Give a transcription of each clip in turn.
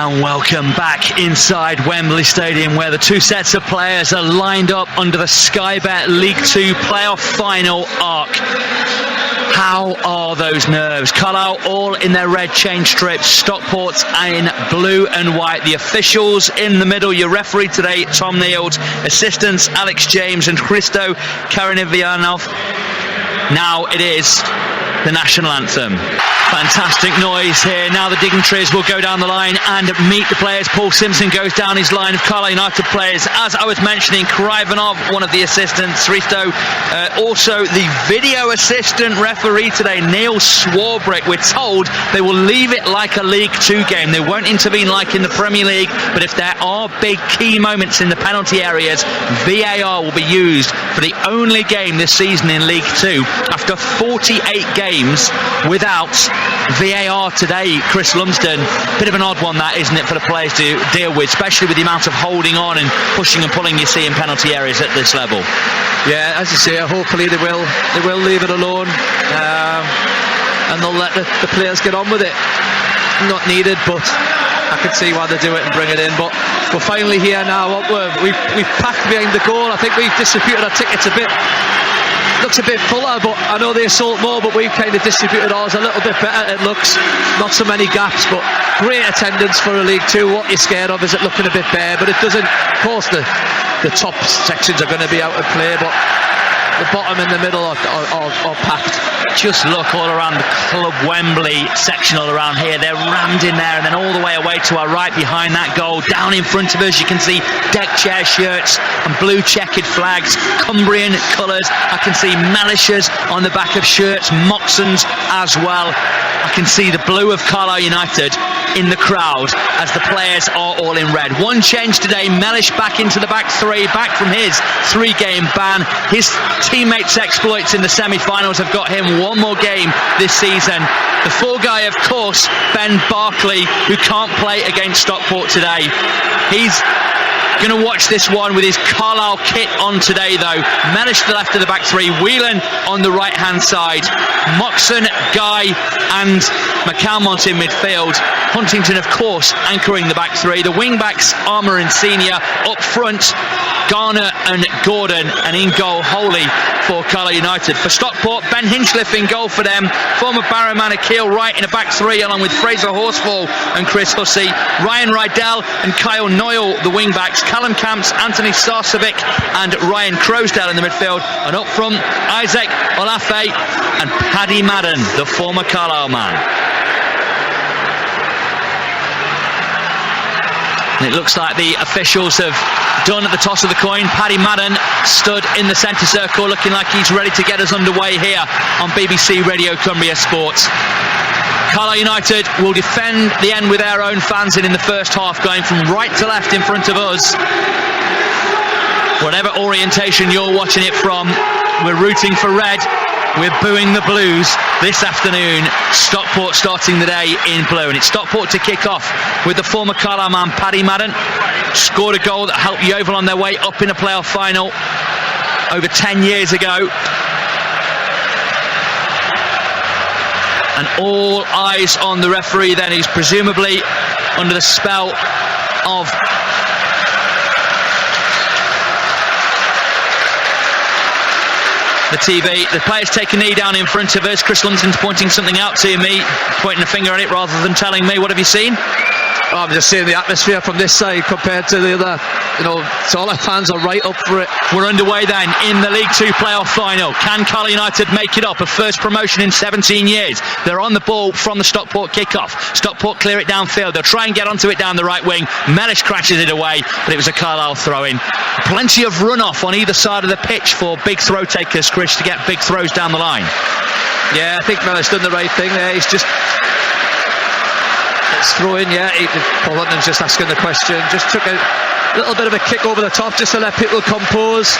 And welcome back inside Wembley Stadium, where the two sets of players are lined up under the Sky Bet League 2 Play-Off Final arc. How are those nerves? Carlisle all in their red chain strips, Stockport's in blue and white. The officials in the middle, your referee today, Tom Nield, assistants Alex James and Christo Karinivianov. Now it is the national anthem. Fantastic noise here. Now the dignitaries will go down the line and meet the players. Paul Simpson goes down his line of Carlisle United players. As I was mentioning, Krivanov, one of the assistants, Risto, also the video assistant referee today, Neil Swarbrick. We're told they will leave it like a League 2 game. They won't intervene like in the Premier League, but if there are big key moments in the penalty areas, VAR will be used for the only game this season in League 2 after 48 games without VAR today. Chris Lumsden, bit of an odd one that, isn't it, for the players to deal with, especially with the amount of holding on and pushing and pulling you see in penalty areas at this level. Yeah, as you say, hopefully they will leave it alone, and they'll let the players get on with it. Not needed, but I can see why they do it and bring it in. But we're finally here now. We've packed behind the goal. I think we've distributed our tickets a bit. Looks a bit fuller, but I know they sold more, but we've kind of distributed ours a little bit better. It looks not so many gaps, but great attendance for a League 2. What you're scared of is it looking a bit bare, but it doesn't. Of course, the top sections are going to be out of play, but the bottom and the middle are packed. Just look all around the Club Wembley section all around here. They're rammed in there, and then all the way away to our right behind that goal. Down in front of us you can see deck chair shirts and blue checkered flags, Cumbrian colours. I can see Melishers on the back of shirts, Moxons as well. I can see the blue of Carlisle United in the crowd as the players are all in red. One change today, Mellish back into the back three, back from his 3-game ban. His teammates' exploits in the semi-finals have got him one more game this season. The full guy, of course, Ben Barkley, who can't play against Stockport today. He's going to watch this one with his Carlisle kit on today, though. Mellish to the left of the back three, Whelan on the right hand side, Moxon, Guy and McCalmont in midfield. Huntington, of course, anchoring the back three. The wing backs, Armour and Senior. Up front, Garner and Gordon, and in goal, Holy for Carlisle United. For Stockport, Ben Hinchliffe in goal for them. Former Barrowman Akil Wright in a back three, along with Fraser Horsfall and Chris Hussey. Ryan Rydell and Kyle Noyle, the wing backs. Callum Camps, Anthony Sarcevic and Ryan Crowsdale in the midfield. And up front, Isaac Olafe and Paddy Madden, the former Carlisle man. And it looks like the officials have done at the toss of the coin. Paddy Madden stood in the centre circle, looking like he's ready to get us underway here on BBC Radio Cumbria Sports. Carlisle United will defend the end with their own fans in the first half, going from right to left in front of us. Whatever orientation you're watching it from, we're rooting for red. We're booing the Blues this afternoon. Stockport starting the day in blue, and it's Stockport to kick off with the former Carlisle man Paddy Madden. Scored a goal that helped Yeovil on their way up in a playoff final over 10 years ago. And all eyes on the referee then, who's presumably under the spell of the TV. The players take a knee down in front of us. Chris Lumsden's pointing something out to me, pointing a finger at it rather than telling me. What have you seen? Oh, I'm just seeing the atmosphere from this side compared to the other. You know, so all our fans are right up for it. We're underway then in the League 2 Play-Off Final. Can Carlisle United make it up? A first promotion in 17 years. They're on the ball from the Stockport kick-off. Stockport clear it downfield. They'll try and get onto it down the right wing. Mellish crashes it away, but it was a Carlisle throw-in. Plenty of run-off on either side of the pitch for big throw takers, Chris, to get big throws down the line. Yeah, I think Mellish done the right thing there. He's just... It's throwing, yeah. Paul Huntington's just asking the question. Just took a little bit of a kick over the top just to let people compose.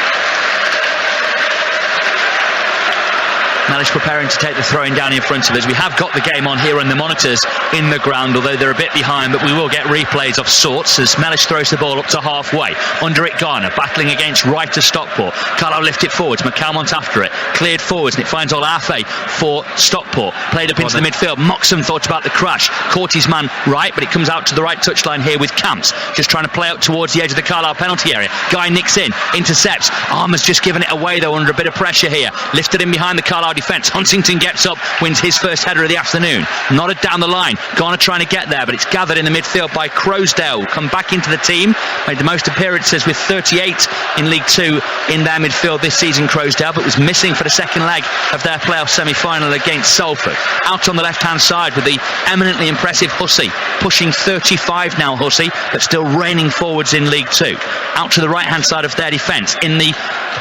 Mellish preparing to take the throw-in down in front of us. We have got the game on here on the monitors in the ground, although they're a bit behind, but we will get replays of sorts as Mellish throws the ball up to halfway. Under it, Garner battling against right of Stockport. Carlisle lift it forwards, McCalmont after it, cleared forwards, and it finds Olafe for Stockport. Played up into the midfield. Moxham thought about the crash, caught his man right, but it comes out to the right touchline here with Camps, just trying to play out towards the edge of the Carlisle penalty area. Guy nicks in, intercepts. Armour's just given it away though under a bit of pressure here. Lifted in behind the Carlisle defence. Huntington gets up, wins his first header of the afternoon. Nodded down the line. Garner trying to get there, but it's gathered in the midfield by Croasdale. Come back into the team. Made the most appearances with 38 in League 2 in their midfield this season, Croasdale, but was missing for the second leg of their playoff semi-final against Salford. Out on the left-hand side with the eminently impressive Hussey. Pushing 35 now, Hussey, but still reigning forwards in League 2. Out to the right-hand side of their defence in the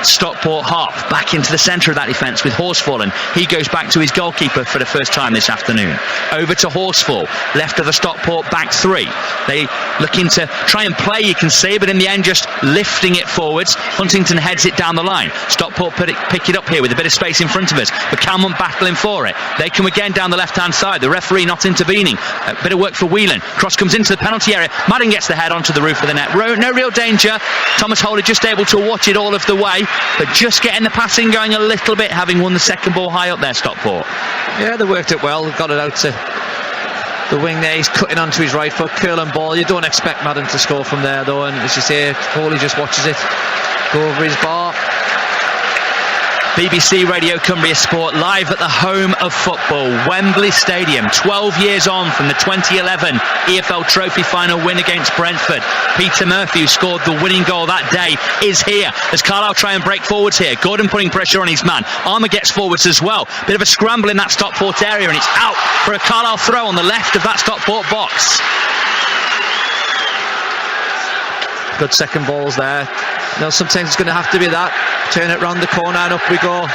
Stockport half. Back into the centre of that defence with Horsfall, and he goes back to his goalkeeper for the first time this afternoon. Over to Horsfall, left of the Stockport back three. They looking to try and play, you can see, but in the end just lifting it forwards. Huntington heads it down the line. Stockport pick it up here with a bit of space in front of us, but Calmont battling for it. They come again down the left-hand side. The referee not intervening. A bit of work for Whelan. Cross comes into the penalty area. Madden gets the head onto the roof of the net. No real danger. Thomas Holder just able to watch it all of the way, but just getting the passing going a little bit, having won the second ball high up there, Stockport. Yeah, they worked it well. Got it out to the wing there. He's cutting onto his right foot, curling ball. You don't expect Madden to score from there though, and as you say, Foley just watches it go over his bar. BBC Radio Cumbria Sport live at the home of football, Wembley Stadium, 12 years on from the 2011 EFL Trophy final win against Brentford. Peter Murphy, who scored the winning goal that day, is here as Carlisle try and break forwards here. Gordon putting pressure on his man. Armour gets forwards as well. Bit of a scramble in that Stockport area, and it's out for a Carlisle throw on the left of that Stockport box. Good second balls there. Now sometimes it's going to have to be that. Turn it round the corner and up we go.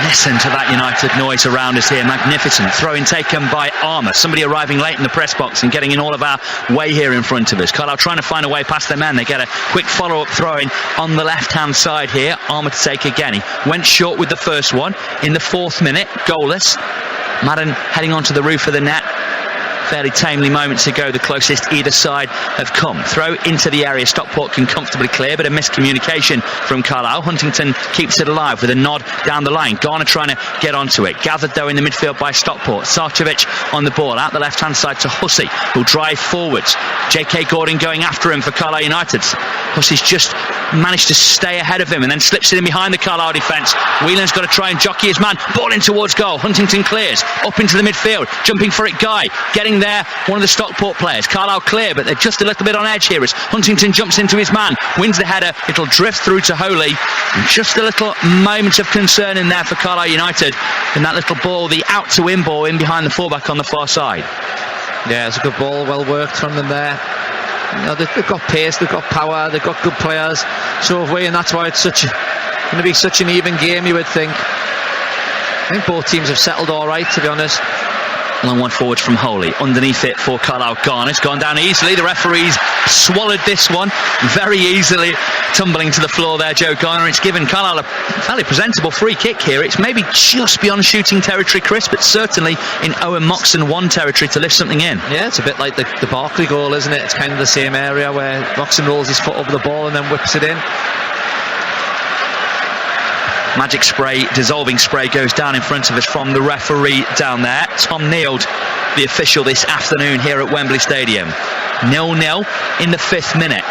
Listen to that United noise around us here. Magnificent. Throw-in taken by Armour. Somebody arriving late in the press box and getting in all of our way here in front of us. Carlisle trying to find a way past their men. They get a quick follow-up throw-in on the left-hand side here. Armour to take again. He went short with the first one in the 4th minute. Goalless. Madden heading onto the roof of the net. Fairly tamely moments ago, the closest either side have come. Throw into the area, Stockport can comfortably clear, but a miscommunication from Carlisle. Huntington keeps it alive with a nod down the line. Garner trying to get onto it. Gathered though in the midfield by Stockport. Sarcevic on the ball, out the left-hand side to Hussey, who'll drive forwards. J.K. Gordon going after him for Carlisle United. Hussey's just managed to stay ahead of him and then slips it in behind the Carlisle defence. Whelan's got to try and jockey his man. Ball in towards goal. Huntington clears. Up into the midfield. Jumping for it, Guy. Getting there, one of the Stockport players. Carlisle clear, but they're just a little bit on edge here as Huntington jumps into his man, wins the header. It'll drift through to Holy. And just a little moment of concern in there for Carlisle United. And that little ball, the out to in ball in behind the fullback on the far side. Yeah, it's a good ball, well worked from them there. You know, they've got pace, they've got power, they've got good players. So have we, and that's why it's going to be such an even game, you would think. I think both teams have settled all right, to be honest. Long one forwards from Holy. Underneath it for Carlisle. Garner's gone down easily. The referee's swallowed this one very easily, tumbling to the floor there, Joe Garner. It's given Carlisle a fairly presentable free kick here. It's maybe just beyond shooting territory, Chris, but certainly in Owen Moxon 1 territory to lift something in. Yeah, it's a bit like the Barkley goal, isn't it? It's kind of the same area where Moxon rolls his foot over the ball and then whips it in. Magic spray, dissolving spray goes down in front of us from the referee down there. Tom Neild, the official this afternoon here at Wembley Stadium. 0-0 in the 5th minute.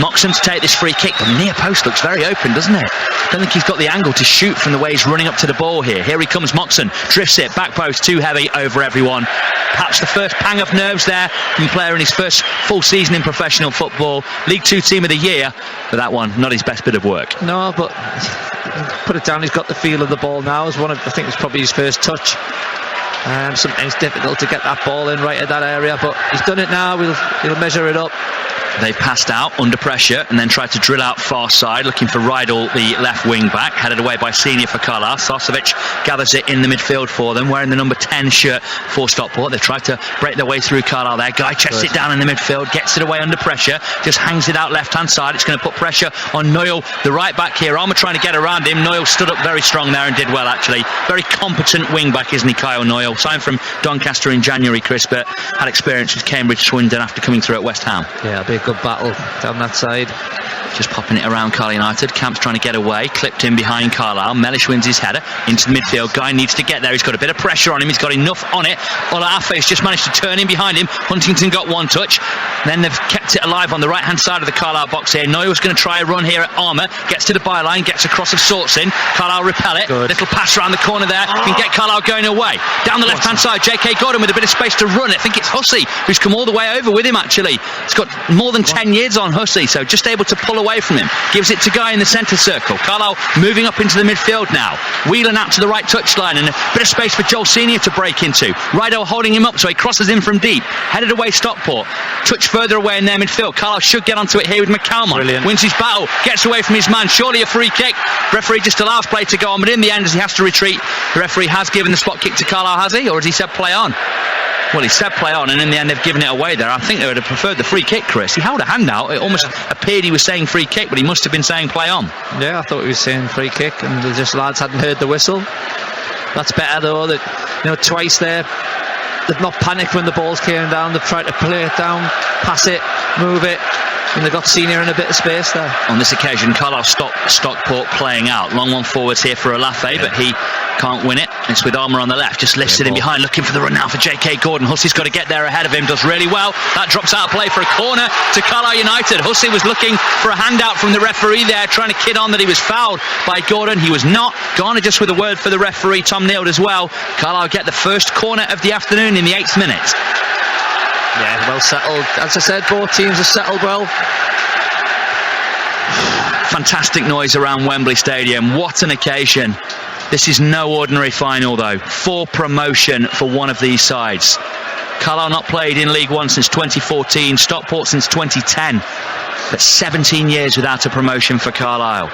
Moxon to take this free kick. The near post looks very open, doesn't it? Don't think he's got the angle to shoot from the way he's running up to the ball here. Here he comes, Moxon. Drifts it, back post, too heavy over everyone. Perhaps the first pang of nerves there from a player in his first full season in professional football. League 2 Team of the Year. But that one, not his best bit of work. No, but put it down, he's got the feel of the ball now. I think it's probably his first touch. Sometimes difficult to get that ball in right at that area, but he's done it now. He'll measure it up. They passed out under pressure and then tried to drill out far side, looking for Rydal, the left wing back, headed away by Senior for Carlisle. Sarcevic gathers it in the midfield for them, wearing the number 10 shirt for Stockport. They've tried to break their way through Carlisle there. Guy chests it down in the midfield, gets it away under pressure, just hangs it out left hand side. It's going to put pressure on Noyle, the right back here. Armour trying to get around him. Noyle stood up very strong there and did well, actually. Very competent wing back, isn't he, Kyle Noyle? Signed from Doncaster in January, Chris, but had experience with Cambridge Swindon after coming through at West Ham. Yeah, it'll be a good battle down that side. Just popping it around Carlisle United. Camp's trying to get away, clipped in behind Carlisle. Mellish wins his header into the midfield. Guy needs to get there. He's got a bit of pressure on him. He's got enough on it. Olaafe just managed to turn in behind him. Huntington got one touch. Then they've kept it alive on the right hand side of the Carlisle box here. Noyle's going to try a run here at Armour. Gets to the byline, gets across of sorts in. Carlisle repel it. Good. Little pass around the corner there. Can get Carlisle going away. Down the left hand side, JK Gordon with a bit of space to run. I think it's Hussey who's come all the way over with him, actually. He's got more than 10 years on Hussey, so just able to pull away from him. Gives it to Guy in the centre circle. Carlisle moving up into the midfield now. Wheeling out to the right touchline and a bit of space for Joel Senior to break into. Rydal holding him up so he crosses in from deep. Headed away Stockport. Touch further away in their midfield. Carlisle should get onto it here with McCalmont. Brilliant. Wins his battle. Gets away from his man. Surely a free kick. Referee just allows play to go on, but in the end, as he has to retreat, the referee has given the spot kick to Carlisle, has he? Or has he said play on? Well, he said play on, and in the end they've given it away there. I think they would have preferred the free kick, Chris. He held a hand out. It almost appeared he was saying free kick, but he must have been saying play on. Yeah, I thought he was saying free kick, and the just lads hadn't heard the whistle. That's better though, that twice there they've not panicked when the balls came down. They've tried to play it down, pass it, move it, and they got Senior in a bit of space there. On this occasion, Carlisle Stockport playing out. Long one forwards here for Olaafe, but he can't win it. It's with Armour on the left, just lifts it in behind, looking for the run now for JK Gordon. Hussey's got to get there ahead of him, does really well. That drops out of play for a corner to Carlisle United. Hussey was looking for a handout from the referee there, trying to kid on that he was fouled by Gordon. He was not. Garner just with a word for the referee, Tom Neild as well. Carlisle get the first corner of the afternoon in the 8th minute. Yeah, well settled. As I said, both teams are settled well. Fantastic noise around Wembley Stadium. What an occasion. This is no ordinary final though. For promotion for one of these sides. Carlisle not played in League 1 since 2014, Stockport since 2010. But 17 years without a promotion for Carlisle.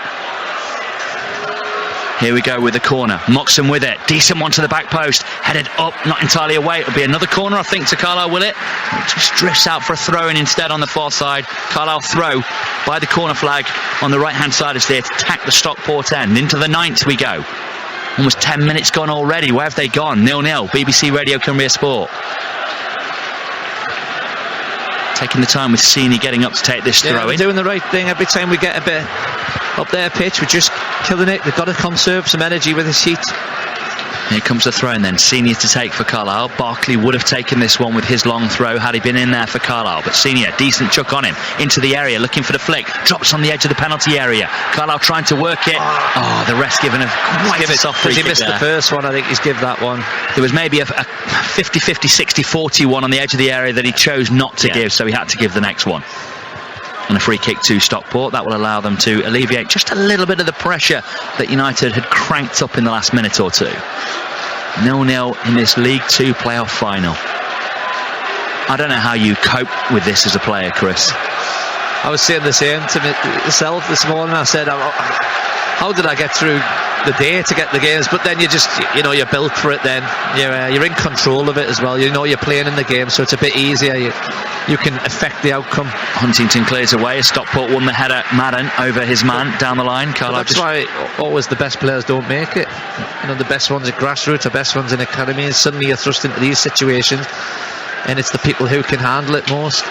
Here we go with the corner. Moxon with it. Decent one to the back post. Headed up, not entirely away. It'll be another corner, I think, to Carlisle, will it? It just drifts out for a throw-in instead on the far side. Carlisle throw by the corner flag on the right-hand side is there to tack the Stockport end. Into the 9th we go. Almost 10 minutes gone already. Where have they gone? 0-0. BBC Radio Cumbria Sport. Taking the time with Senior getting up to take this throw in. They're doing the right thing every time we get a bit up their pitch. We're just killing it. They've got to conserve some energy with this heat. Here comes the throw in then. Senior to take for Carlisle. Barkley would have taken this one with his long throw had he been in there for Carlisle. But Senior, decent chuck on him. Into the area, looking for the flick. Drops on the edge of the penalty area. Carlisle trying to work it. Oh, the ref's given a quite a soft free kick. He missed the first one. I think he's give that one. There was maybe a 50-50, 60-40 one on the edge of the area that he chose not to give, so he had to give the next one. And a free kick to Stockport. That will allow them to alleviate just a little bit of the pressure that United had cranked up in the last minute or two. 0-0 in this League 2 Play-Off Final. I don't know how you cope with this as a player, Chris. I was saying the same to myself this morning. I said, how did I get through the day to get the games? But then you're built for it then. You're in control of it as well. You're playing in the game, so it's a bit easier. You can affect the outcome. Huntington clears away. Stockport won the header. Madden over his man down the line. That's why always the best players don't make it. The best ones at grassroots, the best ones in academies. Suddenly you're thrust into these situations, and it's the people who can handle it most.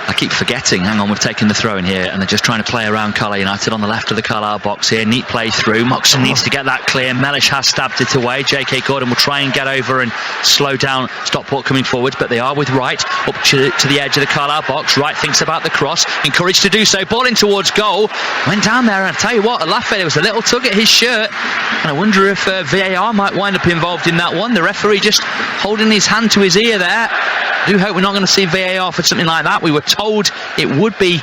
I keep forgetting, hang on, we've taken the throw in here and they're just trying to play around Carlisle United on the left of the Carlisle box here. Neat play through. Moxon needs to get that clear. Mellish has stabbed it away. JK Gordon will try and get over and slow down Stockport coming forwards, but they are with Wright up to the edge of the Carlisle box. Wright thinks about the cross, encouraged to do so. Ball in towards goal. Went down there, and I tell you what, Olaafe, there was a little tug at his shirt, and I wonder if VAR might wind up involved in that one. The referee just holding his hand to his ear there. I do hope we're not going to see VAR for something like that. We were told it would be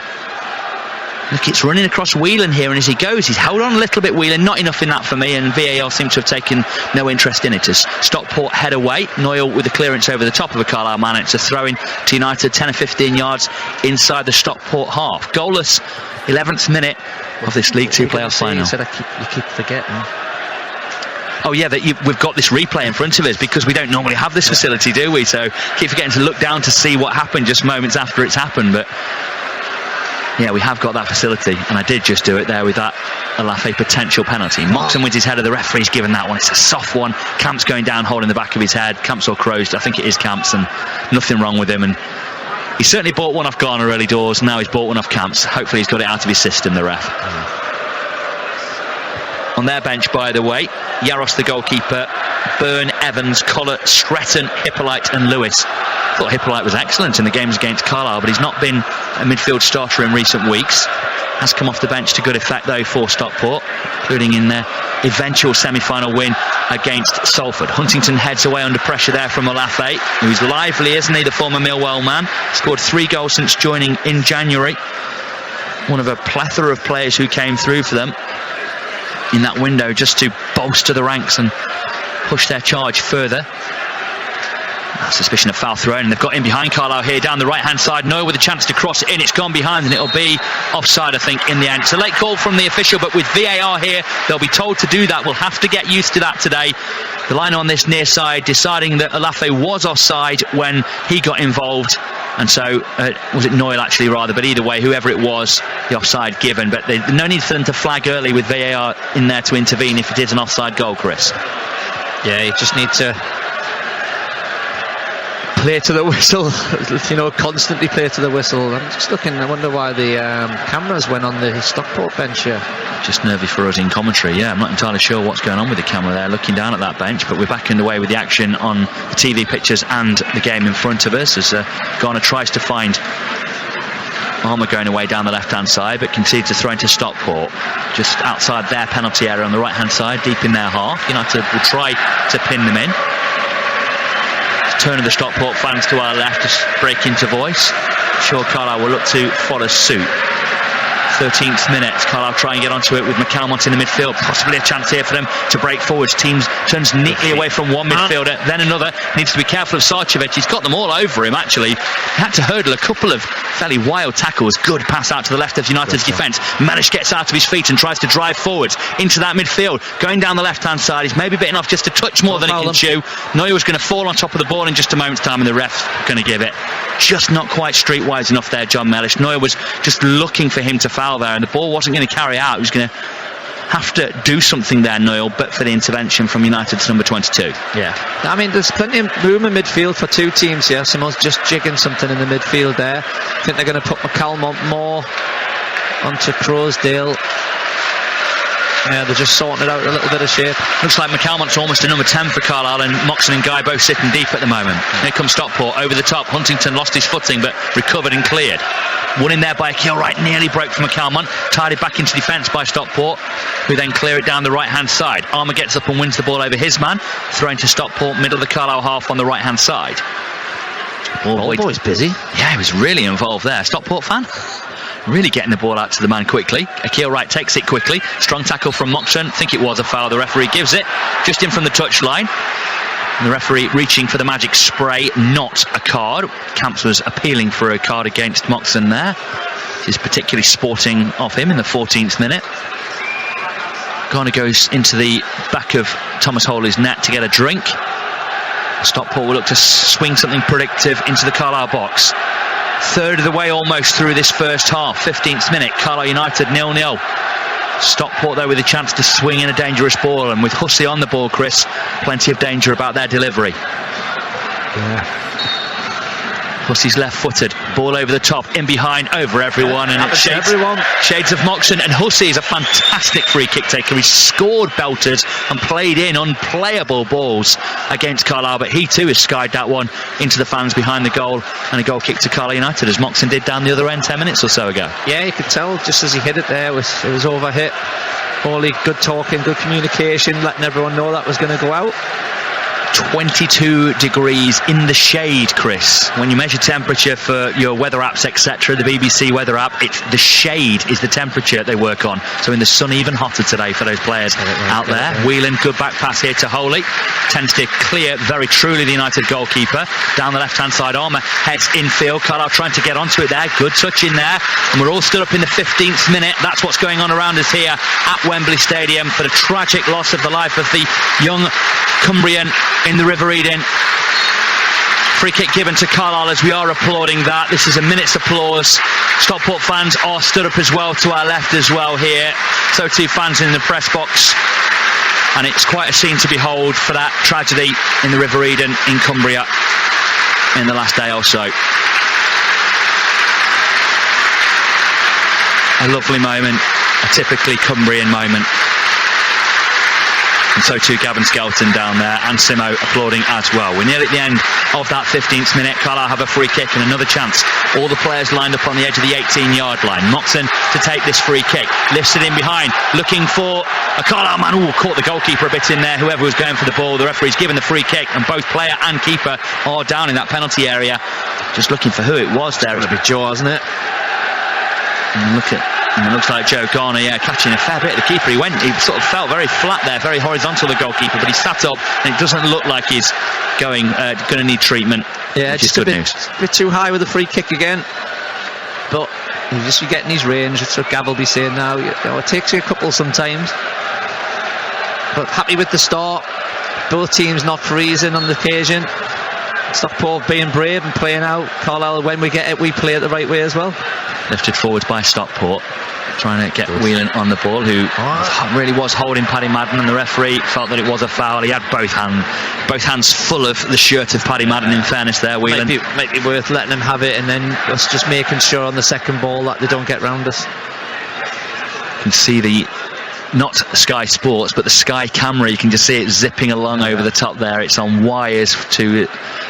Look, it's running across Whelan here, and as he goes, he's held on a little bit, Whelan. Not enough in that for me, and VAR seem to have taken no interest in it as Stockport head away. Noyle with the clearance over the top of a Carlisle man. It's a throw-in to United, 10 or 15 yards inside the Stockport half. Goalless, 11th minute of this League 2 Play-Off Final. You said you keep forgetting. Oh yeah, we've got this replay in front of us because we don't normally have this facility, do we? So keep forgetting to look down to see what happened just moments after it's happened. But yeah, we have got that facility, and I did just do it there with that Alafe potential penalty. Moxon wins his head of the referee's given that one. It's a soft one. Camps going down, holding the back of his head. Camps or Crows, I think it is Camps, and nothing wrong with him. And he certainly bought one off Garner early doors. Now he's bought one off Camps. Hopefully he's got it out of his system, the ref. On their bench, by the way, Yaros the goalkeeper, Byrne, Evans, Collett, Stretton, Hippolyte and Lewis. I thought Hippolyte was excellent in the games against Carlisle, but he's not been a midfield starter in recent weeks. Has come off the bench to good effect though for Stockport, including in their eventual semi-final win against Salford. Huntington heads away under pressure there from Olafe, who's lively, isn't he, the former Millwall man. Scored 3 goals since joining in January. One of a plethora of players who came through for them in that window just to bolster the ranks and push their charge further. Suspicion of foul thrown, and they've got in behind Carlisle here down the right hand side. Noyle with a chance to cross it in. It's gone behind, and it'll be offside, I think, in the end. It's a late call from the official, but with VAR here, they'll be told to do that. We'll have to get used to that today. The line on this near side deciding that Olafe was offside when he got involved, and so was it Noyle actually rather, but either way, whoever it was, the offside given. But there's no need for them to flag early with VAR in there to intervene if it is an offside goal, Chris. Yeah, you just need to play to the whistle, constantly play to the whistle. I'm just looking, I wonder why the cameras went on the Stockport bench here. Just nervy for us in commentary, yeah. I'm not entirely sure what's going on with the camera there, looking down at that bench, but we're back underway with the action on the TV pictures and the game in front of us as Garner tries to find Armour going away down the left-hand side, but concedes a throw into Stockport, just outside their penalty area on the right-hand side, deep in their half. United will try to pin them in. Turn of the Stockport fans to our left to break into voice. Sure, Carlisle will look to follow suit. 13th minute, Carlisle try and get onto it with McCalmont in the midfield. Possibly a chance here for them to break forwards. Teams turns neatly away from one midfielder, then another. Needs to be careful of Sarcevic. He's got them all over him, actually. He had to hurdle a couple of fairly wild tackles. Good pass out to the left of United's defence. Manish gets out of his feet and tries to drive forwards into that midfield. Going down the left-hand side, he's maybe bitten off just a touch more than he can chew. Noyle was going to fall on top of the ball in just a moment's time, and the ref's going to give it. Just not quite streetwise enough there, John Mellish. Noyle was just looking for him to foul there, and the ball wasn't going to carry out. He was going to have to do something there, Noyle, but for the intervention from United's number 22. Yeah, I mean, there's plenty of room in midfield for 2 teams here. Someone's just jigging something in the midfield there. I think they're going to put McCalmont more onto Crowsdale. Yeah, they're just sorting it out a little bit of shape. Looks like McCalmont's almost a number 10 for Carlisle, and Moxon and Guy both sitting deep at the moment. Here comes Stockport over the top. Huntington lost his footing but recovered and cleared. One in there by Akil Wright, nearly broke from McCalmont. Tied it back into defence by Stockport, who then clear it down the right hand side. Armour gets up and wins the ball over his man. Thrown to Stockport, middle of the Carlisle half on the right hand side. Ballboy's busy. Yeah, he was really involved there. Stockport fan? Really getting the ball out to the man quickly. Akil Wright takes it quickly. Strong tackle from Moxon. I think it was a foul. The referee gives it just in from the touchline. And the referee reaching for the magic spray, not a card. Camps was appealing for a card against Moxon there. He's particularly sporting off him in the 14th minute. Garner goes into the back of Thomas Hawley's net to get a drink. Stockport will look to swing something predictive into the Carlisle box. Third of the way almost through this first half. 15th minute, Carlisle United 0-0. Stockport though with a chance to swing in a dangerous ball, and with Hussey on the ball, Chris, plenty of danger about their delivery. Yeah. Hussey's left-footed, ball over the top, in behind, over everyone, and it shades of Moxon. And Hussey is a fantastic free kick taker. He scored belters and played in unplayable balls against Carlisle, but he too has skied that one into the fans behind the goal, and a goal kick to Carlisle United, as Moxon did down the other end 10 minutes or so ago. Yeah, you could tell just as he hit it there, it was over hit. Hawley, good talking, good communication, letting everyone know that was going to go out. 22 degrees in the shade, Chris. When you measure temperature for your weather apps, etc., the BBC weather app, it's the shade is the temperature they work on. So in the sun, even hotter today for those players out there. Whelan, good back pass here to Holy. Tends to clear very truly the United goalkeeper. Down the left-hand side, Armour heads infield. Carlisle trying to get onto it there. Good touch in there. And we're all stood up in the 15th minute. That's what's going on around us here at Wembley Stadium for the tragic loss of the life of the young Cumbrian in the River Eden. Free kick given to Carlisle as we are applauding that. This is a minute's applause. Stockport fans are stood up as well to our left as well here. So too fans in the press box. And it's quite a scene to behold for that tragedy in the River Eden in Cumbria in the last day or so. A lovely moment, a typically Cumbrian moment. And so too Gavin Skelton down there, and Simo applauding as well. We're nearly at the end of that 15th minute. Carlisle have a free kick and another chance. All the players lined up on the edge of the 18-yard line. Moxon to take this free kick. Lifts it in behind, looking for a Carlisle man. Ooh, caught the goalkeeper a bit in there, whoever was going for the ball. The referee's given the free kick, and both player and keeper are down in that penalty area. Just looking for who it was there. It was a bit Joe, wasn't it? And look at... And it looks like Joe Garner, catching a fair bit. The keeper, he sort of felt very flat there, very horizontal, the goalkeeper, but he sat up, and it doesn't look like he's going to need treatment. Yeah, just a bit too high with the free kick again. But you're getting his range. That's what Gav will be saying now. It takes you a couple sometimes. But happy with the start. Both teams not freezing on the occasion. Stockport being brave and playing out. Carlisle, when we get it, we play it the right way as well. Lifted forwards by Stockport, trying to get Whelan on the ball, who really was holding Paddy Madden, and the referee felt that it was a foul. He had both hands full of the shirt of Paddy Madden, in fairness there, Whelan. Might be worth letting him have it, and then us just making sure on the second ball that they don't get round us. You can see the, not Sky Sports, but the Sky camera, you can just see it zipping along over the top there. It's on wires to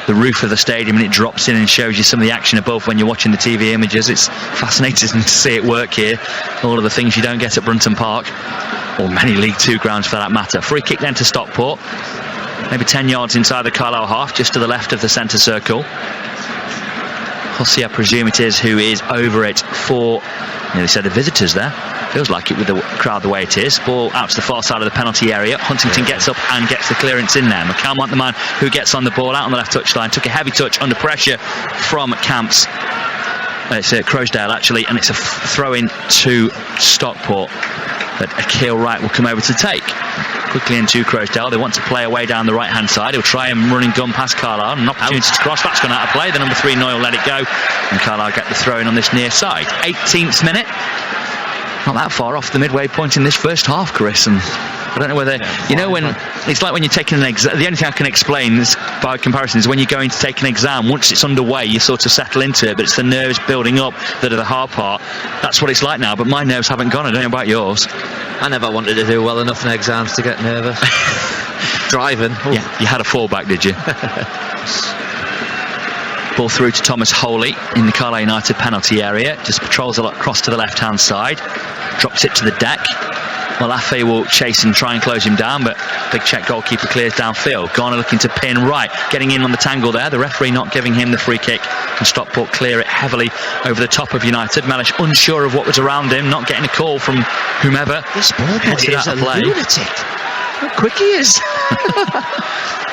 the roof of the stadium, and it drops in and shows you some of the action above when you're watching the TV images. It's fascinating to see it work here. All of the things you don't get at Brunton Park, or many League 2 grounds for that matter. Free kick then to Stockport, maybe 10 yards inside the Carlisle half, just to the left of the centre circle. Jose, I presume it is, who is over it for, they said the visitors there. Feels like it with the crowd the way it is. Ball out to the far side of the penalty area. Huntington gets up and gets the clearance in there. McCalmont, the man who gets on the ball out on the left touchline, took a heavy touch under pressure from Camps. It's Croasdale actually, and it's a throw-in to Stockport that Akil Wright will come over to take. Quickly into Croasdale. They want to play away down the right-hand side. He'll try and run and gun past Carlisle. An opportunity to cross. That's gone out of play. The number 3 Noyle let it go, and Carlisle get the throw-in on this near side. 18th minute. Not that far off the midway point in this first half, Chris, and I don't know whether, when it's like when you're taking an exam. The only thing I can explain this by comparison is when you're going to take an exam, once it's underway you sort of settle into it, but it's the nerves building up that are the hard part. That's what it's like now, but my nerves haven't gone. I don't know about yours. I never wanted to do well enough in exams to get nervous. Driving. Ooh. Yeah, you had a fallback, did you? Ball through to Thomas Holy in the Carlisle United penalty area. Just patrols a lot across to the left-hand side. Drops it to the deck. Malafi will chase and try and close him down, but big check goalkeeper clears downfield. Garner looking to pin right, getting in on the tangle there. The referee not giving him the free kick, and Stockport clear it heavily over the top of United. Mellish unsure of what was around him, not getting a call from whomever. This ball boy is a lunatic. How quick he is.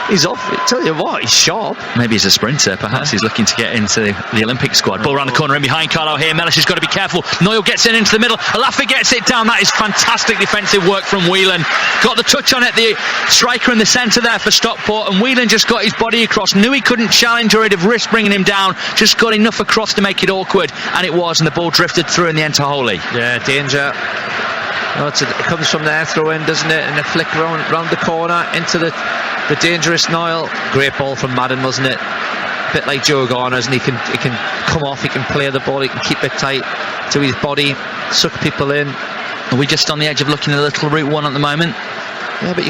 He's off. I tell you what, he's sharp. Maybe he's a sprinter. Perhaps he's looking to get into the Olympic squad. Ball around the corner and behind Carlisle here. Mellish has got to be careful. Noyle gets into the middle. Alafi gets it down. That is fantastic defensive work from Whelan. Got the touch on it. The striker in the centre there for Stockport. And Whelan just got his body across. Knew he couldn't challenge or he'd have risked bringing him down. Just got enough across to make it awkward. And it was. And the ball drifted through in the end to Holy. Yeah, danger. It comes from there, throw in, doesn't it? And a flick round the corner into the dangerous Noyle. Great ball from Madden, wasn't it? A bit like Joe Garner's, and he can come off, he can play the ball, he can keep it tight to his body, suck people in. Are we just on the edge of looking at a little Route 1 at the moment? Yeah, but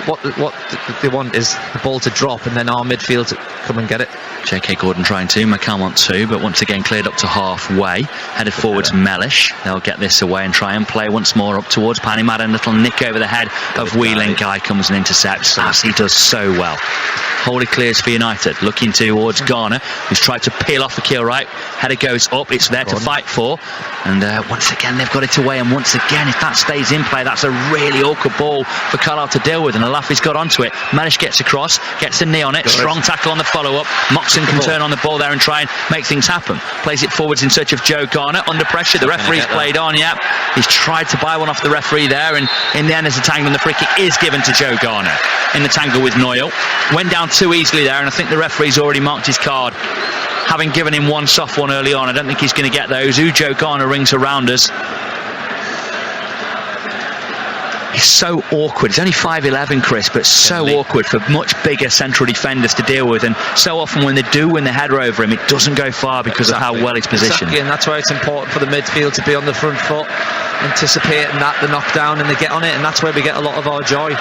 what they want is the ball to drop and then our midfield to come and get it. J.K. Gordon trying to, McCann want to, but once again cleared up to halfway. Headed forwards Mellish. They'll get this away and try and play once more up towards Paddy Madden. Little nick over the head of Wheeling. Guy comes and intercepts, as he does so well. Wholly clears for United. Looking towards Garner, who's tried to peel off the keel right. Header goes up, it's there to fight for. And once again they've got it away, and once again if that stays in play, that's a really awkward ball for Carlisle to deal with, and Alafi's got onto it. Mellish gets across, gets a knee on it. Strong tackle on the follow-up. Moxon can turn on the ball there and try and make things happen. Plays it forwards in search of Joe Garner. Under pressure, the referee's played on, he's tried to buy one off the referee there, and in the end there's a tangle, and the free kick is given to Joe Garner in the tangle with Noyle. Went down too easily there, and I think the referee's already marked his card, having given him one soft one early on. I don't think he's going to get those. Joe Garner rings around us. He's so awkward. He's only 5'11", Chris, but so awkward for much bigger central defenders to deal with, and so often when they do win the header over him, it doesn't go far because of how well he's positioned. Exactly, and that's why it's important for the midfield to be on the front foot, anticipating that, the knockdown, and they get on it, and that's where we get a lot of our joy.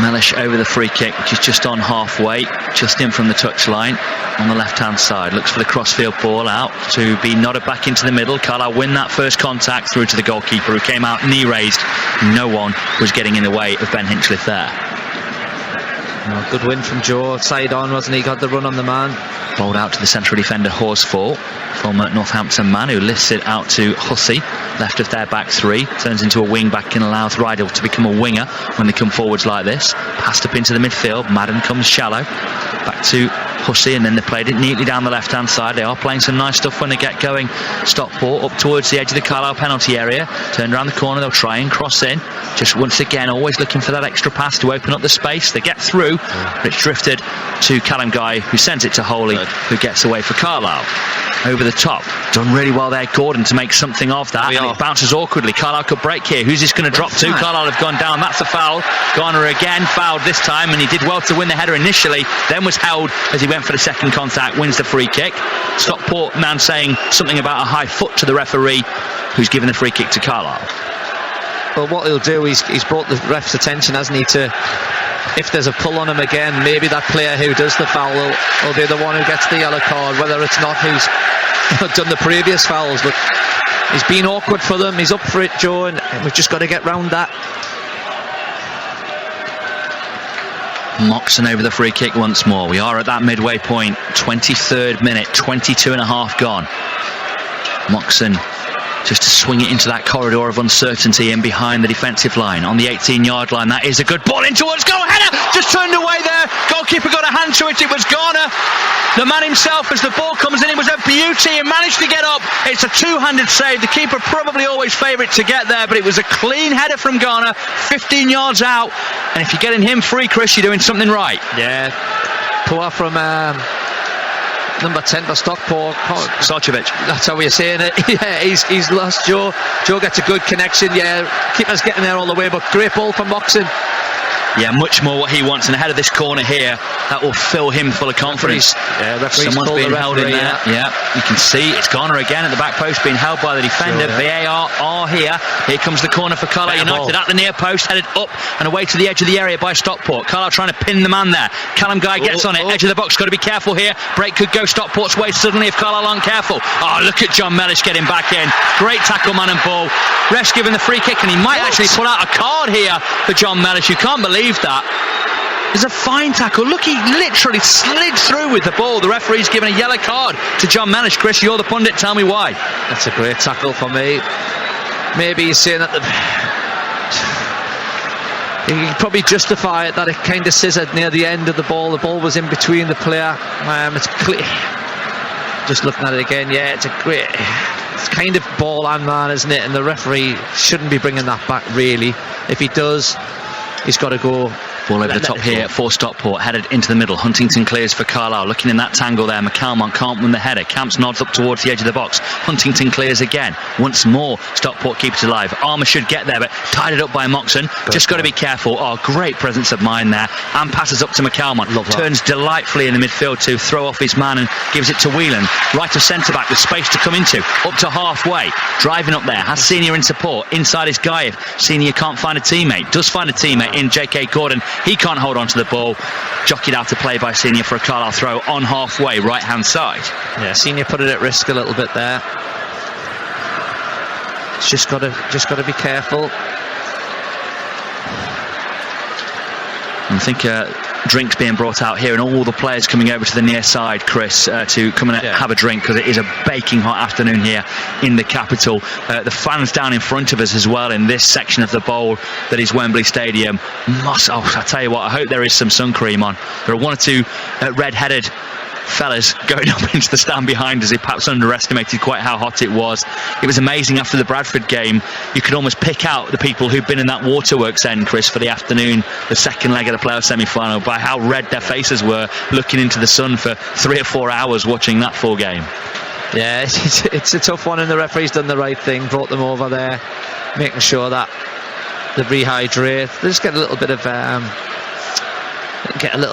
Mellish over the free kick, which is just on halfway, just in from the touchline on the left-hand side. Looks for the crossfield ball out to be nodded back into the middle. Carlisle win that first contact through to the goalkeeper, who came out knee raised. No one was getting in the way of Ben Hinchliffe there. Oh, good win from Joe. Side on, wasn't he? Got the run on the man. Bowled out to the central defender Horsfall, former Northampton man, who lifts it out to Hussey, left of their back three, turns into a wing back and allows Rydell to become a winger when they come forwards like this. Passed up into the midfield, Madden comes shallow, back to Hussey, and then they played it neatly down the left hand side. They are playing some nice stuff when they get going. Stockport up towards the edge of the Carlisle penalty area, turned around the corner, they'll try and cross in, just once again always looking for that extra pass to open up the space. They get through, but it's drifted to Callum Guy, who sends it to Holy, who gets away for Carlisle. Over the top, done really well there, Gordon, to make something of that, and it bounces awkwardly. Carlisle could break here. Who's this going to drop to? Carlisle have gone down. That's a foul. Garner again fouled this time, and he did well to win the header initially, then was held as he went for the second contact, wins the free kick. Stockport man saying something about a high foot to the referee, who's given the free kick to Carlisle. Well, what he'll do, he's brought the ref's attention, hasn't he, to if there's a pull on him again, maybe that player who does the foul will be the one who gets the yellow card, whether it's not who's done the previous fouls. But he's been awkward for them. He's up for it, Joe, and we've just got to get round that. Moxon over the free kick once more. We are at that midway point, 23rd minute, 22 and a half gone. Moxon just to swing it into that corridor of uncertainty in behind the defensive line on the 18-yard line. That is a good ball in towards goal. Header just turned away there. Goalkeeper got a hand to it. It was Garner, the man himself, as the ball comes in. It was a beauty and managed to get up. It's a two-handed save. The keeper probably always favourite to get there, but it was a clean header from Garner, 15 yards out. And if you're getting him free, Chris, you're doing something right. Yeah, poor from number 10 for Stockport, Sarcevic. That's how we're saying it. Yeah, he's lost Joe. Joe gets a good connection. Yeah, keeper's getting there all the way, but great ball from Moxon. Yeah, much more what he wants, and ahead of this corner here, that will fill him full of confidence. Someone's being held in there. Yeah, you can see it's Garner again at the back post, being held by the defender. Sure, yeah. VAR are here. Here comes the corner for Carlisle United at the near post, headed up and away to the edge of the area by Stockport. Carlisle trying to pin the man there. Callum Guy gets on it, edge of the box. Got to be careful here. Break could go Stockport's way suddenly if Carlisle aren't careful. Oh, look at John Mellish getting back in. Great tackle, man and ball. Ref's given the free kick, and he might actually pull out a card here for John Mellish. You can't believe that. There's a fine tackle. Look, he literally slid through with the ball. The referee's given a yellow card to John Mellish. Chris, you're the pundit. Tell me why. That's a great tackle for me. Maybe he's saying that you can probably justify it that it kind of scissored near the end of the ball. The ball was in between the player. It's clear. Just looking at it again, yeah, it's kind of ball and man, isn't it? And the referee shouldn't be bringing that back, really. If he does, he's got to go Ball over the top here for Stockport, headed into the middle. Huntington clears for Carlisle, looking in that tangle there. McCalmont can't win the header. Camps nods up towards the edge of the box. Huntington clears again. Once more, Stockport keeps it alive. Armour should get there, but tied it up by Moxon. Just got to be careful. Oh, great presence of mind there. And passes up to McCalmont. Turns delightfully in the midfield to throw off his man and gives it to Whelan. Right of centre-back with space to come into. Up to halfway. Driving up there. Has Senior in support. Inside is Gaev. Senior can't find a teammate. Does find a teammate in J.K. Gordon. He can't hold on to the ball. Jockeyed out to play by Senior for a Carlisle throw on halfway, right-hand side. Yeah, Senior put it at risk a little bit there. It's just got to be careful. I think drinks being brought out here and all the players coming over to the near side, Chris, to come and have a drink, because it is a baking hot afternoon here in the capital. The fans down in front of us as well in this section of the bowl that is Wembley Stadium I tell you what, I hope there is some sun cream on. There are one or two red-headed fellas going up into the stand behind us who perhaps underestimated quite how hot it was. It was amazing after the Bradford game. You could almost pick out the people who'd been in that waterworks end, Chris, for the afternoon, the second leg of the playoff semi-final, by how red their faces were looking into the sun for 3 or 4 hours watching that full game. Yeah, it's a tough one, and the referee's done the right thing, brought them over there, making sure that they rehydrate. They just get a little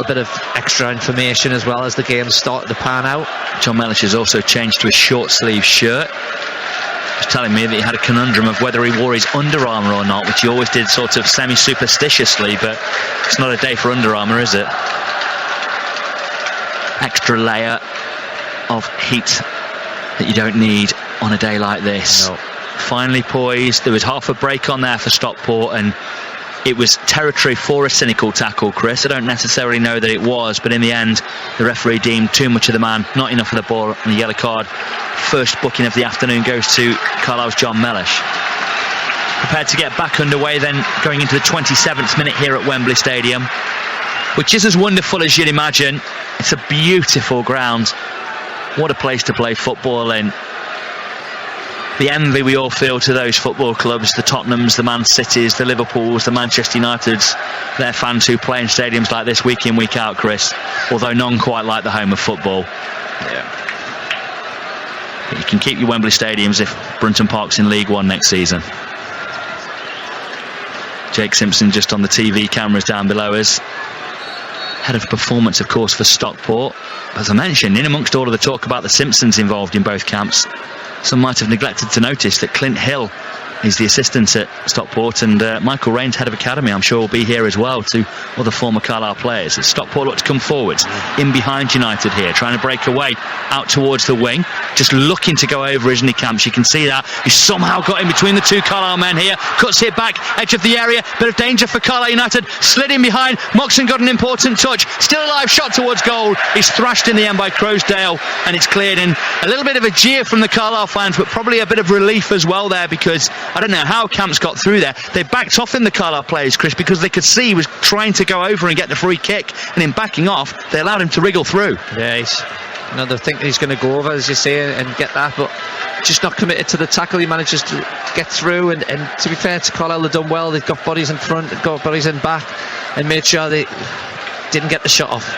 bit of extra information as well as the game started to pan out. John Mellish has also changed to a short sleeve shirt. He was telling me that he had a conundrum of whether he wore his Under Armour or not, which he always did sort of semi-superstitiously, but it's not a day for Under Armour, is it? Extra layer of heat that you don't need on a day like this. No. Finally poised. There was half a break on there for Stockport, and it was territory for a cynical tackle, Chris. I don't necessarily know that it was, but in the end, the referee deemed too much of the man, not enough of the ball, and the yellow card. First booking of the afternoon goes to Carlisle's John Mellish. Prepared to get back underway then, going into the 27th minute here at Wembley Stadium, which is as wonderful as you'd imagine. It's a beautiful ground. What a place to play football in. The envy we all feel to those football clubs, the Tottenhams, the Man Cities, the Liverpools, the Manchester Uniteds, their fans who play in stadiums like this week in, week out, Chris, although none quite like the home of football. Yeah. But you can keep your Wembley stadiums if Brunton Park's in League 1 next season. Jake Simpson just on the TV cameras down below us. Head of performance, of course, for Stockport. As I mentioned, in amongst all of the talk about the Simpsons involved in both camps, some might have neglected to notice that Clint Hill is the assistant at Stockport, and Michael Rains, head of academy, I'm sure will be here as well, to other former Carlisle players. As Stockport look to come forwards, in behind United here, trying to break away out towards the wing, just looking to go over, isn't he, Camps? You can see that. He's somehow got in between the two Carlisle men here, cuts it back, edge of the area, bit of danger for Carlisle United, slid in behind, Moxon got an important touch, still alive, shot towards goal. He's thrashed in the end by Croasdale, and it's cleared in. A little bit of a jeer from the Carlisle fans, but probably a bit of relief as well there, because I don't know how Camps got through there. They backed off in the Carlisle players, Chris, because they could see he was trying to go over and get the free kick, and in backing off, they allowed him to wriggle through. Yeah, they think he's going to go over, as you say, and get that, but just not committed to the tackle. He manages to get through, and to be fair to Carlisle, they've done well. They've got bodies in front, they've got bodies in back, and made sure they didn't get the shot off.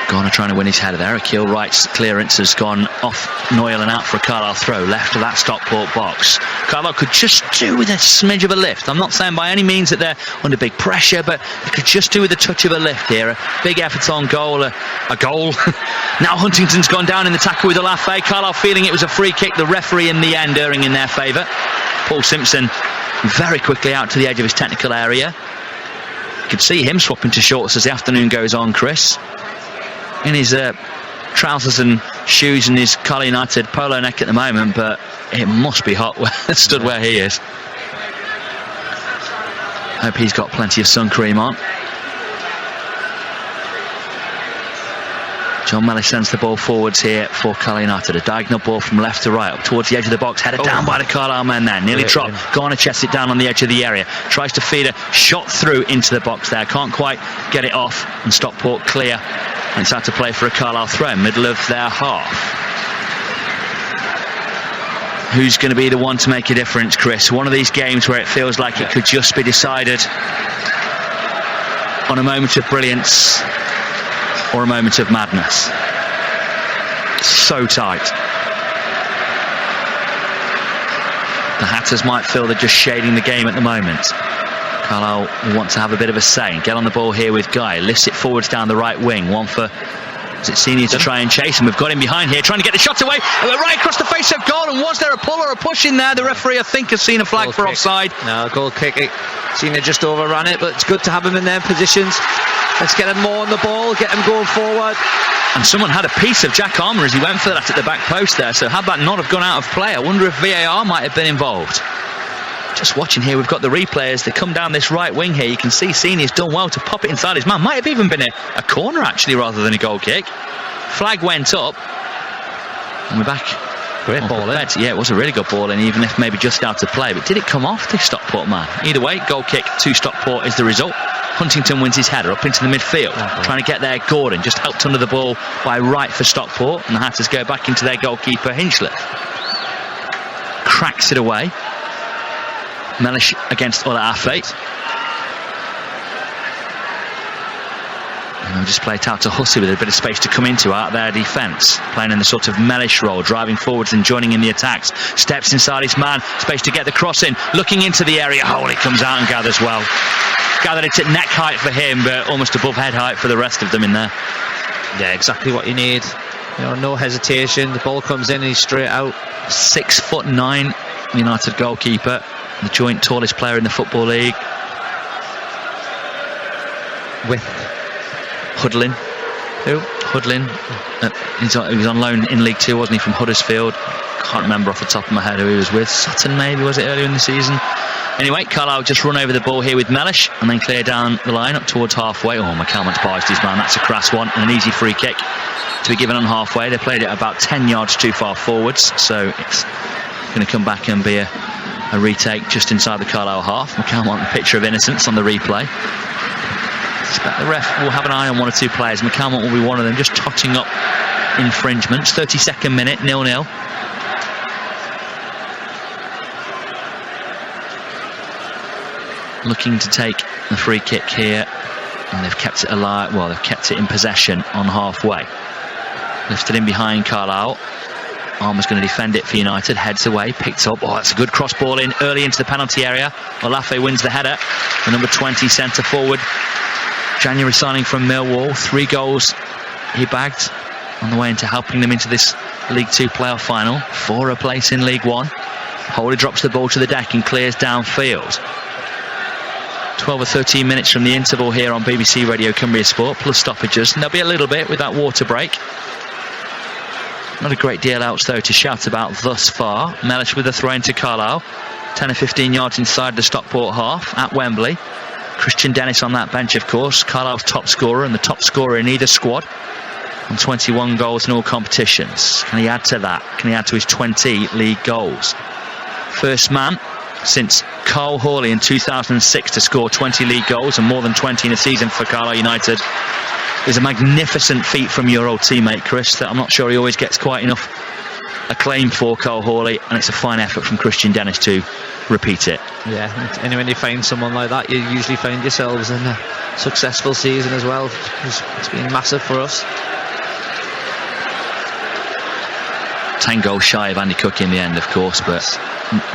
Garner trying to win his header there. Akil Wright's clearance has gone off Noyle and out for a Carlisle throw, left of that Stockport box. Carlisle could just do with a smidge of a lift. I'm not saying by any means that they're under big pressure, but they could just do with a touch of a lift here. A big effort on goal, a goal. Now Huntington's gone down in the tackle with a Lafay. Carlisle feeling it was a free kick. The referee in the end erring in their favour. Paul Simpson very quickly out to the edge of his technical area. You could see him swapping to shorts as the afternoon goes on, Chris. In his trousers and shoes and his Carlisle United polo neck at the moment, but it must be hot stood where he is. Hope he's got plenty of sun cream on. John Mellish sends the ball forwards here for Carlisle United. A diagonal ball from left to right up towards the edge of the box, headed down by the Carlisle men there. Nearly dropped. Garner chests it down on the edge of the area. Tries to feed a shot through into the box there. Can't quite get it off, and Stockport clear. And it's out to play for a Carlisle throw, middle of their half. Who's going to be the one to make a difference, Chris? One of these games where it feels like it could just be decided on a moment of brilliance or a moment of madness. So tight. The Hatters might feel they're just shading the game at the moment. Carlisle will want to have a bit of a say. Get on the ball here with Guy. Lifts it forwards down the right wing. One for Senior to try and chase him. We've got him behind here, trying to get the shot away. Right across the face of goal. And was there a pull or a push in there? The referee, I think, has seen a flag for offside. No, goal kick. Senior just overran it, but it's good to have him in their positions. Let's get him more on the ball, get him going forward. And someone had a piece of Jack Armour as he went for that at the back post there. So had that not have gone out of play, I wonder if VAR might have been involved. Just watching here, we've got the replay as they come down this right wing here. You can see Senior's done well to pop it inside his man. Might have even been a corner, actually, rather than a goal kick. Flag went up. And we're back. Great ball in. Yeah, it was a really good ball in, even if maybe just out of play. But did it come off the Stockport man? Either way, goal kick to Stockport is the result. Huntington wins his header up into the midfield. Trying to get there, Gordon just helped under the ball by Wright for Stockport. And the Hatters go back into their goalkeeper, Hinchliffe. Cracks it away. Mellish against Ola Afe. And they'll just play it out to Hussey with a bit of space to come into out their defence. Playing in the sort of Mellish role, driving forwards and joining in the attacks. Steps inside his man, space to get the cross in. Looking into the area, Holy comes out and gathers well. Gathered it's at neck height for him, but almost above head height for the rest of them in there. Yeah, exactly what you need. You know, no hesitation. The ball comes in and he's straight out. 6'9" United goalkeeper. The joint tallest player in the Football League. With Hudlin. Who? Hudlin. He was on loan in League 2, wasn't he, from Huddersfield? Can't remember off the top of my head who he was with. Sutton, maybe, was it earlier in the season? Anyway, Carlisle just run over the ball here with Mellish and then clear down the line up towards halfway. Oh, McCalmont's barged his man. That's a crass one and an easy free kick to be given on halfway. They played it about 10 yards too far forwards, so it's going to come back and be a retake just inside the Carlisle half. McCalmont, a picture of innocence on the replay. I suspect the ref will have an eye on one or two players. McCalmont will be one of them, just totting up infringements. 32nd minute, 0-0. Looking to take the free kick here, and they've kept it alive. Well, they've kept it in possession on halfway. Lifted in behind Carlisle. Armour's going to defend it for United. Heads away, picked up. Oh, that's a good cross ball in early into the penalty area. Olafe wins the header. The number 20 centre forward. January signing from Millwall. 3 goals he bagged on the way into helping them into this League 2 Play-Off Final. For a place in League 1. Holder drops the ball to the deck and clears downfield. 12 or 13 minutes from the interval here on BBC Radio Cumbria Sport, plus stoppages. And there'll be a little bit with that water break. Not a great deal else, though, to shout about thus far. Mellish with a throw into Carlisle. 10 or 15 yards inside the Stockport half at Wembley. Christian Dennis on that bench, of course. Carlisle's top scorer and the top scorer in either squad. On 21 goals in all competitions. Can he add to that? Can he add to his 20 league goals? First man since Carl Hawley in 2006 to score 20 league goals and more than 20 in a season for Carlisle United. Is a magnificent feat from your old teammate Chris that I'm not sure he always gets quite enough acclaim for, Carl Hawley, and it's a fine effort from Christian Dennis to repeat it. Yeah, and when you find someone like that, you usually find yourselves in a successful season as well. It's been massive for us. 10 goals shy of Andy Cook in the end, of course, but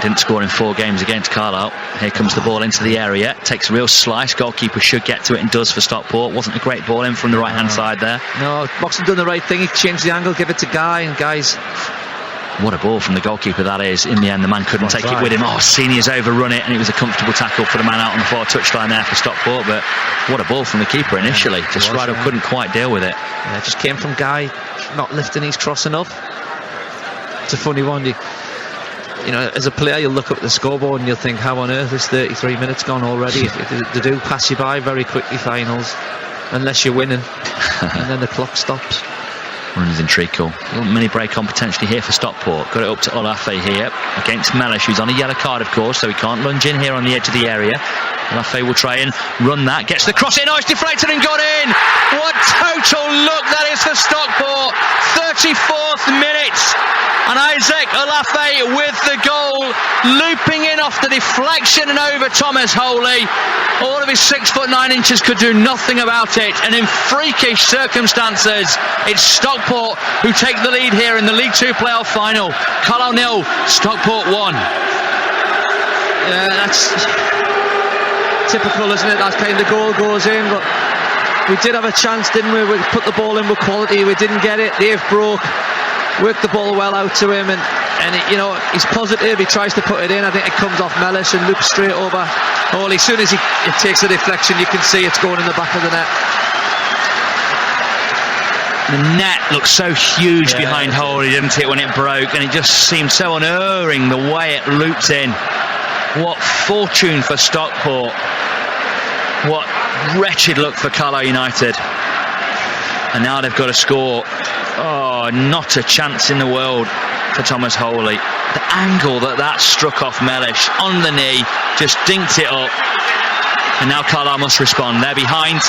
didn't score in 4 games against Carlisle. Here comes the ball into the area. Takes a real slice. Goalkeeper should get to it and does for Stockport. Wasn't a great ball in from the right-hand side there. No, Moxon done the right thing. He changed the angle, give it to Guy, and Guy's... What a ball from the goalkeeper that is. In the end, the man couldn't take it with him. Oh, Senior's overrun it, and it was a comfortable tackle for the man out on the far touchline there for Stockport. But what a ball from the keeper initially. Just right up, couldn't quite deal with it. Yeah, it just came from Guy not lifting his cross enough. It's a funny one. You know, as a player, you'll look up at the scoreboard and you'll think, how on earth is 33 minutes gone already? They do pass you by very quickly, finals, unless you're winning. And then the clock stops. Runs in treacle. A little mini break on potentially here for Stockport. Got it up to Olafe here against Mellish, who's on a yellow card, of course, so he can't lunge in here on the edge of the area. Olafe will try and run that. Gets the cross in. Oh, it's deflected and got in. What total look that is for Stockport. 34th minute. And Isaac kick. Olafe with the goal, looping in off the deflection and over Thomas Holy. All of his 6'9" could do nothing about it, and in freakish circumstances, it's Stockport who take the lead here in the League 2 Play-Off Final. Carlisle 0, Stockport 1. Yeah, that's typical, isn't it? That kind of goal goes in, but we did have a chance, didn't we? We put the ball in with quality, we didn't get it. Dave broke, worked the ball well out to him, and it, you know, he's positive, he tries to put it in. I think it comes off Mellish and loops straight over Hawley. As soon as it takes a deflection, you can see it's going in the back of the net. The net looks so huge behind Hawley, didn't it, when it broke, and it just seemed so unerring the way it looped in. What fortune for Stockport. What wretched look for Carlisle United. And now they've got to score. Oh, not a chance in the world for Thomas Holy. The angle that struck off Mellish on the knee, just dinked it up. And now Carlisle must respond. They're behind.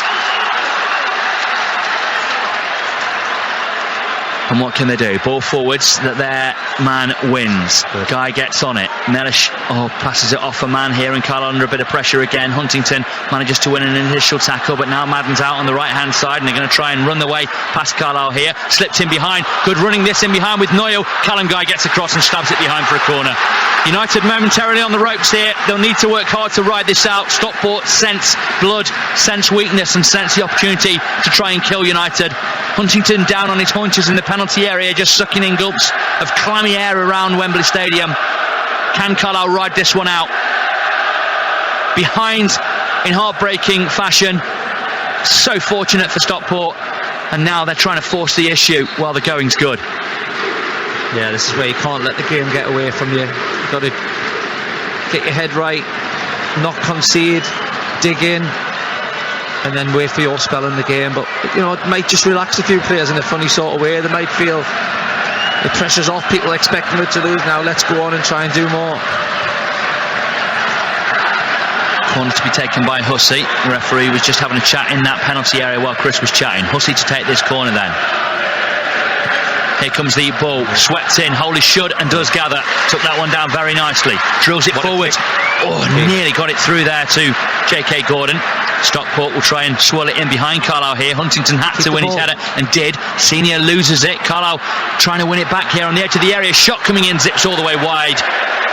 And what can they do? Ball forwards, that their man wins. The guy gets on it. Mellish passes it off a man here, and Carlisle under a bit of pressure again. Huntington manages to win an initial tackle, but now Madden's out on the right hand side, and they're going to try and run the way past Carlisle here. Slipped in behind. Good running this in behind with Noyle. Callum Guy gets across and stabs it behind for a corner. United momentarily on the ropes here. They'll need to work hard to ride this out. Stockport sense blood, sense weakness, and sense the opportunity to try and kill United. Huntington down on his haunches in the penalty area, just sucking in gulps of clammy air around Wembley Stadium. Can Carlisle ride this one out? Behind in heartbreaking fashion. So fortunate for Stockport, and now they're trying to force the issue while the going's good. Yeah, this is where you can't let the game get away from you. You've got to get your head right, not concede, dig in, and then wait for your spell in the game. But, you know, it might just relax a few players in a funny sort of way. They might feel the pressure's off, people expecting it to lose now. Let's go on and try and do more. Corner to be taken by Hussey. The referee was just having a chat in that penalty area while Chris was chatting. Hussey to take this corner then. Here comes the ball, swept in. Holy should and does gather. Took that one down very nicely. Drills it forward. Nearly got it through there to J.K. Gordon. Stockport will try and swirl it in behind Carlisle here. Huntington had to win his header and did. Senior loses it. Carlisle trying to win it back here on the edge of the area. Shot coming in, zips all the way wide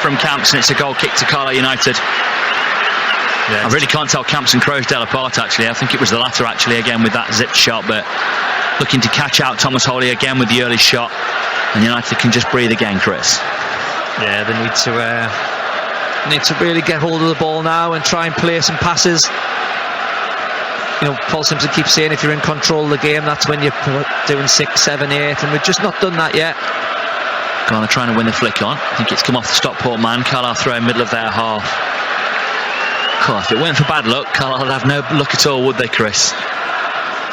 from Camps, and it's a goal kick to Carlisle United. I really can't tell Camps and Croasdale apart, actually. I think it was the latter, actually, again with that zipped shot, but looking to catch out Thomas Holy again with the early shot, and United can just breathe again, Chris. Yeah, they need to really get hold of the ball now and try and play some passes. You know, Paul Simpson keeps saying if you're in control of the game, that's when you're doing 6, 7, 8, and we've just not done that yet. Garner trying to win the flick on. I think it's come off the Stockport man. Carlisle throwing middle of their half. God, if it weren't for bad luck, Carlisle would have no luck at all, would they, Chris?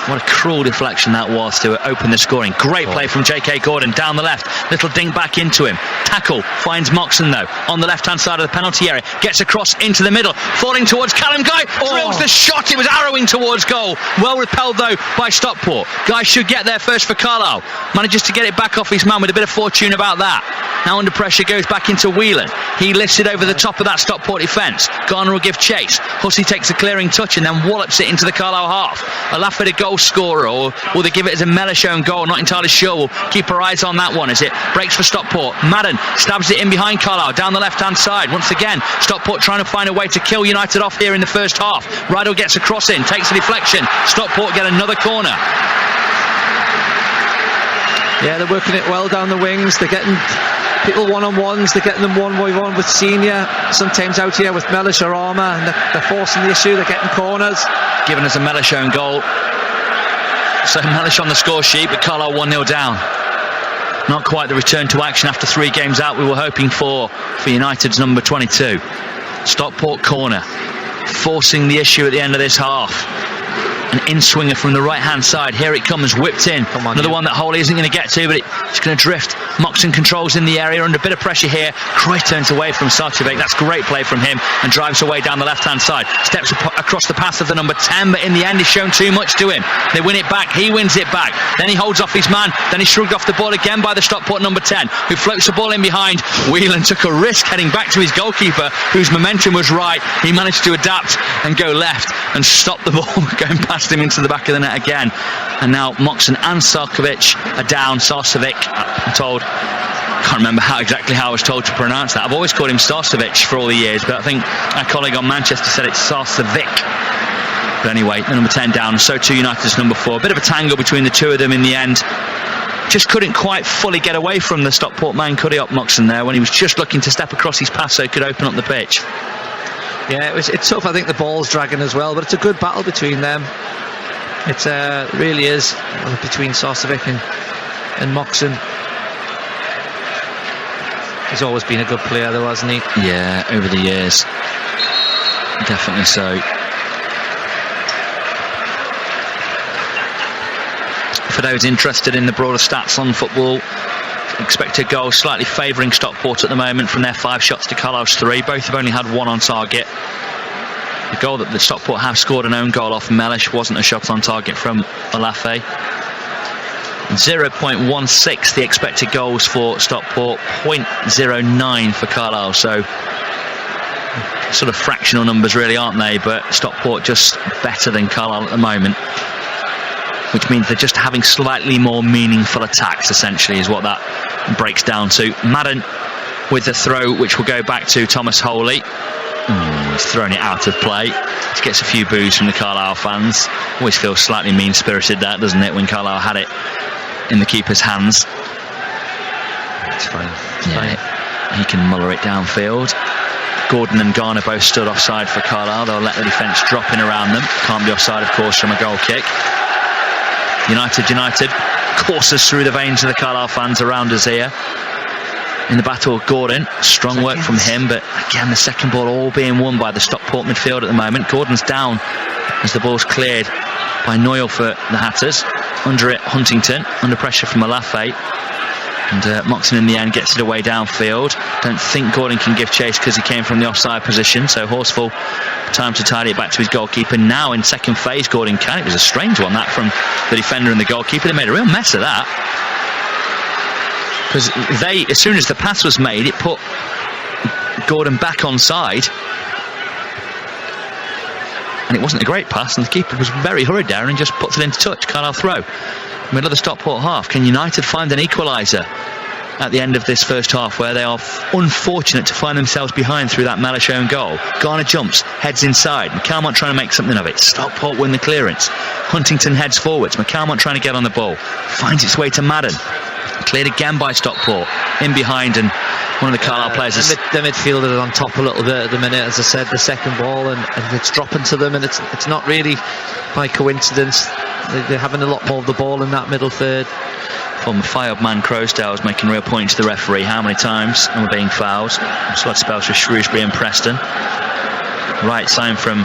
What a cruel deflection that was to open the scoring. Great play from J.K. Gordon down the left. Little dink back into him. Tackle finds Moxon though on the left hand side of the penalty area. Gets across into the middle. Falling towards Callum Guy. Drills the shot. It was arrowing towards goal. Well repelled though by Stockport. Guy should get there first for Carlisle. Manages to get it back off his man with a bit of fortune about that. Now under pressure goes back into Whelan. He lifts it over the top of that Stockport defence. Garner will give chase. Hussey takes a clearing touch and then wallops it into the Carlisle half. Olafe a goal scorer, or will they give it as a Mellish own goal? Not entirely sure. We'll keep our eyes on that one as it breaks for Stockport. Madden stabs it in behind Carlisle down the left hand side. Once again Stockport trying to find a way to kill United off here in the first half. Riddle gets a cross in, takes a deflection. Stockport get another corner. Yeah, they're working it well down the wings. They're getting people one-on-ones. They're getting them one-by-one with Senior. Sometimes out here with Mellish or Armour, and they're forcing the issue. They're getting corners. Giving us a Mellish own goal. So Mellish on the score sheet, but Carlisle 1-0 down. Not quite the return to action after 3 games out we were hoping for United's number 22. Stockport corner, forcing the issue at the end of this half. An in-swinger from the right-hand side. Here it comes, whipped in. Another one that Holy isn't going to get to, but it's going to drift. Moxon controls in the area, under a bit of pressure here. Croy turns away from Sarcevic. That's great play from him, and drives away down the left-hand side. Steps across the path of the number 10, but in the end he's shown too much to him. They win it back. He wins it back. Then he holds off his man. Then he's shrugged off the ball again by the Stockport number 10, who floats the ball in behind. Whelan took a risk heading back to his goalkeeper, whose momentum was right. He managed to adapt and go left and stop the ball going past him into the back of the net again. And now Moxon and Sarcevic are down. Sarcevic, I'm told, can't remember exactly how I was told to pronounce that. I've always called him Sarcevic for all the years, but I think our colleague on Manchester said it's Sarcevic. But anyway, the number 10 down, so too United's number 4. A bit of a tangle between the two of them in the end. Just couldn't quite fully get away from the Stockport man, could he, up Moxon there, when he was just looking to step across his pass so he could open up the pitch. Yeah, it's tough. I think the ball's dragging as well, but it's a good battle between them. It really is, between Sarcevic and Moxon. He's always been a good player though, hasn't he? Yeah, over the years. Definitely so. For those interested in the broader stats on football, expected goals slightly favouring Stockport at the moment from their 5 shots to Carlisle's 3. Both have only had 1 on target. The goal that the Stockport have scored an own goal off Mellish wasn't a shot on target from Olafe. 0.16 the expected goals for Stockport, 0.09 for Carlisle. So sort of fractional numbers really, aren't they? But Stockport just better than Carlisle at the moment, which means they're just having slightly more meaningful attacks, essentially, is what that breaks down to. Madden with the throw, which will go back to Thomas Holy. He's thrown it out of play. He gets a few boos from the Carlisle fans. Always feels slightly mean-spirited, that, doesn't it, when Carlisle had it in the keeper's hands. It's fine. He can muller it downfield. Gordon and Garner both stood offside for Carlisle. They'll let the defence drop in around them. Can't be offside, of course, from a goal kick. United courses through the veins of the Carlisle fans around us here. In the battle, Gordon, strong work from him, but again the second ball all being won by the Stockport midfield at the moment. Gordon's down as the ball's cleared by Noyle for the Hatters. Under it, Huntington, under pressure from Olafe. And Moxon in the end gets it away downfield. Don't think Gordon can give chase because he came from the offside position, so Horsfall time to tidy it back to his goalkeeper. Now in second phase, Gordon can. It was a strange one, that, from the defender and the goalkeeper. They made a real mess of that, because as soon as the pass was made, it put Gordon back onside, and it wasn't a great pass, and the keeper was very hurried there and just puts it into touch. Carlisle throw, middle of the Stockport half. Can United find an equaliser at the end of this first half, where they are unfortunate to find themselves behind through that Mellish own goal? Garner jumps, heads inside. McCalmont trying to make something of it. Stockport win the clearance. Huntington heads forwards. McCalmont trying to get on the ball. Finds its way to Madden. Cleared again by Stockport. In behind, and one of the Carlisle players is... The midfielder is on top a little bit at the minute, as I said, the second ball, and it's dropping to them, and it's not really by coincidence. They're having a lot more of the ball in that middle third. Former Fyob man Crowsdale is making real points to the referee. How many times and we're being fouled? Slot spells for Shrewsbury and Preston. Right sign from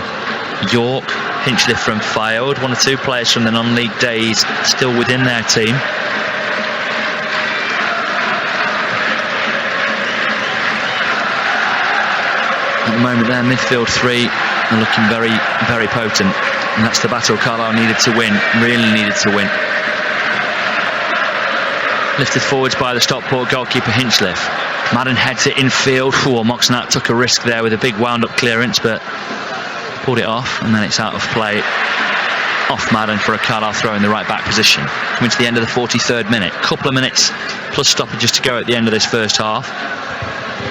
York. Hinchliffe from Fyob. 1 or 2 players from the non-league days still within their team. At the moment their midfield 3 are looking very, very potent, and that's the battle Carlisle needed to win, really needed to win. Lifted forwards by the Stockport goalkeeper Hinchliffe. Madden heads it infield. Moxon took a risk there with a big wound-up clearance, but pulled it off, and then it's out of play off Madden for a Carlisle throw in the right-back position. Coming to the end of the 43rd minute. Couple of minutes plus stoppages to go at the end of this first half.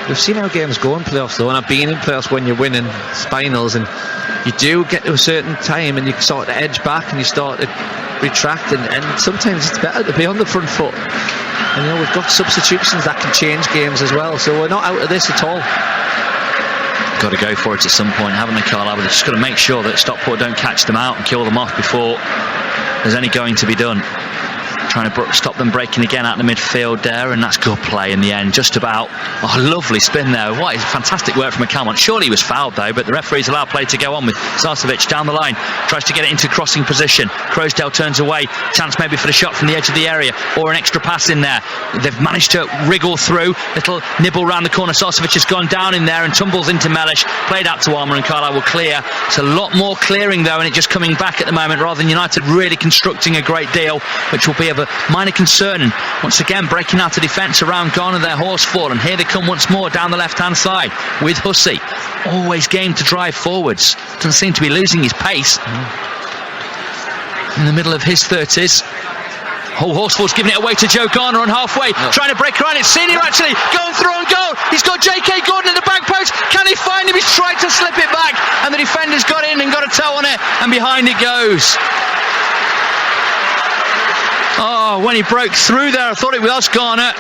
We've seen how games go in playoffs though, and I've been in playoffs when you're winning spinals, and you do get to a certain time and you start to edge back and you start to retract, and sometimes it's better to be on the front foot. And we've got substitutions that can change games as well, so we're not out of this at all. Got to go for it at some point, haven't they, Carlisle? They've just got to make sure that Stockport don't catch them out and kill them off before there's any going to be done. trying to stop them breaking again out in the midfield there, and that's good play in the end. Just about. Oh, lovely spin there. What is fantastic work from McCalmont. Surely he was fouled though, but the referee's allowed play to go on with Sarcevic down the line, tries to get it into crossing position. Croasdale turns away, chance maybe for the shot from the edge of the area, or an extra pass in there. They've managed to wriggle through, little nibble round the corner. Sarcevic has gone down in there and tumbles into Mellish, played out to Armour, and Carlisle will clear. It's a lot more clearing though, and it just coming back at the moment rather than United really constructing a great deal, which will be of a minor concern. And once again breaking out the defence around Garner, their horsefall, and here they come once more down the left hand side with Hussey, always game to drive forwards, doesn't seem to be losing his pace. In the middle of his 30s, Horsfall's giving it away to Joe Garner on halfway, trying to break around. It's Senior actually going through on goal. He's got J.K. Gordon at the back post. Can he find him? He's tried to slip it back, and the defender's got in and got a toe on it, and behind it goes. Oh, when he broke through there, I thought it was Garner.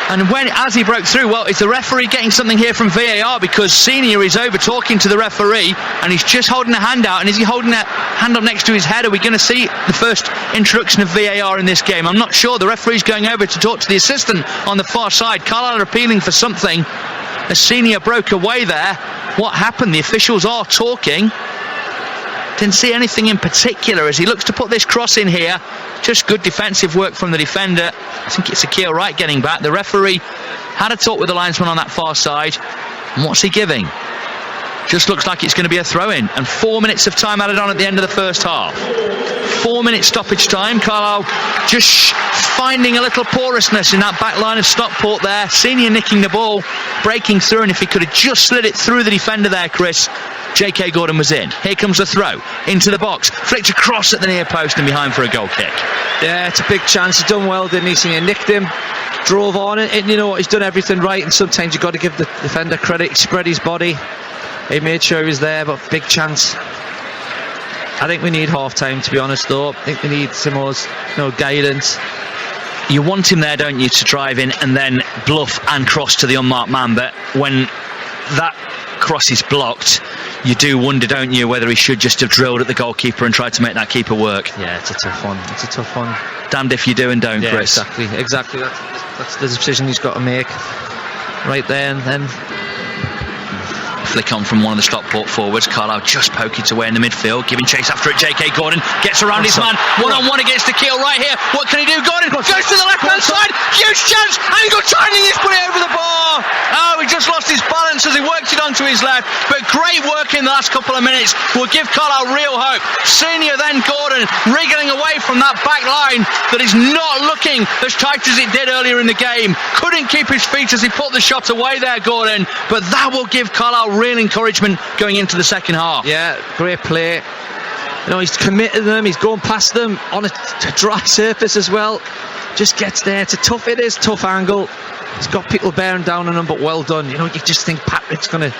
And as he broke through, well, is the referee getting something here from VAR? Because Senior is over talking to the referee, and he's just holding a hand out. And is he holding a hand up next to his head? Are we going to see the first introduction of VAR in this game? I'm not sure. The referee's going over to talk to the assistant on the far side. Carlisle are appealing for something. As Senior broke away there, what happened? The officials are talking. Didn't see anything in particular as he looks to put this cross in here. Just good defensive work from the defender. I think it's Akil Wright getting back. The referee had a talk with the linesman on that far side. And what's he giving? Just looks like it's going to be a throw-in. And 4 minutes of time added on at the end of the first half. 4 minute stoppage time. Carlisle just finding a little porousness in that back line of Stockport there. Senior nicking the ball, breaking through, and if he could have just slid it through the defender there, Chris, J.K. Gordon was in. Here comes the throw into the box, flicked across at the near post and behind for a goal kick. Yeah, it's a big chance. He's done well, didn't he? Senior nicked him, drove on it, and you know what, he's done everything right, and sometimes you've got to give the defender credit. He spread his body, he made sure he was there, but big chance. I think we need half time, to be honest, though. I think we need some more guidance. You want him there, don't you, to drive in and then bluff and cross to the unmarked man, but when that cross is blocked, you do wonder, don't you, whether he should just have drilled at the goalkeeper and tried to make that keeper work. Yeah, it's a tough one. It's a tough one. Damned if you do and don't, yeah, Chris. Exactly. That's the decision he's got to make right there and then. Flick on from one of the Stockport forwards. Carlisle just poke it away in the midfield, giving chase after it. J.K. Gordon gets around his man, one-on-one against Akil right here. What can he do? Gordon goes to the left-hand side, huge chance, angle timing, he's put it over the bar. Oh, he just lost his balance as he worked it onto his left, but great work in the last couple of minutes will give Carlisle real hope. Senior then Gordon wriggling away from that back line that is not looking as tight as it did earlier in the game. Couldn't keep his feet as he put the shot away there, Gordon, but that will give Carlisle real encouragement going into the second half. Yeah, great play. You know, he's committed them, he's going past them on a dry surface as well. Just gets there. It's a tough angle. He's got people bearing down on him, but well done. You know, you just think Patrick's going to,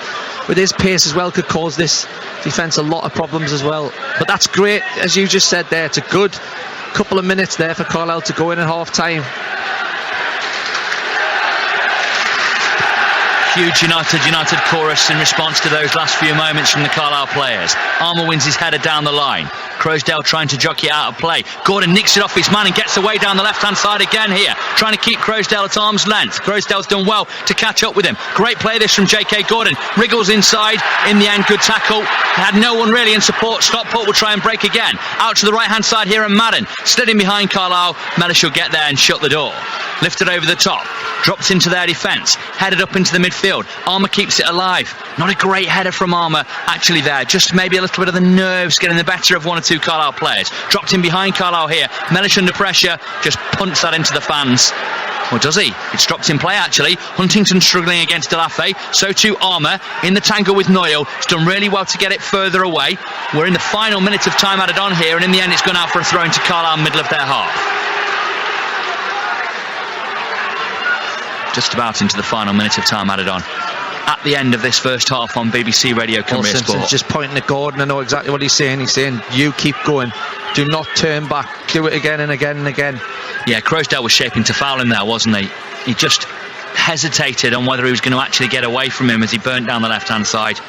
with his pace as well, could cause this defence a lot of problems as well. But that's great, as you just said there. It's a good couple of minutes there for Carlisle to go in at half time. Huge United chorus in response to those last few moments from the Carlisle players. Armour wins his header down the line. Croasdale trying to jockey it out of play. Gordon nicks it off his man and gets away down the left-hand side again here, trying to keep Croasdale at arm's length. Croasdale's done well to catch up with him. Great play this from J.K. Gordon. Wriggles inside. In the end, good tackle. Had no one really in support. Stockport will try and break again. Out to the right-hand side here, and Madden slid in behind Carlisle. Mellish will get there and shut the door. Lifted over the top. Drops into their defence. Headed up into the midfield. Armour keeps it alive. Not a great header from Armour actually there. Just maybe a little bit of the nerves getting the better of one or two Carlisle players. Dropped in behind Carlisle here. Mellish under pressure. Just punts that into the fans. Or does he? It's dropped in play actually. Huntington struggling against Delafe. So too Armour in the tangle with Noyle. He's done really well to get it further away. We're in the final minute of time added on here, and in the end it's gone out for a throw into Carlisle middle of their half. Just about into the final minute of time added on at the end of this first half on BBC Radio Cumbria Sport. Just pointing at Gordon. I know exactly what he's saying. He's saying, you keep going, do not turn back, do it again and again and again. Yeah, Croasdale was shaping to foul him there, wasn't he? He just hesitated on whether he was going to actually get away from him as he burnt down the left hand side.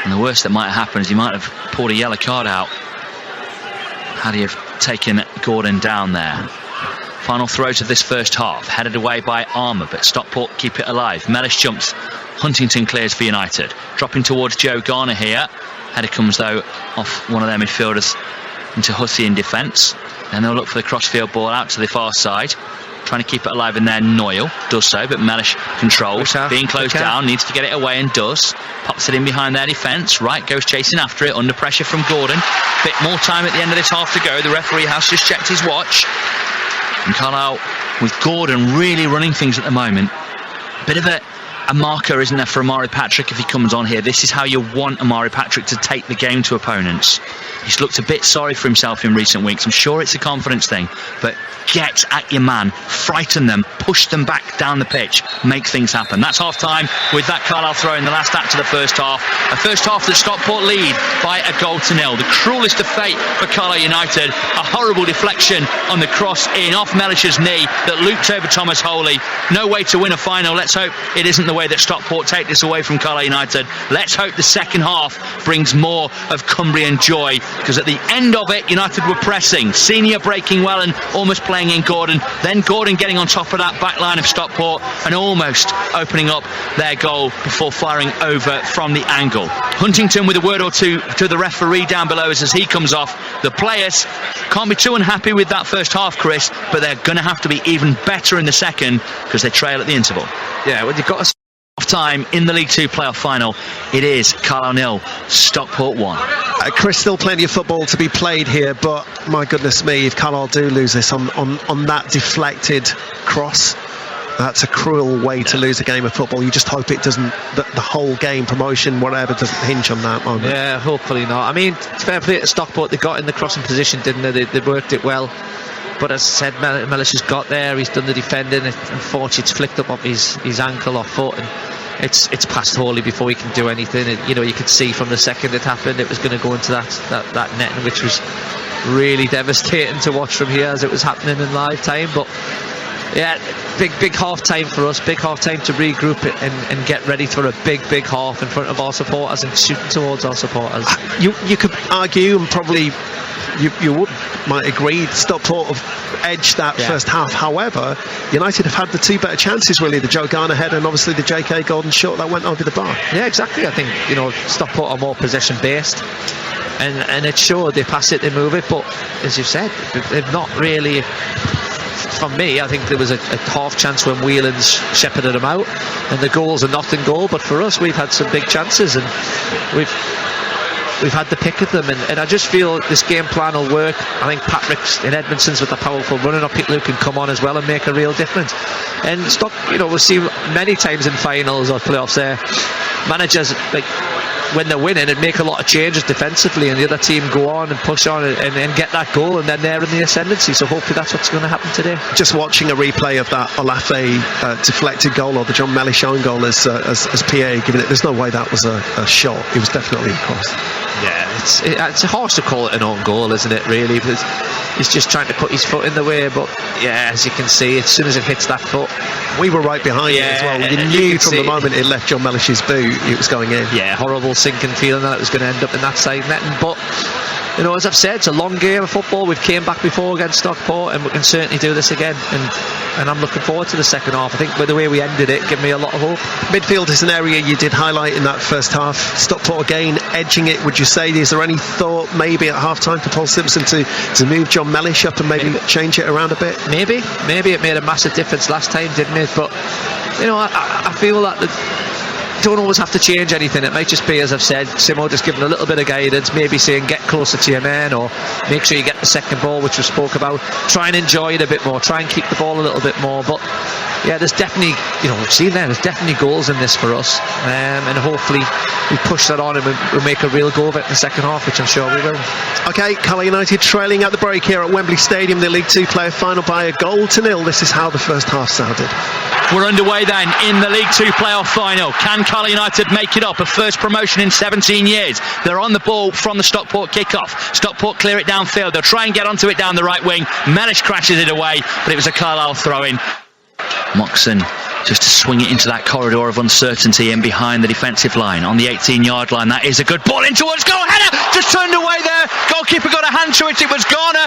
And the worst that might have happened is he might have pulled a yellow card out had he have taken Gordon down there. Final throws of this first half, headed away by Armour, but Stockport keep it alive. Mellish jumps, Huntington clears for United. Dropping towards Joe Garner here. Header comes though off one of their midfielders into Hussey in defence. Then they'll look for the crossfield ball out to the far side. Trying to keep it alive in there. Noyle does so, but Mellish controls. Being closed down, needs to get it away and does. Pops it in behind their defence. Wright goes chasing after it, under pressure from Gordon. Bit more time at the end of this half to go. The referee has just checked his watch. And Carlisle, with Gordon really running things at the moment. Bit of a marker, isn't there, for Amari Patrick if he comes on here. This is how you want Amari Patrick to take the game to opponents. He's looked a bit sorry for himself in recent weeks. I'm sure it's a confidence thing, but get at your man, frighten them, push them back down the pitch, make things happen. That's half time with that Carlisle throw in the last act of the first half. A first half that Stockport lead by 1-0. The cruelest of fate for Carlisle United. A horrible deflection on the cross in off Mellish's knee that looped over Thomas Holy. No way to win a final. Let's hope it isn't the way that Stockport take this away from Carlisle United. Let's hope the second half brings more of Cumbrian joy, because at the end of it, United were pressing. Senior breaking well and almost playing in Gordon, then Gordon getting on top of that back line of Stockport and almost opening up their goal before firing over from the angle. Huntington with a word or two to the referee down below as he comes off. The players can't be too unhappy with that first half, Chris, but they're going to have to be even better in the second because they trail at the interval. Yeah, when you've got a time in the League 2 Play-Off Final, it is Carlisle 0, Stockport 1. Chris, still plenty of football to be played here, but my goodness me, if Carlisle do lose this on that deflected cross, that's a cruel way to lose a game of football. You just hope it doesn't, the whole game, promotion, whatever, doesn't hinge on that moment. Yeah, hopefully not. I mean, fair play to Stockport, they got in the crossing position, didn't they? They worked it well. But as I said, Mellish has got there, he's done the defending. Unfortunately, it's flicked up off his ankle or foot, and it's past Hawley before he can do anything. And, you could see from the second it happened, it was going to go into that netting, which was really devastating to watch from here as it was happening in live time. But yeah, big half time for us, big half time to regroup it and get ready for a big half in front of our supporters and shooting towards our supporters. You could argue, and probably you might agree, Stockport have edged that first half. However, United have had the two better chances, really, the Joe Garner header and obviously the JK Gordon shot that went over the bar. Yeah, exactly. I think Stockport are more possession based, and it showed. They pass it, they move it, but as you said, they've not really. For me, I think there was a half chance when Whelan's shepherded them out, and the goal's a nothing goal. But for us, we've had some big chances, and we've had the pick of them, and I just feel this game plan will work. I think Patrick's in Edmondson's with a powerful running up, people who can come on as well and make a real difference. And we'll see many times in finals or playoffs there, managers, like, when they're winning, and make a lot of changes defensively, and the other team go on and push on and get that goal, and then they're in the ascendancy. So hopefully that's what's going to happen today. Just watching a replay of that Olafe deflected goal, or the John Mellish own goal as PA giving it, there's no way that was a shot. It was definitely a cross. Yeah, it's harsh to call it an own goal, isn't it, really? Because he's just trying to put his foot in the way. But yeah, as you can see, as soon as it hits that foot, we were right behind it as well. You knew from the moment it left John Mellish's boot, it was going in. Yeah, horrible sinking feeling that it was going to end up in that side netting. But as I've said, it's a long game of football. We've came back before against Stockport, and we can certainly do this again. And I'm looking forward to the second half. I think with the way we ended it, give me a lot of hope. Midfield is an area you did highlight in that first half. Stockport again edging it, would you say? Is there any thought maybe at half time for Paul Simpson to move John Mellish up and maybe change it around a bit? Maybe it made a massive difference last time, didn't it? But I feel that don't always have to change anything. It might just be, as I've said, Simo just giving a little bit of guidance, maybe saying get closer to your man, or make sure you get the second ball, which we spoke about. Try and enjoy it a bit more, try and keep the ball a little bit more. But yeah, there's definitely, we've seen there's definitely goals in this for us, and hopefully we push that on and we'll make a real go of it in the second half, which I'm sure we will. Okay, Carlisle United trailing at the break here at Wembley Stadium, the League 2 Play-Off Final by 1-0. This is how the first half sounded. We're underway then in the League 2 Play-Off Final. Can Carlisle United make it up? A first promotion in 17 years. They're on the ball from the Stockport kick-off. Stockport clear it downfield. They'll try and get onto it down the right wing. Mellish crashes it away, but it was a Carlisle throw-in. Moxon just to swing it into that corridor of uncertainty in behind the defensive line on the 18-yard line. That is a good ball in towards goal. Header just turned away there. Goalkeeper got a hand to it. It was Garner,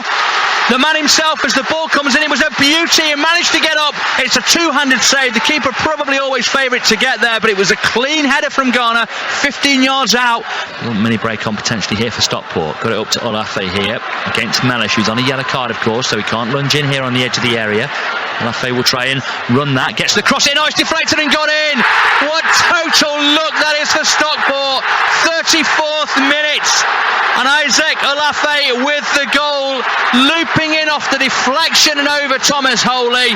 the man himself, as the ball comes in. It was a beauty and managed to get up. It's a two-handed save. The keeper probably always favourite to get there, but it was a clean header from Garner, 15 yards out. A little mini break on potentially here for Stockport. Got it up to Olafe here against Mellish, who's on a yellow card, of course, so he can't lunge in here on the edge of the area. Olafe will try and run that, gets the cross in. Oh, it's deflected and got in. What total look that is for Stockport. 34th minute, and Isaac Olafe with the goal, looping in off the deflection and over Thomas Holy.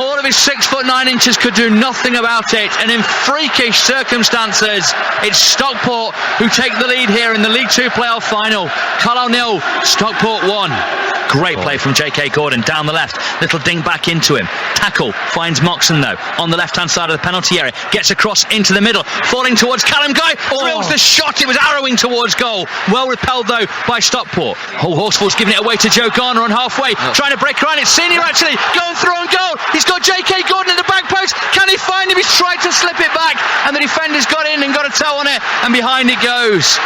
All of his 6'9" could do nothing about it, and in freakish circumstances, it's Stockport who take the lead here in the League 2 Play-Off Final. Carlisle 0, Stockport 1. Great play from J.K. Gordon down the left. Little ding back into him. Tackle finds Moxon though on the left-hand side of the penalty area. Gets across into the middle, falling towards Callum Guy. Drills the shot. It was arrowing towards goal. Well repelled though by Stockport. Horsfall's giving it away to Joe Garner on halfway, trying to break around. It's Senior actually going through on goal. He's got J.K. Gordon at the back post. Can he find him? He's tried to slip it back, and the defender's got in and got a toe on it, and behind it goes.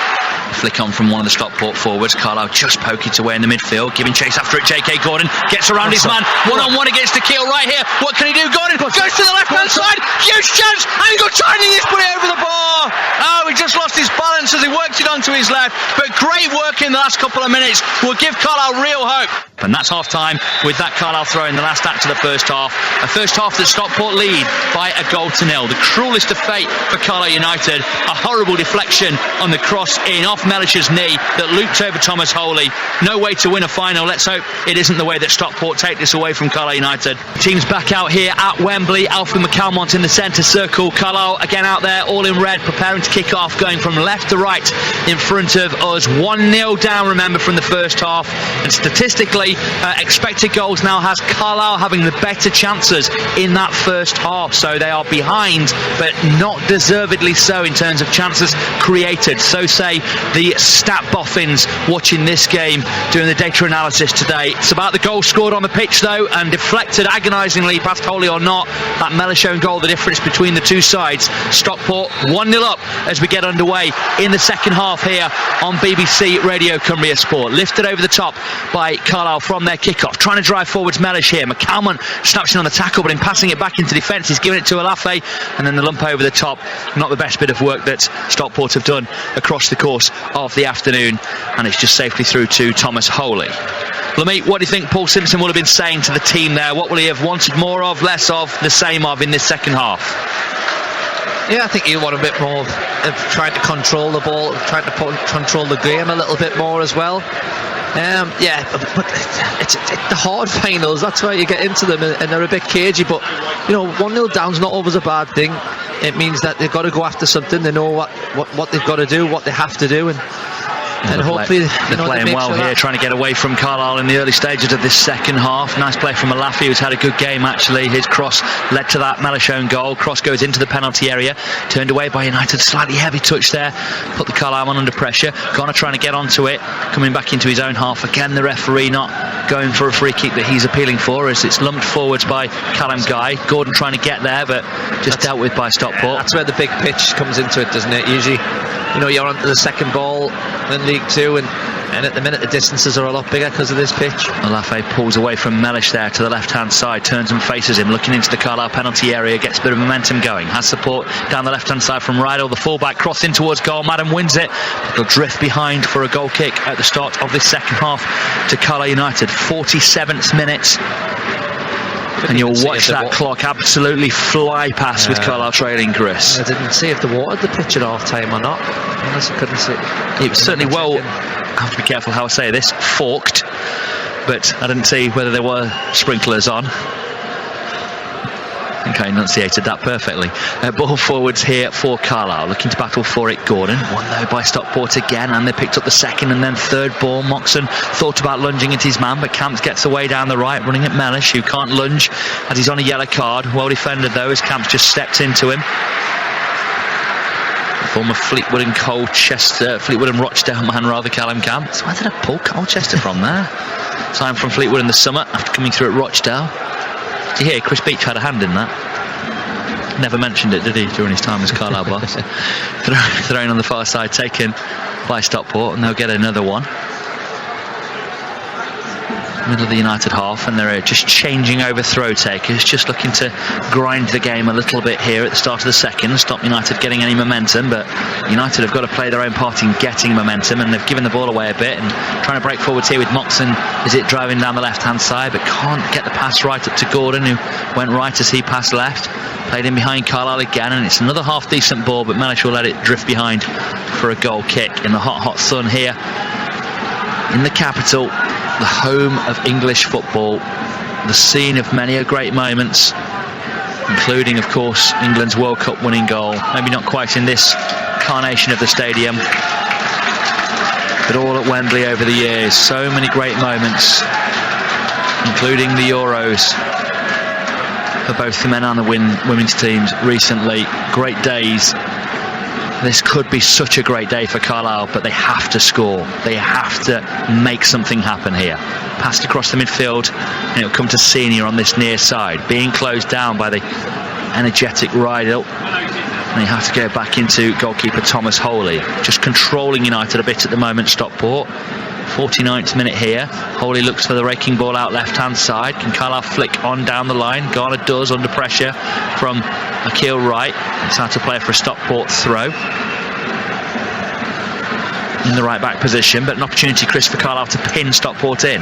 Flick on from one of the Stockport forwards. Carlisle just poke it away in the midfield, giving chase after it. J.K. Gordon gets around his man, one-on-one against the keel right here. What can he do? Gordon goes to the left-hand side. Huge chance. Angle turning this, put it over the bar. Oh, he just lost his balance as he worked it onto his left. But great work in the last couple of minutes will give Carlisle real hope. And that's half-time with that Carlisle throw in the last act of the first half. A first half that Stockport lead by 1-0. The cruelest of fate for Carlisle United. A horrible deflection on the cross in off Mellish's knee that looped over Thomas Holy. No way to win a final. Let's hope it isn't the way that Stockport take this away from Carlisle United. Teams back out here at Wembley. Alfie McCalmont in the centre circle. Carlisle again out there all in red, preparing to kick off, going from left to right in front of us. 1-0 down, remember, from the first half. And statistically, expected goals now has Carlisle having the better chances in that first half. So they are behind, but not deservedly so in terms of chances created. So say the stat boffins watching this game, doing the data analysis today. It's about the goal scored on the pitch though, and deflected agonisingly past Holy or not. That Mellish own goal, the difference between the two sides. Stockport 1-0 up as we get underway in the second half here on BBC Radio Cumbria Sport. Lifted over the top by Carlisle from their kick-off. Trying to drive forwards Mellish here. McCalmont snaps in on the tackle, but in passing it back into defence, he's giving it to Olafe, and then the lump over the top. Not the best bit of work that Stockport have done across the course of the afternoon, and it's just safely through to Thomas Holy. Lamit, what do you think Paul Simpson will have been saying to the team there? What will he have wanted more of, less of, the same of in this second half? Yeah, I think you want a bit more of trying to control the ball, trying to control the game a little bit more as well. Yeah, but it's the hard finals, that's where you get into them, and they're a bit cagey, but you know, 1-0 down's not always a bad thing. It means that they've got to go after something. They know what they've got to do, what they have to do, and hopefully they're playing well here, trying to get away from Carlisle in the early stages of this second half. Nice play from Olafe, who's had a good game actually. His cross led to that Mellish own goal. Cross goes into the penalty area, turned away by United. Slightly heavy touch there, put the Carlisle man under pressure. Garner trying to get onto it, coming back into his own half. Again, the referee not going for a free kick that he's appealing for, as it's lumped forwards by Callum Guy. Gordon trying to get there, but just dealt with by Stockport. That's where the big pitch comes into it, doesn't it? Usually, you know, you're onto the second ball in League 2, and at the minute the distances are a lot bigger because of this pitch. Olafe pulls away from Mellish there to the left-hand side, turns and faces him, looking into the Carlisle penalty area, gets a bit of momentum going, has support down the left-hand side from Rydell, the fullback, cross in towards goal. Madden wins it. He'll drift behind for a goal kick at the start of this second half to Carlisle United. 47th minute. And you'll watch that clock absolutely fly past with Carlisle trailing, Chris. I didn't see if they watered the pitch at half time or not. I couldn't see. It was certainly well, I have to be careful how I say this, forked, but I didn't see whether there were sprinklers on. I think I enunciated that perfectly. Ball forwards here for Carlisle, looking to battle for it. Gordon won though by Stockport again, and they picked up the second and then third ball. Moxon thought about lunging at his man, but Camps gets away down the right, running at Mellish, who can't lunge as he's on a yellow card. Well defended though, as Camps just stepped into him. Former Fleetwood and Colchester, Fleetwood and Rochdale man rather, Callum Camps. Where did I pull Colchester from there? Signed from Fleetwood in the summer after coming through at Rochdale. Did you hear Chris Beach had a hand in that? Never mentioned it, did he, during his time as Carlisle boss? Thrown on the far side, taken by Stockport, and they'll get another one. Middle of the United half, and they're just changing over throw takers, just looking to grind the game a little bit here at the start of the second, stop United getting any momentum. But United have got to play their own part in getting momentum, and they've given the ball away a bit and trying to break forwards here with Moxon. Is it driving down the left hand side, but can't get the pass right up to Gordon, who went right as he passed left. Played in behind Carlisle again, and it's another half decent ball, but Mellish will let it drift behind for a goal kick in the hot sun here in the capital, the home of English football, the scene of many a great moments, including, of course, England's World Cup winning goal. Maybe not quite in this carnation of the stadium, but all at Wembley over the years. So many great moments, including the Euros for both the men and the women's teams recently. Great days. This could be such a great day for Carlisle, but they have to score. They have to make something happen here. Passed across the midfield, and it'll come to Senior on this near side, being closed down by the energetic Rydell. And they have to go back into goalkeeper Thomas Holy. Just controlling United a bit at the moment, Stockport. 49th minute here. Holy looks for the raking ball out left-hand side. Can Carlisle flick on down the line? Garner does, under pressure from Akil Wright. It's out to play for a Stockport throw. In the right back position, but an opportunity, Chris, for Carlisle to pin Stockport in.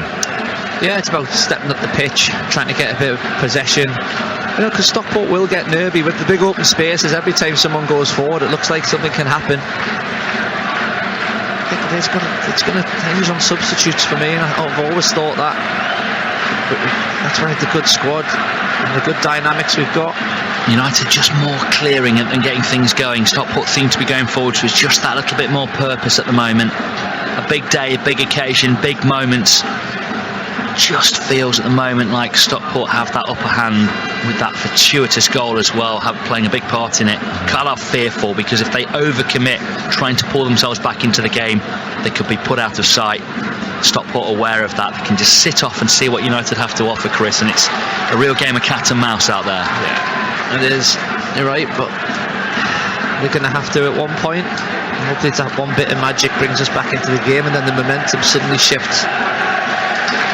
Yeah, it's about stepping up the pitch, trying to get a bit of possession. You know, because Stockport will get nervy with the big open spaces. Every time someone goes forward, it looks like something can happen. It's going to hinge on substitutes for me, and I've always thought that. But that's right, the good squad and the good dynamics we've got. United just more clearing and getting things going. Stockport seem to be going forwards with just that little bit more purpose at the moment. A big day, a big occasion, big moments. Just feels at the moment like Stockport have that upper hand with that fortuitous goal as well, playing a big part in it. Carlisle fearful, because if they overcommit trying to pull themselves back into the game, they could be put out of sight. Stockport aware of that. They can just sit off and see what United have to offer, Chris, and it's a real game of cat and mouse out there. Yeah, it is. You're right, but we're going to have to at one point. Hopefully that one bit of magic brings us back into the game, and then the momentum suddenly shifts.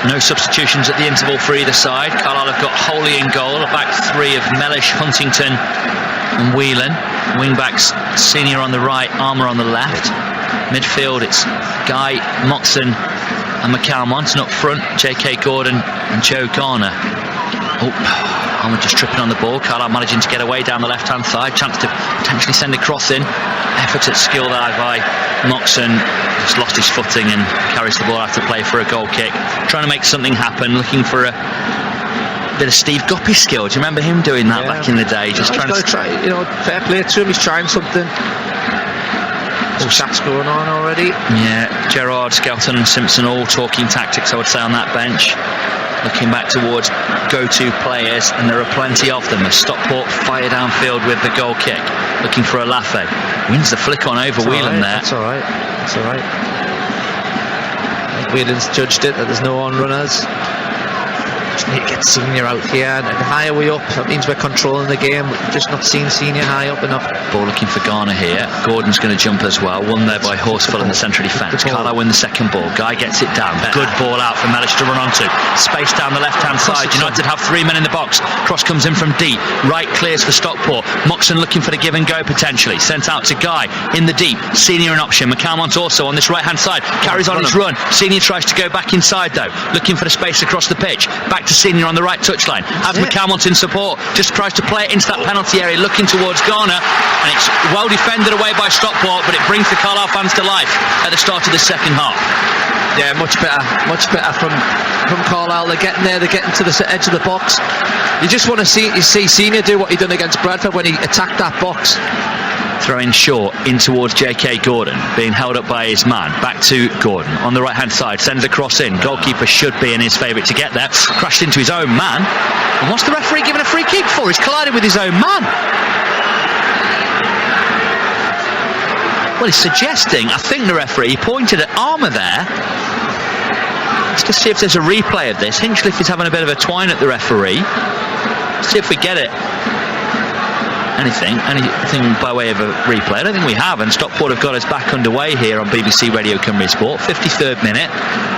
No substitutions at the interval for either side. Carlisle have got Holy in goal, a back three of Mellish, Huntington and Whelan. Wing backs, Senior on the right, Armour on the left. Midfield, it's Guy, Moxon and McCalmont. And up front, J.K. Gordon and Joe Garner. Armour just tripping on the ball. Carlisle managing to get away down the left-hand side. Chance to potentially send a cross in. Effort at skill there by Moxon. Just lost his footing and carries the ball out to play for a goal kick. Trying to make something happen, looking for a bit of Steve Guppy skill. Do you remember him doing that back in the day? Just trying to try, fair play to him. He's trying something. Some shots going on already. Yeah, Gerrard, Skelton and Simpson all talking tactics, I would say, on that bench. Looking back towards go-to players, and there are plenty of them. As Stockport fire downfield with the goal kick, looking for a Lafay. Wins the flick on over Whelan there. That's all right. That's all right. Whelan's judged it that there's no on-runners. Just need to get Senior out here, and the higher we up, that means we're controlling the game. We've just not seen Senior high up enough. Ball looking for Garner here. Gordon's going to jump as well. Won there by Horsfall in the central defence. Carlisle win the second ball. Guy gets it down. Good ball out for Mellish to run onto. Space down the left-hand side. United have 3 men in the box. Cross comes in from deep. Right clears for Stockport. Moxon looking for the give and go potentially. Sent out to Guy in the deep. Senior an option. McCalmont also on this right-hand side. Carries on his run. Senior tries to go back inside though. Looking for the space across the pitch. Back to Senior on the right touchline. Has McCalmont in support. Just tries to play it into that penalty area. Looking towards Garner. And it's well defended away by Stockport, but it brings the Carlisle fans to life at the start of the second half. Yeah, much better from Carlisle. They're getting there, they're getting to the edge of the box. You just want to see Senior do what he done against Bradford when he attacked that box. Throwing short in towards J.K. Gordon, being held up by his man. Back to Gordon on the right hand side, sends a cross in. Goalkeeper should be in his favourite to get there. Crashed into his own man. And what's the referee giving a free kick for? He's collided with his own man. Well, he's suggesting, I think the referee pointed at Armour there. Let's just see if there's a replay of this. Hinchliffe is having a bit of a twine at the referee. Let's see if we get it. anything by way of a replay. I don't think we have, and Stockport have got us back underway here on BBC Radio Cymru Sport. 53rd minute,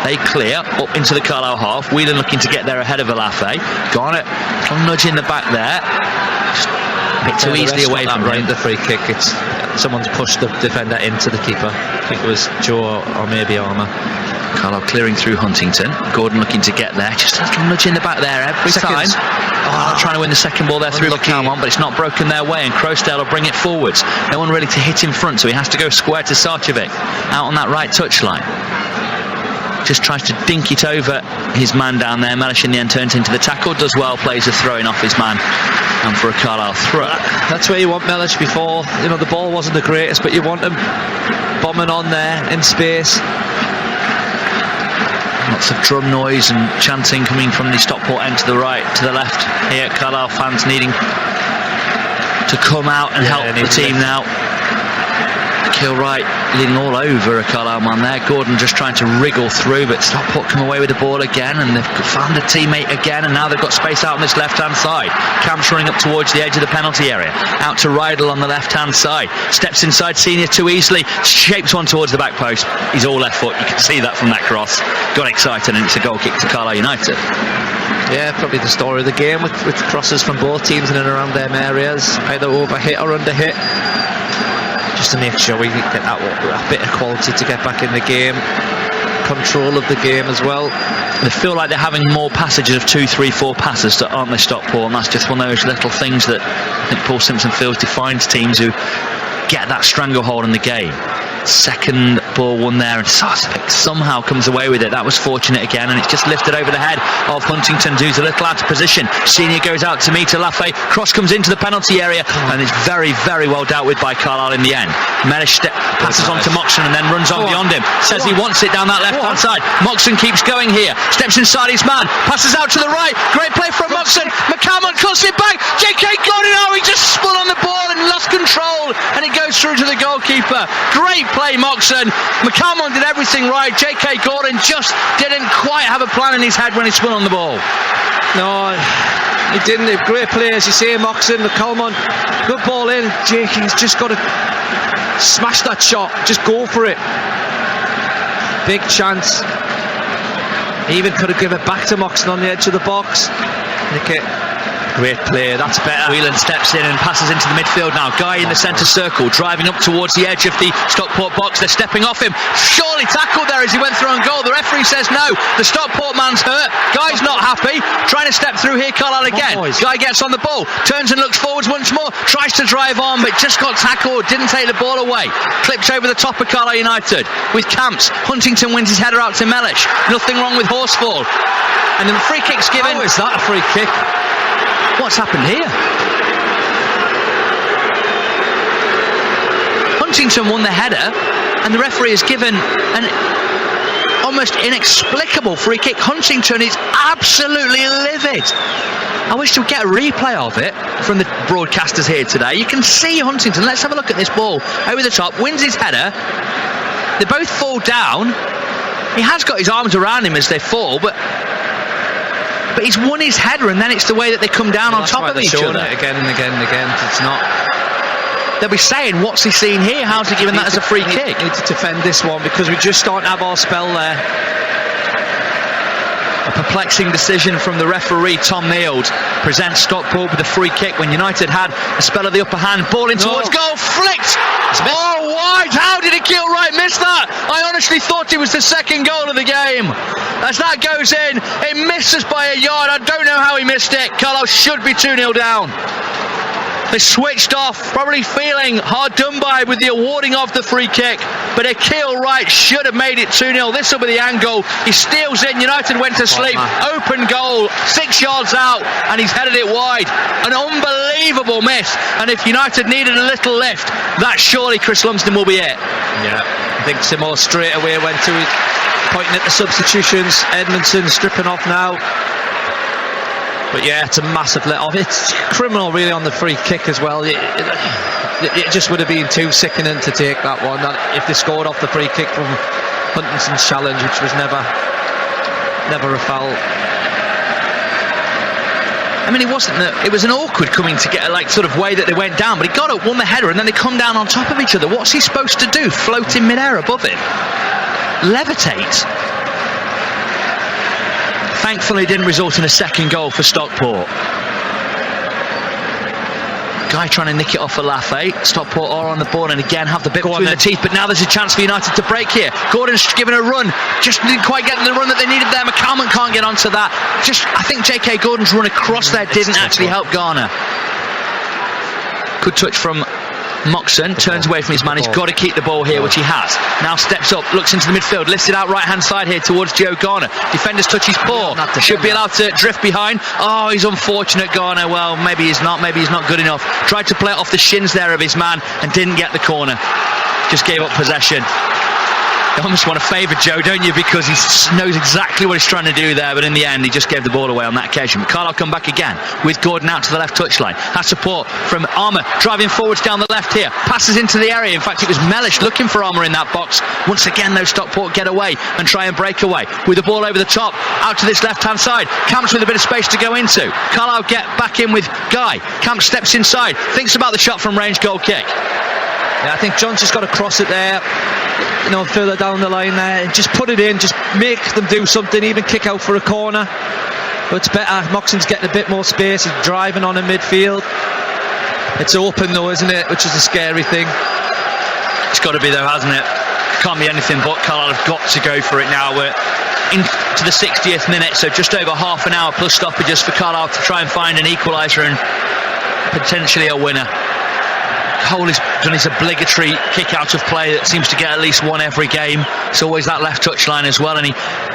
they clear up into the Carlisle half. Whelan looking to get there ahead of Alafe. Got it, a nudge in the back there. Just a bit too easily away from right. The free kick, it's someone's pushed the defender into the keeper. I think it was Joe or maybe Armour. Carlisle clearing through Huntington. Gordon looking to get there. Just a little nudge in the back there every time. Trying to win the second ball there through McCalmont, but it's not broken their way, and Crowsdale will bring it forwards. No one really to hit in front, so he has to go square to Sarcevic out on that right touchline. Just tries to dink it over his man down there. Mellish in the end turns into the tackle, does well, plays a throwing off his man, and for a Carlisle throw. That's where you want Mellish before. You know, the ball wasn't the greatest, but you want him bombing on there in space. Lots of drum noise and chanting coming from the Stockport end to the right, to the left. Here, Carlisle fans needing to come out and help the team now. Kilwright leading all over a Carlisle man there. Gordon just trying to wriggle through, but Stockport come away with the ball again, and they've found a teammate again, and now they've got space out on this left-hand side. Camp's running up towards the edge of the penalty area. Out to Rydell on the left-hand side. Steps inside Senior too easily. Shapes one towards the back post. He's all left foot. You can see that from that cross. Got excited, and it's a goal kick to Carlisle United. Yeah, probably the story of the game with crosses from both teams in and around them areas. Either over-hit or under-hit. Just to make sure we get that bit of quality to get back in the game, control of the game as well. They feel like they're having more passages of 2, 3, 4 passes, aren't they, Stockport? And that's just one of those little things that I think Paul Simpson feels defines teams who get that stranglehold in the game. Second ball won there, and Sarcevic somehow comes away with it. That was fortunate again, and it's just lifted over the head of Huntington, who's a little out of position. Senior goes out to meet Alafe. Cross comes into the penalty area, and it's very, very well dealt with by Carlisle in the end. Mellish passes on to Moxon and then runs on beyond him. Says he wants it down that left-hand side. Moxon keeps going here. Steps inside his man. Passes out to the right. Great play from Moxon. McCalmont cuts it back. J.K. Gordon, he just spun on the ball and lost control, and it goes through to the goalkeeper. Great play, Moxon. McCalmont did everything right. J.K. Gordon just didn't quite have a plan in his head when he spun on the ball. No, he didn't. Great play, as you say, Moxon. McCalmont, good ball in. J.K.'s just got to smash that shot. Just go for it. Big chance. He even could have given it back to Moxon on the edge of the box. Nick it. Great play, that's better. Whelan steps in and passes into the midfield now. Guy in the centre circle, driving up towards the edge of the Stockport box. They're stepping off him. Surely tackled there as he went through on goal. The referee says no. The Stockport man's hurt. Guy's not happy. Trying to step through here, Carlisle again. Guy gets on the ball, turns and looks forwards once more. Tries to drive on, but just got tackled. Didn't take the ball away. Clips over the top of Carlisle United with Camps. Huntington wins his header out to Mellish. Nothing wrong with Horsfall. And then the free kick's given. How is that a free kick? What's happened here? Huntington won the header, and the referee has given an almost inexplicable free kick. Huntington is absolutely livid. I wish to get a replay of it from the broadcasters here today. You can see Huntington. Let's have a look at this ball over the top. Wins his header. They both fall down. He has got his arms around him as they fall, but he's won his header, and then it's the way that they come down on top of each other. Again and again and again. It's not. They'll be saying, what's he seen here? How's he given that as a free kick? Need to defend this one because we just starting to have our spell there. A perplexing decision from the referee, Tom Neild, presents Stockport with a free kick when United had a spell of the upper hand. Ball in towards goal, flicked! Oh, wide! How did Kilwright miss that? I honestly thought it was the second goal of the game. As that goes in, it misses by a yard. I don't know how he missed it. Carlisle should be 2-0 down. They switched off, probably feeling hard done by with the awarding of the free kick, but Kilwright should have made it 2-0. This will be the angle. He steals in. United went to sleep. Open goal, 6 yards out, and he's headed it wide. An unbelievable miss. And if United needed a little lift, that surely Chris Lumsden will be it. Yeah, I think Simo straight away went to it, pointing at the substitutions. Edmondson stripping off now. But yeah, it's a massive let-off. It's criminal really on the free kick as well. It just would have been too sickening to take that one. If they scored off the free kick from Huntington's challenge, which was never a foul. I mean, it was an awkward coming together, like, sort of way that they went down, but he got up, won the header, and then they come down on top of each other. What's he supposed to do? Float in midair above him? Levitate? Thankfully, it didn't result in a second goal for Stockport. Guy trying to nick it off a Lafay. Stockport are on the board and again have the bit between the teeth, but now there's a chance for United to break here. Gordon's given a run, just didn't quite get the run that they needed there. McCalmont can't get onto that. I think J.K. Gordon's run across there didn't actually help Garner. Good touch from Moxon, turns away from his man. He's got to keep the ball here, which he has. Now steps up, looks into the midfield, lifts it out right hand side here towards Joe Garner. Defender's touch his paw, should be allowed to drift behind. Oh, he's unfortunate, Garner. Well, maybe he's not good enough. Tried to play it off the shins there of his man and didn't get the corner. Just gave up possession. You almost want to favour Joe, don't you, because he knows exactly what he's trying to do there, but in the end he just gave the ball away on that occasion. Carlisle come back again with Gordon out to the left touchline. Has support from Armour, driving forwards down the left here, passes into the area. In fact, it was Mellish looking for Armour in that box. Once again, though, Stockport get away and try and break away with the ball over the top, out to this left hand side. Camps with a bit of space to go into. Carlisle get back in with Guy. Camps steps inside, thinks about the shot from range, goal kick. Yeah, I think John's just got to cross it there, further down the line there, and just put it in, just make them do something, even kick out for a corner. But it's better. Moxon's getting a bit more space, he's driving on in midfield. It's open though, isn't it? Which is a scary thing. It's got to be though, hasn't it? Can't be anything but. Carlisle have got to go for it now. We're into the 60th minute, so just over half an hour plus stoppages for Carlisle to try and find an equaliser and potentially a winner. Cole has done his obligatory kick out of play that seems to get at least one every game. It's always that left touchline as well, and he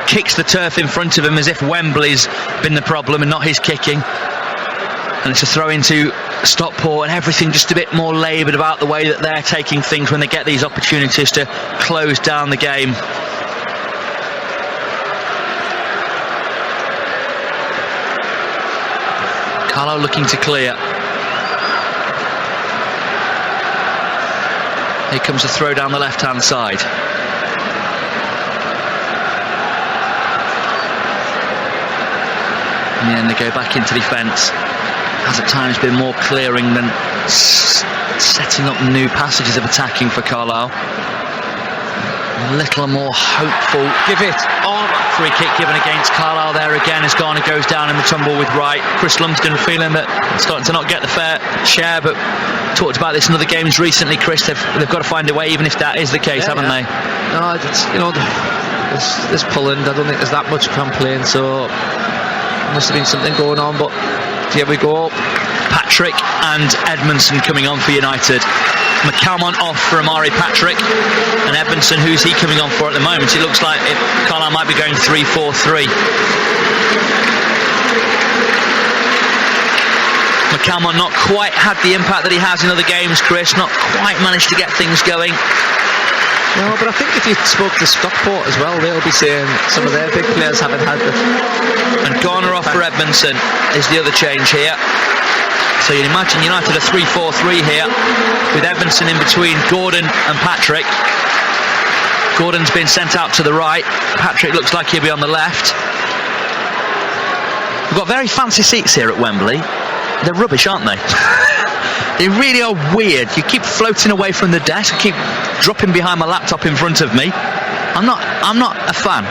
kicks the turf in front of him as if Wembley's been the problem and not his kicking. And it's a throw into Stockport, and everything just a bit more laboured about the way that they're taking things when they get these opportunities to close down the game. Carlisle looking to clear. Here comes a throw down the left-hand side. In the end, they go back into defence. Has at times been more clearing than setting up new passages of attacking for Carlisle. A little more hopeful. Give it on. Free kick given against Carlisle there again as Garner goes down in the tumble with Wright. Chris Lumsden feeling that starting to not get the fair share, but talked about this in other games recently, Chris. They've got to find a way, even if that is the case, haven't they? No, it's, this Poland, I don't think there's that much complaint, so there must have been something going on, but here we go. Patrick and Edmondson coming on for United. McCalmont off for Amari Patrick, and Edmondson, who's he coming on for at the moment? It looks like Carlisle might be going 3-4-3. McCalmont not quite had the impact that he has in other games, Chris. Not quite managed to get things going. No, but I think if you spoke to Stockport as well, they'll be saying some of their big players haven't had the... And Garner off for Edmondson is the other change here. So you'd imagine United are 3-4-3 here, with Edmondson in between Gordon and Patrick. Gordon's been sent out to the right. Patrick looks like he'll be on the left. We've got very fancy seats here at Wembley. They're rubbish, aren't they? They really are weird. You keep floating away from the desk. I keep dropping behind my laptop in front of me. I'm not a fan.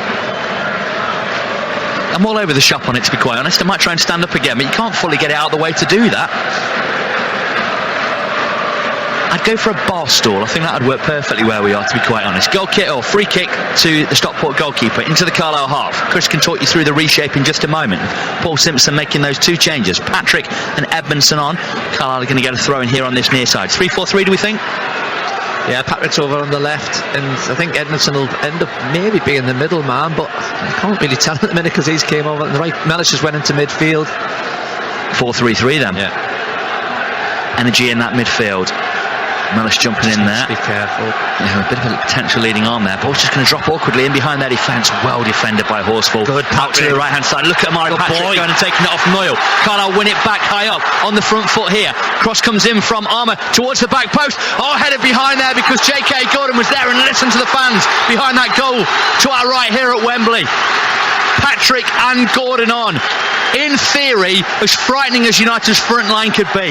I'm all over the shop on it, to be quite honest. I might try and stand up again, but you can't fully get it out of the way to do that. I'd go for a bar stool. I think that would work perfectly where we are, to be quite honest. Goal kick or free kick to the Stockport goalkeeper into the Carlisle half. Chris can talk you through the reshape in just a moment. Paul Simpson making those two changes. Patrick and Edmondson on. Carlisle are going to get a throw in here on this near side. 3-4-3, do we think? Yeah, Patrick's over on the left, and I think Edmondson will end up maybe being the middle man, but I can't really tell at the minute because he's came over on the right. Mellish just went into midfield. 4-3-3 then. Yeah. Energy in that midfield. Mellish jumping in there. Be careful. Yeah, a bit of a potential leading arm there. Ball's just going to drop awkwardly in behind their defence. Well defended by Horsfall. Good out to the right hand side. Look at Amari Patrick going and taking it off Moyle. Carlisle win it back high up on the front foot here. Cross comes in from Armour towards the back post. Oh, headed behind there because J.K. Gordon was there, and listen to the fans behind that goal to our right here at Wembley. Patrick and Gordon on. in theory, as frightening as United's front line could be.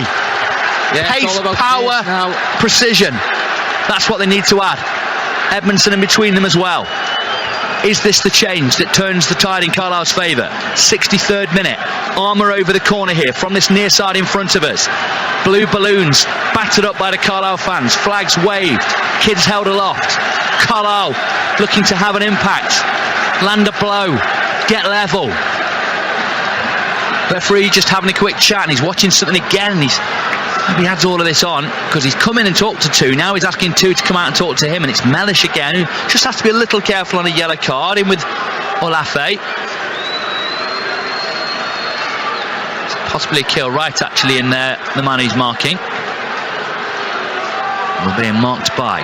Yeah, Pace, power, precision. That's what they need to add. Edmondson in between them as well. Is this the change that turns the tide in Carlisle's favour? 63rd minute. Armour over the corner here from this near side in front of us. Blue balloons battered up by the Carlisle fans. Flags waved. Kids held aloft. Carlisle looking to have an impact. Land a blow. Get level. Referee just having a quick chat, and he's watching something again, and he adds all of this on because he's come in and talked to two. Now he's asking two to come out and talk to him, and it's Mellish again, who just has to be a little careful on a yellow card. In with Olafe. Possibly a kill right, actually, in there. The man he's marking. We're being marked by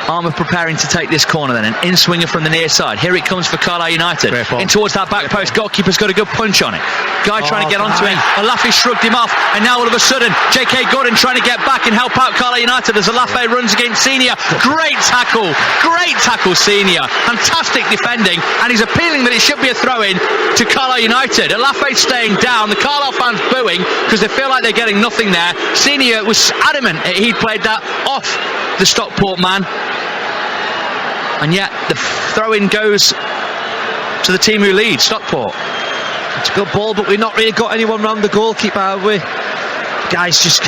Armour, preparing to take this corner then. An in-swinger from the near side. Here it comes for Carlisle United. In towards that back post. Goalkeeper's got a good punch on it. Guy trying to get onto him. Olafe shrugged him off. And now all of a sudden, J.K. Gordon trying to get back and help out Carlisle United as Olafe runs against Senior. Great tackle. Great tackle, Senior. Fantastic defending. And he's appealing that it should be a throw-in to Carlisle United. Olafe staying down. The Carlisle fans booing because they feel like they're getting nothing there. Senior was adamant he'd played that off the Stockport man. And yet the throw-in goes to the team who lead, Stockport. It's a good ball, but we've not really got anyone round the goalkeeper, have we? Guys just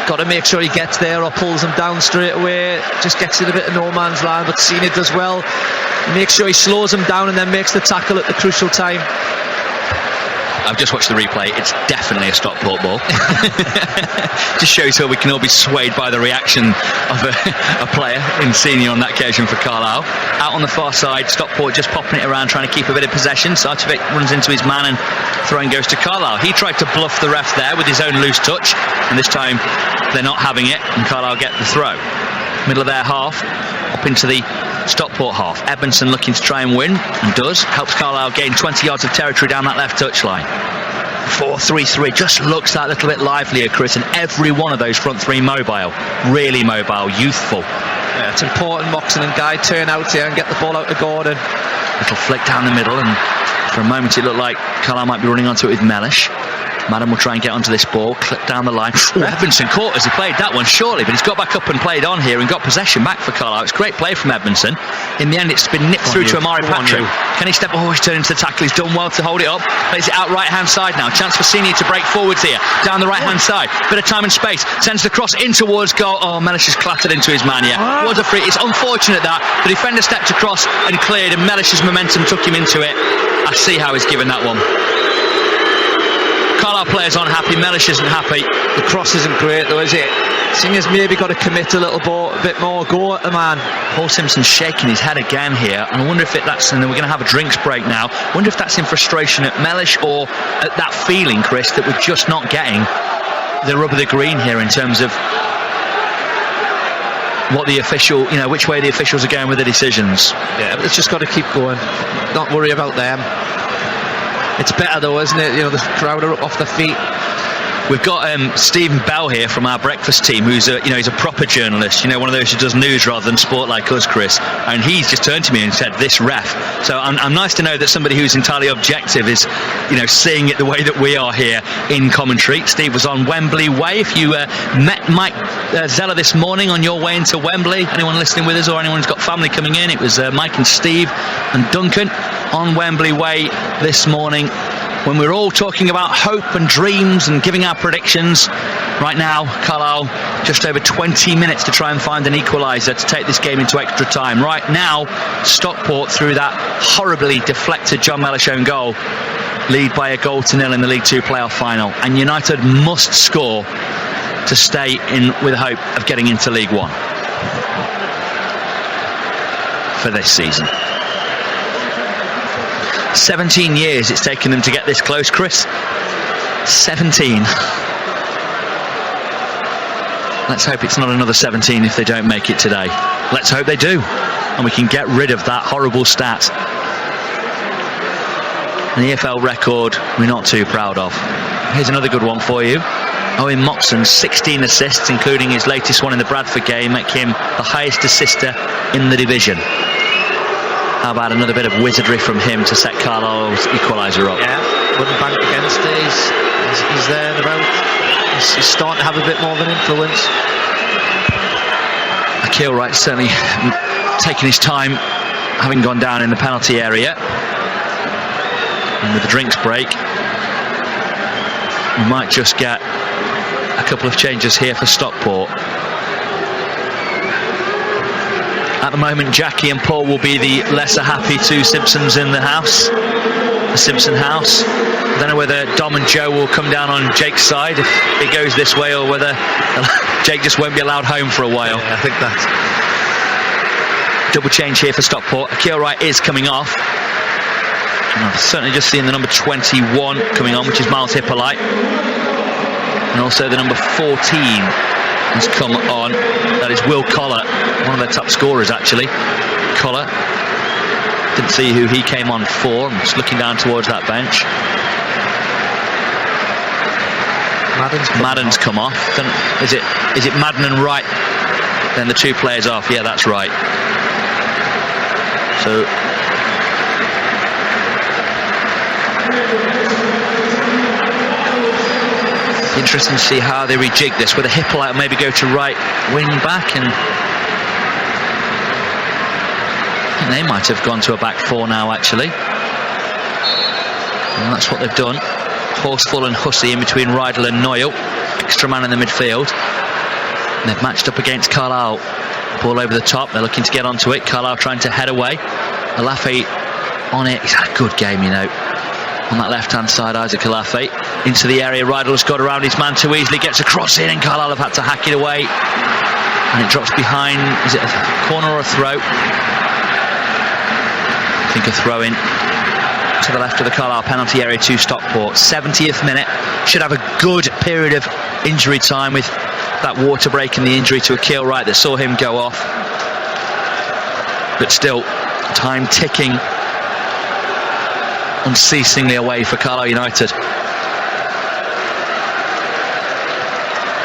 got to make sure he gets there or pulls him down straight away. Just gets in a bit of no man's land, but Senior does well. Makes sure he slows him down and then makes the tackle at the crucial time. I've just watched the replay. It's definitely a Stockport ball. Just shows how we can all be swayed by the reaction of a player in Senior on that occasion for Carlisle. Out on the far side, Stockport just popping it around, trying to keep a bit of possession. Sarcevic runs into his man and throwing goes to Carlisle. He tried to bluff the ref there with his own loose touch, and this time they're not having it, and Carlisle get the throw. Middle of their half, up into the Stockport half. Edmondson looking to try and win, and does. Helps Carlisle gain 20 yards of territory down that left touchline. 4-3-3 just looks that little bit livelier, Chris, and every one of those front three mobile. Really mobile, youthful. Yeah, it's important Moxon and Guy turn out here and get the ball out to Gordon. Little flick down the middle, and for a moment it looked like Carlisle might be running onto it with Mellish. Madden will try and get onto this ball, clip down the line. Edmondson caught as he played that one, surely, but he's got back up and played on here and got possession back for Carlisle. It's great play from Edmondson. In the end, it's been nipped through to Amari Patrick. Can he step? Oh, he's turned into the tackle. He's done well to hold it up. Plays it out right-hand side now. Chance for Senior to break forwards here, down the right-hand side. Bit of time and space. Sends the cross in towards goal. Oh, Mellish has clattered into his man, yeah. Was a free. It's unfortunate that the defender stepped across and cleared, and Mellish's momentum took him into it. I see how he's given that one. Carlisle players aren't happy, Mellish isn't happy. The cross isn't great though, is it? Singer's maybe got to commit a bit more, go at the man. Paul Simpson's shaking his head again here, and I wonder if that's, and then we're going to have a drinks break now, I wonder if that's in frustration at Mellish or at that feeling, Chris, that we're just not getting the rub of the green here in terms of what the official, which way the officials are going with the decisions. Yeah, but it's just got to keep going, not worry about them. It's better though, isn't it? The crowd are up off their feet. We've got Stephen Bell here from our breakfast team, who's he's a proper journalist, one of those who does news rather than sport like us, Chris. And he's just turned to me and said, "This ref." So I'm nice to know that somebody who's entirely objective is, seeing it the way that we are here in commentary. Steve was on Wembley Way. If you met Mike Zeller this morning on your way into Wembley, anyone listening with us or anyone who's got family coming in, it was Mike and Steve and Duncan on Wembley Way this morning, when we're all talking about hope and dreams and giving our predictions. Right now, Carlisle just over 20 minutes to try and find an equaliser to take this game into extra time. Right now, Stockport, through that horribly deflected John Mellish own goal, lead by 1-0 in the League 2 Play-Off Final, and United must score to stay in with hope of getting into League 1 for this season. 17 years it's taken them to get this close, Chris. 17. Let's hope it's not another 17 if they don't make it today. Let's hope they do, and we can get rid of that horrible stat. An EFL record we're not too proud of. Here's another good one for you. Owen Moxon's 16 assists, including his latest one in the Bradford game, make him the highest assister in the division. How about another bit of wizardry from him to set Carlisle's equaliser up? Yeah, wouldn't bank against it. He's there and about. He's starting to have a bit more of an influence. Kilwright certainly taking his time, having gone down in the penalty area. And with the drinks break, we might just get a couple of changes here for Stockport. At the moment, Jackie and Paul will be the lesser happy two Simpsons in the house, the Simpson house. I don't know whether Dom and Joe will come down on Jake's side if it goes this way, or whether Jake just won't be allowed home for a while. Yeah, I think that. Double change here for Stockport. Kilwright is coming off. And I've certainly just seen the number 21 coming on, which is Miles Hippolyte. And also the number 14 has come on. That is Will Collar, one of their top scorers actually. Collar. Didn't see who he came on for. I'm just looking down towards that bench. Madden's come off. Is it Madden and Wright? Then the two players off. Yeah, that's right. So interesting to see how they rejig this, whether Hippolyte maybe go to right wing back, and they might have gone to a back four now actually, and that's what they've done. Horsfall and Hussey in between Rydell and Noyle, extra man in the midfield, and they've matched up against Carlisle. Ball over the top, they're looking to get onto it. Carlisle trying to head away. Alafi on it. He's had a good game, you know, on that left hand side. Isaac Alafi into the area. Rydell's got around his man too easily, gets a cross in, and Carlisle have had to hack it away, and it drops behind. Is it a corner or a throw? I think a throw in to the left of the Carlisle penalty area to Stockport. 70th minute. Should have a good period of injury time with that water break and the injury to a Kilwright that saw him go off. But still, time ticking unceasingly away for Carlisle United.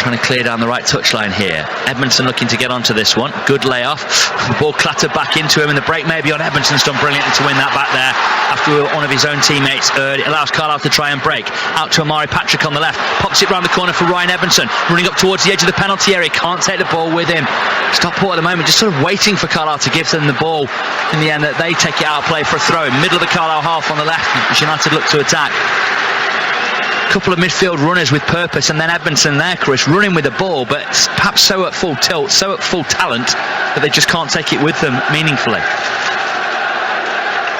Trying to clear down the right touchline here. Edmondson looking to get onto this one. Good layoff. The ball clattered back into him, and the break maybe on Edmondson's done brilliantly to win that back there after one of his own teammates erred. It allows Carlisle to try and break. Out to Amari Patrick on the left. Pops it round the corner for Ryan Edmondson. Running up towards the edge of the penalty area. Can't take the ball with him. Stockport at the moment just sort of waiting for Carlisle to give them the ball. In the end, that they take it out of play for a throw. Middle of the Carlisle half on the left. United look to attack. Couple of midfield runners with purpose, and then Edmondson there, Chris, running with the ball, but perhaps so at full tilt, so at full talent, that they just can't take it with them meaningfully.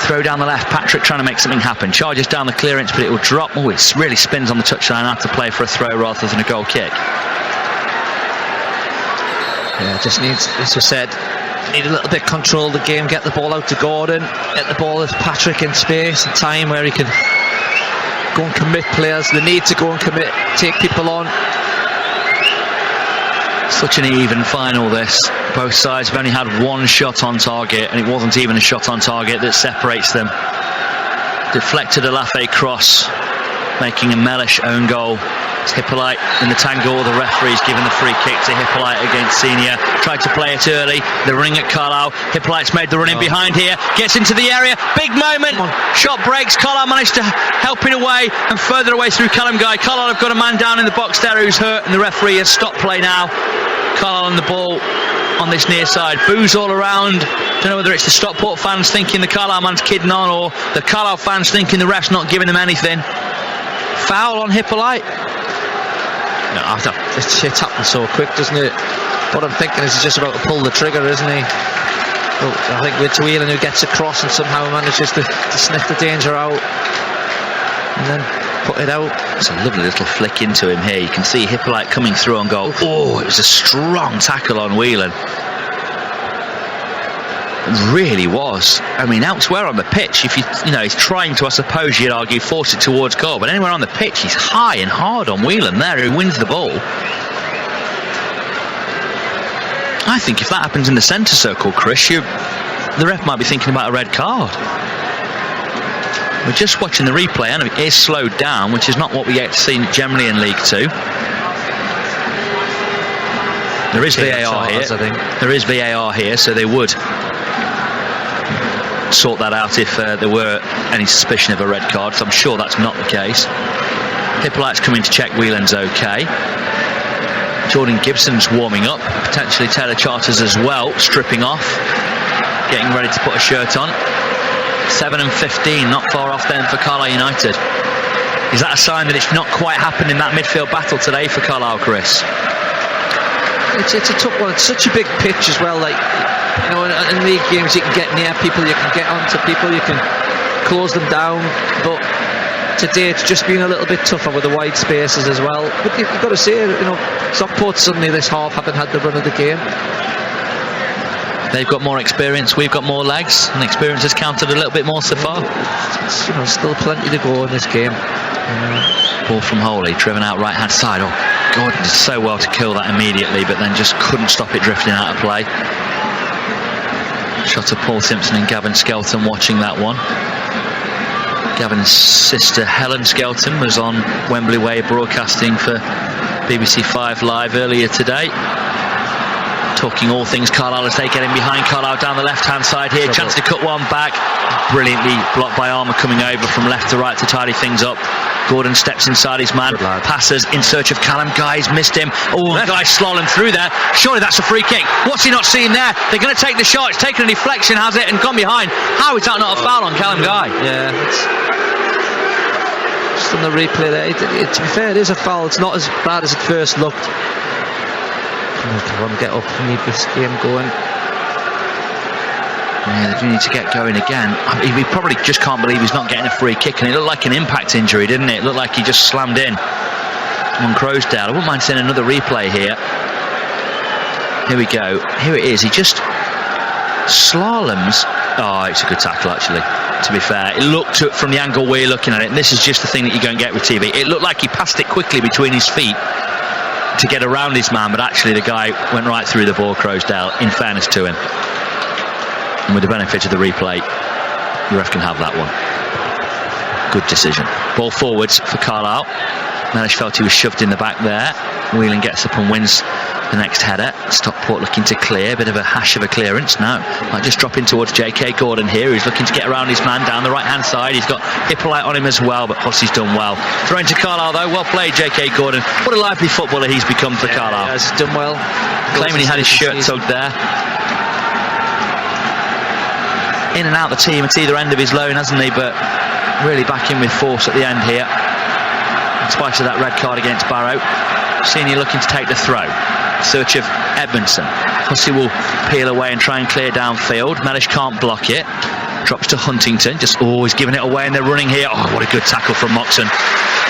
Throw down the left, Patrick trying to make something happen. Charges down the clearance, but it will drop. Oh, it really spins on the touchline. Out to play for a throw rather than a goal kick. Yeah, just needs, as we said, need a little bit of control of the game, get the ball out to Gordon, get the ball to Patrick in space and time where he can go and commit players. They need to go and commit, take people on. Such an even final this. Both sides have only had one shot on target, and it wasn't even a shot on target that separates them. Deflected Alafe cross, making a Mellish own goal. It's Hippolyte in the tangle. The referee's given the free kick to Hippolyte against Senior. Tried to play it early. The ring at Carlisle. Hippolyte's made the run in behind here. Gets into the area. Big moment. Shot breaks. Carlisle managed to help it away and further away through Callum Guy. Carlisle have got a man down in the box there who's hurt, and the referee has stopped play now. Carlisle on the ball on this near side. Boos all around. Don't know whether it's the Stockport fans thinking the Carlisle man's kidding on, or the Carlisle fans thinking the ref's not giving them anything. Foul on Hippolyte. No, it happens so quick, doesn't it? What I'm thinking is he's just about to pull the trigger, isn't he? Well, I think it's Whelan who gets across and somehow manages to sniff the danger out and then put it out. It's a lovely little flick into him here. You can see Hippolyte coming through on goal. Oh, it was a strong tackle on Whelan. It really was. I mean, elsewhere on the pitch, if you know, he's trying to, I suppose you'd argue, force it towards goal, but anywhere on the pitch, he's high and hard on Whelan there, who wins the ball. I think if that happens in the centre circle, Chris, the ref might be thinking about a red card. We're just watching the replay, and it is slowed down, which is not what we get to see generally in League 2. There is VAR here. I think there is VAR here, so they would sort that out if there were any suspicion of a red card, so I'm sure that's not the case. Hippolyte's coming to check Whelan's okay. Jordan Gibson's warming up, potentially Taylor Charters as well, stripping off, getting ready to put a shirt on. 7 and 15, not far off then for Carlisle United. Is that a sign that it's not quite happened in that midfield battle today for Carlisle, Chris? It's a tough one. It's such a big pitch as well. Like, you know, in league games you can get near people, you can get onto people, you can close them down. But today it's just been a little bit tougher with the wide spaces as well. But you've got to say, you know, Stockport suddenly this half haven't had the run of the game. They've got more experience, we've got more legs, and experience has counted a little bit more so far. It's, you know, still plenty to go in this game. Ball from Holy, driven out right hand side. Oh, Gordon did so well to kill that immediately, but then just couldn't stop it drifting out of play. Shot of Paul Simpson and Gavin Skelton watching that one. Gavin's sister Helen Skelton was on Wembley Way broadcasting for BBC 5 Live earlier today, talking all things Carlisle as they get in behind Carlisle down the left hand side here. Chance to cut one back, brilliantly blocked by Armour coming over from left to right to tidy things up. Gordon steps inside his man, passes in search of Callum Guy, he's missed him. Oh, the guy's slalom through there. Surely that's a free kick. What's he not seeing there? They're going to take the shot. It's taken a deflection, has it, and gone behind. How is that not a foul on Callum Guy? Yeah, it's just on the replay there. To be fair, it is a foul. It's not as bad as it first looked. Come on, get up. We need this game going. Yeah, they do need to get going again. I mean, we probably just can't believe he's not getting a free kick, and it looked like an impact injury, didn't it? It looked like he just slammed in on Crowsdale. I wouldn't mind seeing another replay here. Here we go. Here it is. He just slaloms. Oh, it's a good tackle, actually, to be fair. It looked from the angle we're looking at it, and this is just the thing that you go and get with TV. It looked like he passed it quickly between his feet to get around his man, but actually the guy went right through the ball, Crowsdale, in fairness to him. And with the benefit of the replay, the ref can have that one. Good decision. Ball forwards for Carlisle. Mellish felt he was shoved in the back there. Whelan gets up and wins the next header. Stockport looking to clear. Bit of a hash of a clearance. No, might just drop in towards J.K. Gordon here, who's looking to get around his man down the right hand side. He's got Hippolyte on him as well, but Hussey's done well. Thrown to Carlisle though. Well played, J.K. Gordon. What a lively footballer he's become for Carlisle. He's done well. Claiming he had his shirt tugged there. In and out the team at either end of his loan, hasn't he? But really back in with force at the end here, in spite of that red card against Barrow. Senior looking to take the throw. Search of Edmondson. Hussey will peel away and try and clear downfield. Mellish can't block it. Drops to Huntington. Just always giving it away, and they're running here. Oh, what a good tackle from Moxon.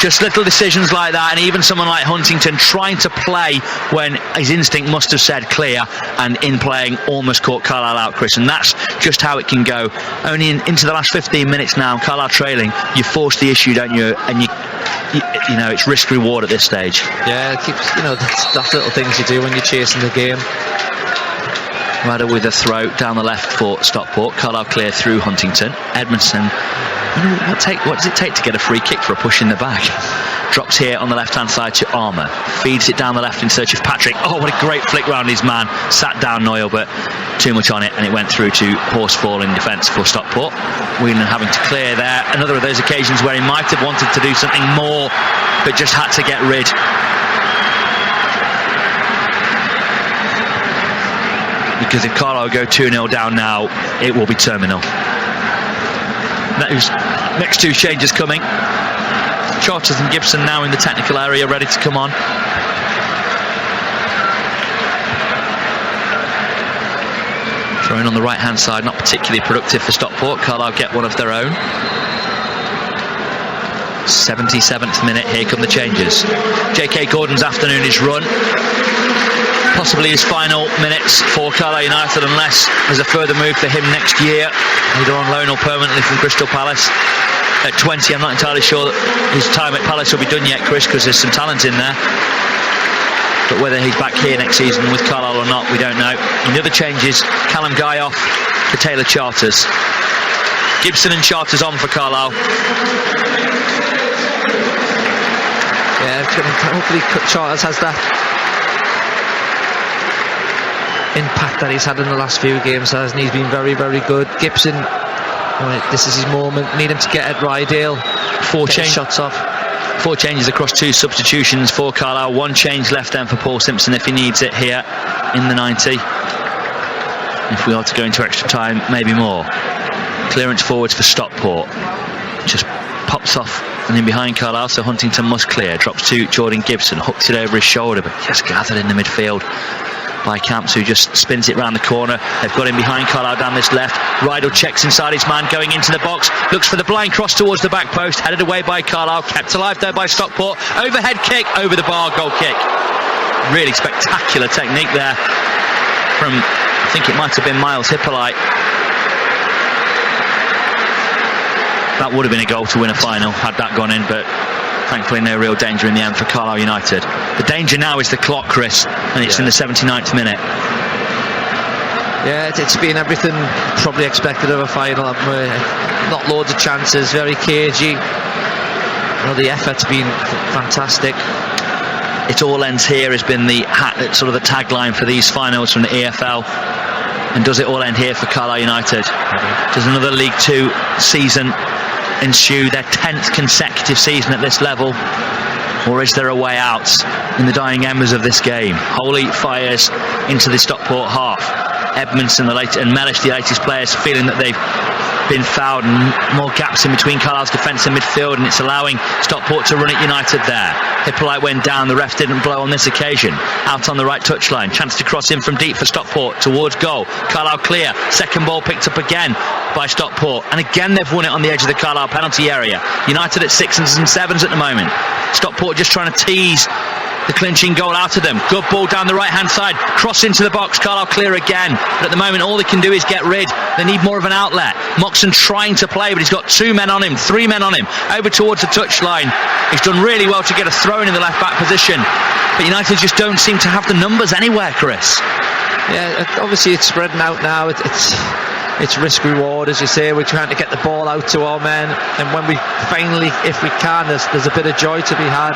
Just little decisions like that, and even someone like Huntington trying to play when his instinct must have said clear, and in playing almost caught Carlisle out, Chris, and that's just how it can go. Only into the last 15 minutes now, Carlisle trailing, you force the issue, don't you? And you know, it's risk reward at this stage. Yeah, it keeps, you know, that's little things you do when you're chasing the game. Ryder with a throw down the left for Stockport. Carlisle clear through Huntington. Edmondson, you know, what does it take to get a free kick for a push in the back? Drops here on the left hand side to Armour. Feeds it down the left in search of Patrick. Oh, what a great flick round his man. Sat down Noyle, but too much on it, and it went through to Horsefall in defence for Stockport. Whelan having to clear there. Another of those occasions where he might have wanted to do something more, but just had to get rid. Because if Carlisle go 2-0 down now, it will be terminal. Next two changes coming. Charters and Gibson now in the technical area, ready to come on. Throwing on the right hand side, not particularly productive for Stockport. Carlisle get one of their own. 77th minute, here come the changes. J.K. Gordon's afternoon is run. Possibly his final minutes for Carlisle United, unless there's a further move for him next year, either on loan or permanently from Crystal Palace. At 20, I'm not entirely sure that his time at Palace will be done yet, Chris, because there's some talent in there. But whether he's back here next season with Carlisle or not, we don't know. And the other changes, Callum Guy off for Taylor Charters. Gibson and Charters on for Carlisle. Yeah, hopefully Charters has that impact that he's had in the last few games, hasn't he? He's been very, very good. Gibson This is his moment. Need him to get at Rydale. Shots off. 4 changes across 2 substitutions for Carlisle. 1 change left then for Paul Simpson if he needs it here in the 90. If we are to go into extra time, maybe more. Clearance forwards for Stockport. Just pops off and in behind Carlisle, so Huntington must clear. Drops to Jordan Gibson, hooks it over his shoulder, but just gathered in the midfield by Camps, who just spins it round the corner. They've got him behind Carlisle down this left. Rydell checks inside his man, going into the box, looks for the blind cross towards the back post, headed away by Carlisle, kept alive there by Stockport. Overhead kick, over the bar, goal kick. Really spectacular technique there from, I think it might have been Miles Hippolyte. That would have been a goal to win a final had that gone in, but thankfully no real danger in the end for Carlisle United. The danger now is the clock, Chris, and it's in the 79th minute. Yeah, it's been everything probably expected of a final. Not loads of chances, very cagey. The effort's been fantastic. It all ends here has been the sort of the tagline for these finals from the EFL. And does it all end here for Carlisle United? Does another League 2 season ensue, their 10th consecutive season at this level, or is there a way out in the dying embers of this game? Holy fires into the Stockport half. Edmondson and Mellish, the latest players, feeling that they've been fouled and more gaps in between Carlisle's defence and midfield, and it's allowing Stockport to run it United there. Hippolyte went down, the ref didn't blow on this occasion. Out on the right touchline, chance to cross in from deep for Stockport towards goal. Carlisle clear, second ball picked up again by Stockport, and again they've won it on the edge of the Carlisle penalty area. United at 6s and 7s at the moment. Stockport just trying to tease the clinching goal out of them. Good ball down the right hand side, cross into the box, Carlisle clear again, but at the moment all they can do is get rid. They need more of an outlet. Moxon trying to play, but he's got 2 men on him, 3 men on him, over towards the touchline. He's done really well to get a throw in the left back position, but United just don't seem to have the numbers anywhere, Chris. Yeah, obviously it's spreading out now. It's risk reward, as you say. We're trying to get the ball out to our men, and when we finally, if we can, there's a bit of joy to be had.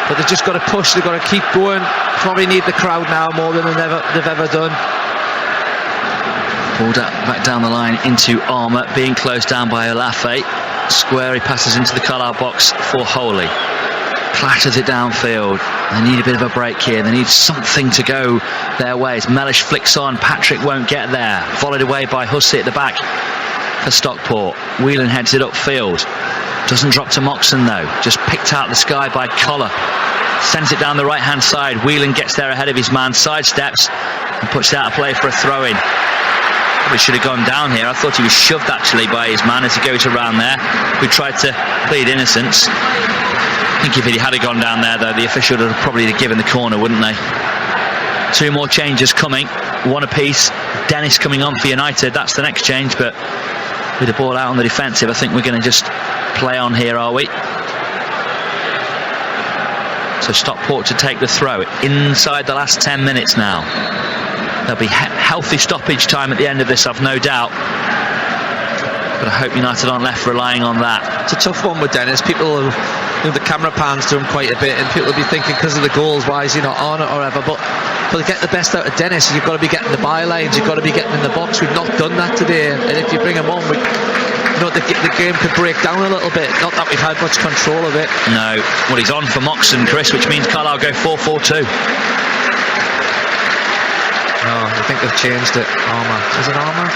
But they've just got to push, they've got to keep going. Probably need the crowd now more than they've ever done. Ball back down the line into Armour, being closed down by Olafe. Square, he passes into the Carlisle box for Holy. Clatters it downfield. They need a bit of a break here. They need something to go their ways. Mellish flicks on, Patrick won't get there. Volleyed away by Hussey at the back for Stockport. Whelan heads it upfield. Doesn't drop to Moxon though, just picked out the sky by Collar. Sends it down the right hand side. Whelan gets there ahead of his man, sidesteps and puts it out of play for a throw in. Probably should have gone down here. I thought he was shoved actually by his man as he goes around there. We tried to plead innocence. I think if he had gone down there though, the official would have probably given the corner, wouldn't they? 2 more changes coming, 1 apiece. Dennis coming on for United, that's the next change, but with the ball out on the defensive, I think we're going to just play on here, are we? So Stockport to take the throw inside the last 10 minutes now. There'll be healthy stoppage time at the end of this, I've no doubt, but I hope United aren't left relying on that. It's a tough one with Dennis. People the camera pans to him quite a bit, and people will be thinking because of the goals, why is he not on it or whatever, but to get the best out of Dennis, you've got to be getting the bylines, you've got to be getting in the box. We've not done that today, and if you bring him on, the game could break down a little bit. Not that we've had much control of it. No. Well, he's on for Moxon, Chris, which means Carlisle go 4-4-2. No, I think they've changed it. Armour. Is it Armour?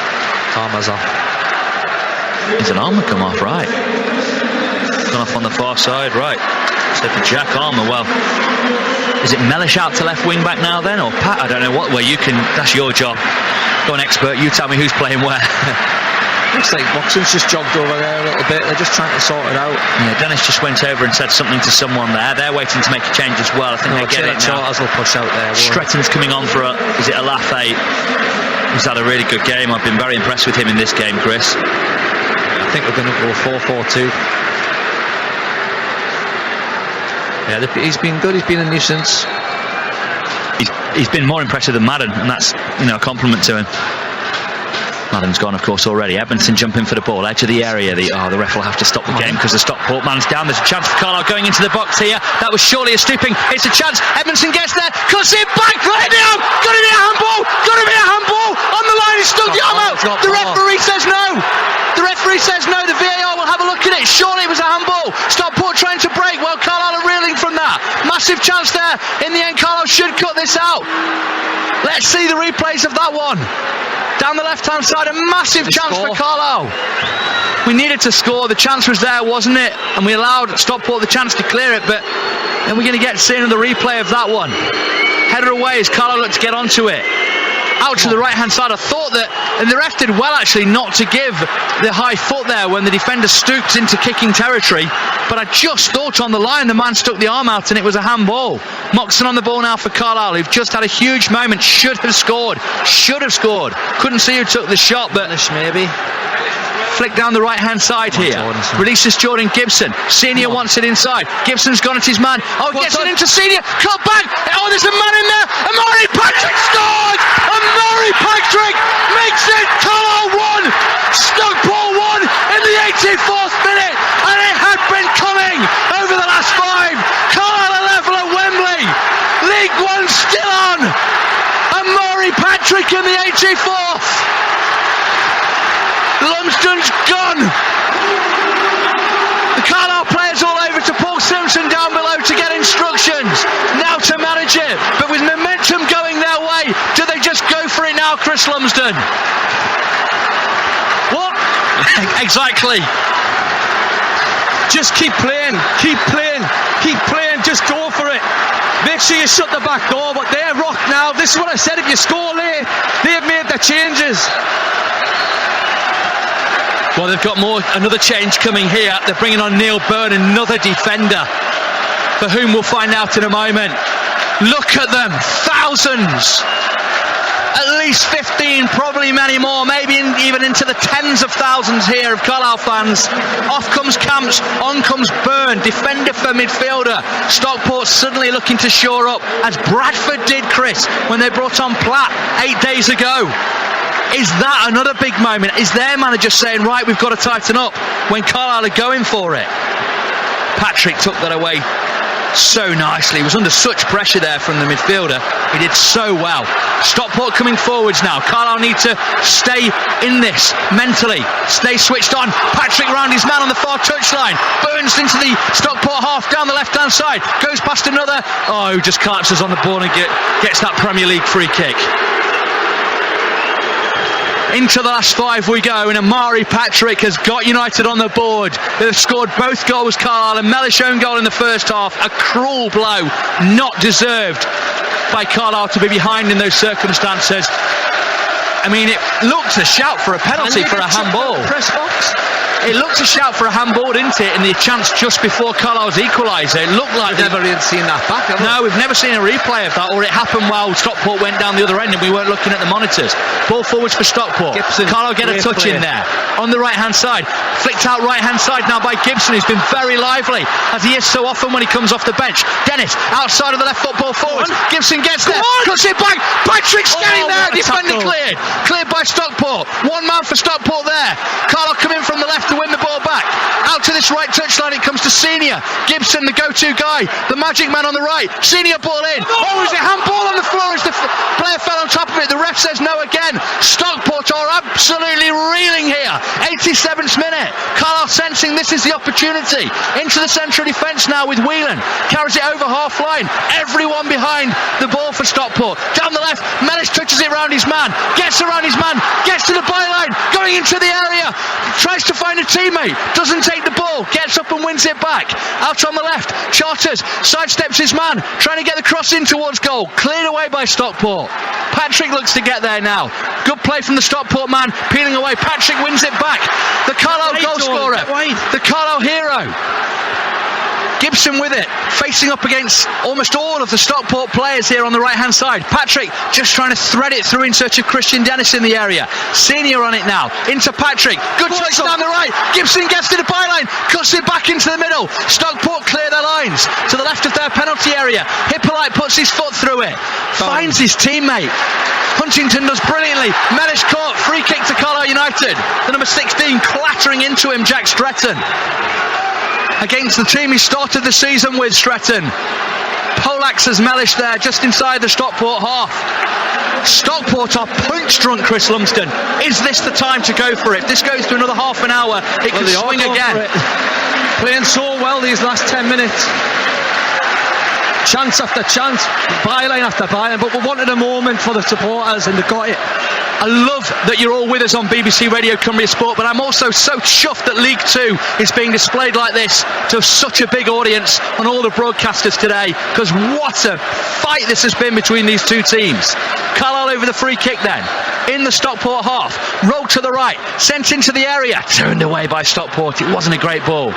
Armour's off. Is an Armour come off? Right. Gone off on the far side, right. So for Jack Armour, well, is it Mellish out to left wing back now then, or Pat? I don't know what. Well, you can. That's your job. Go on, expert. You tell me who's playing where. Looks like Moxon's just jogged over there a little bit. They're just trying to sort it out. Yeah, Dennis just went over and said something to someone there. They're waiting to make a change as well. I think they get it now. Charles will push out there. Stretton's coming on for is it Olafe? He's had a really good game. I've been very impressed with him in this game, Chris. I think we're going to go 4-4-2. Yeah, he's been good. He's been a nuisance. He's been more impressive than Madden, and that's a compliment to him. Adam's gone, of course, already. Edmondson jumping for the ball, edge of the area. The ref will have to stop the game because the Stockport man's down. There's a chance for Carlisle going into the box here. That was surely a stooping. It's a chance. Edmondson gets there, cuts it back. Let it out. Got to be a handball. Got to be a handball. On the line, he stuck the arm out. The referee says no. The referee says no. The VAR will have a look at it. Surely it was a handball. Stockport trying to break. Well, Carlisle are reeling from that. Massive chance there. In the end, Carlisle should cut this out. Let's see the replays of that one. Down the left-hand side, a massive chance for Carlisle. We needed to score. The chance was there, wasn't it? And we allowed Stockport the chance to clear it, but then we're going to get to see another replay of that one. Header away as Carlisle looked to get onto it. Out to the right-hand side. I thought that, and the ref did well actually not to give the high foot there when the defender stooped into kicking territory, but I just thought on the line the man stuck the arm out and it was a handball. Moxon on the ball now for Carlisle, who've just had a huge moment. Should have scored. Couldn't see who took the shot, but maybe. Flick down the right-hand side here. Releases Jordan Gibson. Senior wants it inside. Gibson's gone at his man. Gets it into Senior. Cut back. There's a man in there. Amari Patrick scores. Amari Patrick makes it. Carlisle 1. Stockport 1 in the 84th minute. And it had been coming over the last 5. Carlisle level at Wembley. League 1 still on. Amari Patrick in the 84th. Lumsden's gone. The Carlisle players all over to Paul Simpson down below to get instructions. Now to manage it. But with momentum going their way, do they just go for it now, Chris Lumsden? What? Exactly. Just keep playing, just go for it. Make sure you shut the back door, but they're rocked now. This is what I said, if you score late, they've made their changes. Well, they've got another change coming here. They're bringing on Neil Byrne, another defender, for whom we'll find out in a moment. Look at them, thousands. At least 15, probably many more, maybe even into the tens of thousands here of Carlisle fans. Off comes Camps, on comes Byrne, defender for midfielder. Stockport suddenly looking to shore up, as Bradford did, Chris, when they brought on Platt 8 days ago. Is that another big moment? Is their manager saying, right, we've got to tighten up, when Carlisle are going for it? Patrick took that away so nicely. He was under such pressure there from the midfielder. He did so well. Stockport coming forwards now. Carlisle need to stay in this mentally, stay switched on. Patrick round his man on the far touchline. Burns into the Stockport half down the left-hand side. Goes past another. Just collapses on the ball and gets that Premier League free kick. Into the last 5 we go, and Amari Patrick has got United on the board. They've scored both goals, Carlisle, and Mellish own goal in the first half. A cruel blow, not deserved by Carlisle to be behind in those circumstances. I mean, it looked a shout for a penalty for a handball. Press box. It looked a shout for a handball, didn't it? And the chance just before Carlisle's equaliser. It looked like we've never really seen that back, have we? No, we've never seen a replay of that, or it happened while Stockport went down the other end and we weren't looking at the monitors. Ball forwards for Stockport. Gibson, Carlisle get a touch in there. On the right-hand side. Flicked out right-hand side now by Gibson, who's been very lively, as he is so often when he comes off the bench. Dennis, outside of the left football forward. Gibson gets there. Cuts it back. Patrick's getting there. Defender cleared. Cleared by Stockport. One man for Stockport there. Carlisle coming from the left to win the ball back. Out to this right touchline it comes to Senior. Gibson, the go-to guy. The magic man on the right. Senior ball in. Is it handball on the floor as the player fell on top of it? The ref says no again. Stockport are absolutely reeling here. 87th minute. Carlisle sensing this is the opportunity. Into the central defence now with Whelan. Carries it over half line. Everyone behind the ball for Stockport. Down the left. Mellish touches it around his man. Gets around his man. Gets to the byline. Going into the area. Tries to find a teammate. Doesn't take the ball. Gets up and wins it back. Out on the left. Charters sidesteps his man. Trying to get the cross in towards goal. Cleared away by Stockport. Patrick looks to get there now. Good play from the Stockport man. Peeling away. Patrick wins it back. The Carlisle goal scorer. The Carlisle hero. Gibson with it, facing up against almost all of the Stockport players here on the right-hand side. Patrick just trying to thread it through in search of Christian Dennis in the area. Senior on it now, into Patrick. Good touch down the right. Gibson gets to the byline, cuts it back into the middle. Stockport clear their lines to the left of their penalty area. Hippolyte puts his foot through it, finds his teammate. Huntington does brilliantly. Mellish caught, free kick to Carlisle United. The number 16 clattering into him, Jack Stretton. Against the team he started the season with, Stretton. Polax as Mellish there, just inside the Stockport half. Stockport are punch drunk, Chris Lumsden. Is this the time to go for it? If this goes to another half an hour, it could swing again. Playing so well these last 10 minutes. Chance after chance, byline after byline, but we wanted a moment for the supporters and they got it. I love that you're all with us on BBC Radio Cumbria Sport, but I'm also so chuffed that League 2 is being displayed like this to such a big audience on all the broadcasters today, because what a fight this has been between these two teams. Carlisle over the free kick then, in the Stockport half, rolled to the right, sent into the area, turned away by Stockport. It wasn't a great ball.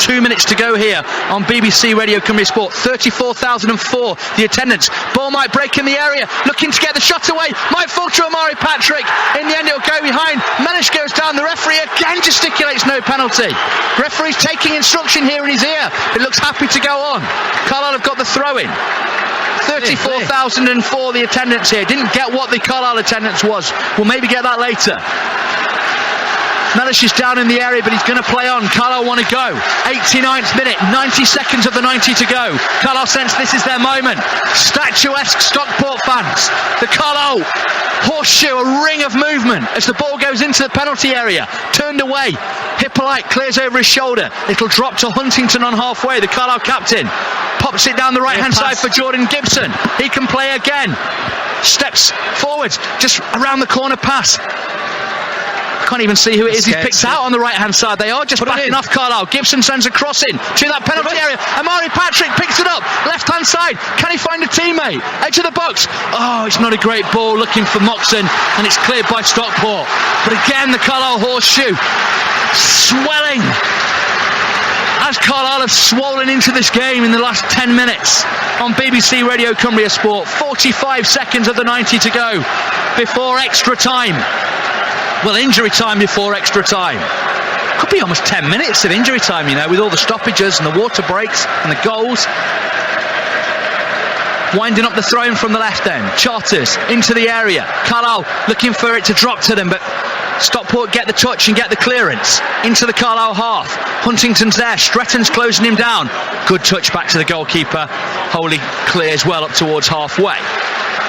2 minutes to go here on BBC Radio Cumbria Sport. 34,004 the attendance. Ball might break in the area, looking to get the shot away, might fall to Amari Patrick. In the end it'll go behind. Mellish goes down. The referee again gesticulates no penalty. Referee's taking instruction here in his ear. It looks happy to go on. Carlisle have got the throw in. 34,004 the attendance here. Didn't get what the Carlisle attendance was. We'll maybe get that later. Mellish is down in the area, but he's going to play on. Carlisle want to go. 89th minute, 90 seconds of the 90 to go. Carlisle sense this is their moment. Statuesque Stockport fans. The Carlisle horseshoe, a ring of movement as the ball goes into the penalty area. Turned away. Hippolyte clears over his shoulder. It'll drop to Huntington on halfway. The Carlisle captain pops it down the right-hand side for Jordan Gibson. He can play again. Steps forwards, just around the corner pass. Can't even see who it is he's picked out on the right hand side. They are just backing off Carlisle. Gibson sends a cross in to that penalty area. Amari Patrick picks it up, left hand side. Can he find a teammate? Edge of the box. Oh, it's not a great ball, looking for Moxon, and it's cleared by Stockport. But again the Carlisle horseshoe swelling as Carlisle have swollen into this game in the last 10 minutes on BBC Radio Cumbria Sport. 45 seconds of the 90 to go before extra time. Well, injury time before extra time. Could be almost 10 minutes of injury time, you know, with all the stoppages and the water breaks and the goals. Winding up the throw-in from the left end. Charters into the area. Carlisle looking for it to drop to them, but Stockport get the touch and get the clearance into the Carlisle half. Huntington's there. Stretton's closing him down. Good touch back to the goalkeeper. Holy clears well up towards halfway.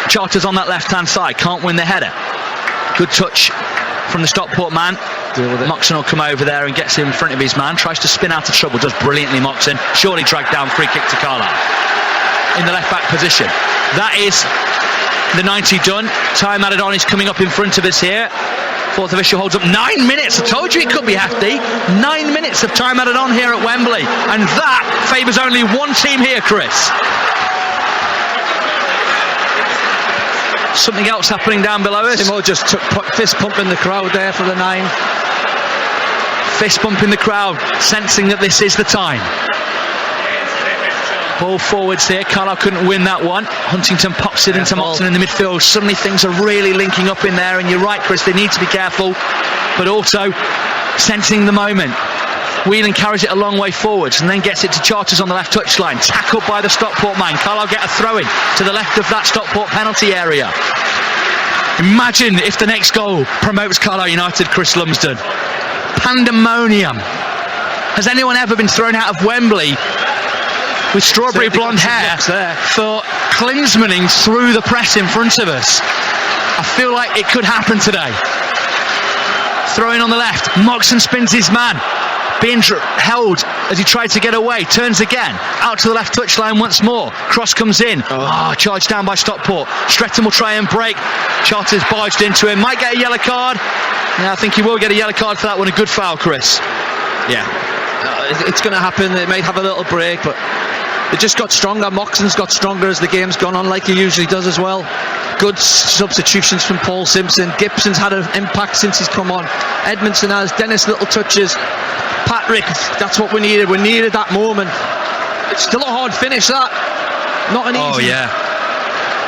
Charters on that left-hand side. Can't win the header. Good touch from the Stockport man. Moxon will come over there and gets in front of his man, tries to spin out of trouble, does brilliantly Moxon, surely dragged down, free kick to Carlisle in the left back position. That is the 90 done. Time added on is coming up in front of us here. Fourth official holds up 9 minutes. I told you it could be hefty. 9 minutes of time added on here at Wembley, and that favours only one team here, Chris. Something else happening down below us. Simo just took fist pumping the crowd there for the 9. Fist pumping the crowd, sensing that this is the time. Ball forwards here. Carlisle couldn't win that one. Huntington pops it into Moxon in the midfield. Suddenly things are really linking up in there, and you're right, Chris, they need to be careful, but also sensing the moment. Whelan carries it a long way forwards and then gets it to Charters on the left touchline. Tackled by the Stockport man. Carlisle get a throw-in to the left of that Stockport penalty area. Imagine if the next goal promotes Carlisle United, Chris Lumsden. Pandemonium. Has anyone ever been thrown out of Wembley with strawberry blonde hair for Klinsmanning through the press in front of us? I feel like it could happen today. Throw-in on the left. Moxon spins his man. Being held as he tried to get away, turns again, out to the left touchline once more. Cross comes in. Charged down by Stockport. Stretton will try and break. Charters barged into him. Might get a yellow card. Yeah, I think he will get a yellow card for that one. A good foul, Chris. Yeah, it's going to happen. They may have a little break, but it just got stronger. Moxon's got stronger as the game's gone on, like he usually does as well. Good substitutions from Paul Simpson. Gibson's had an impact since he's come on. Edmondson has. Dennis little touches. Patrick, that's what we needed. We needed that moment. it's still a hard finish, that. Not an easy. Oh, yeah.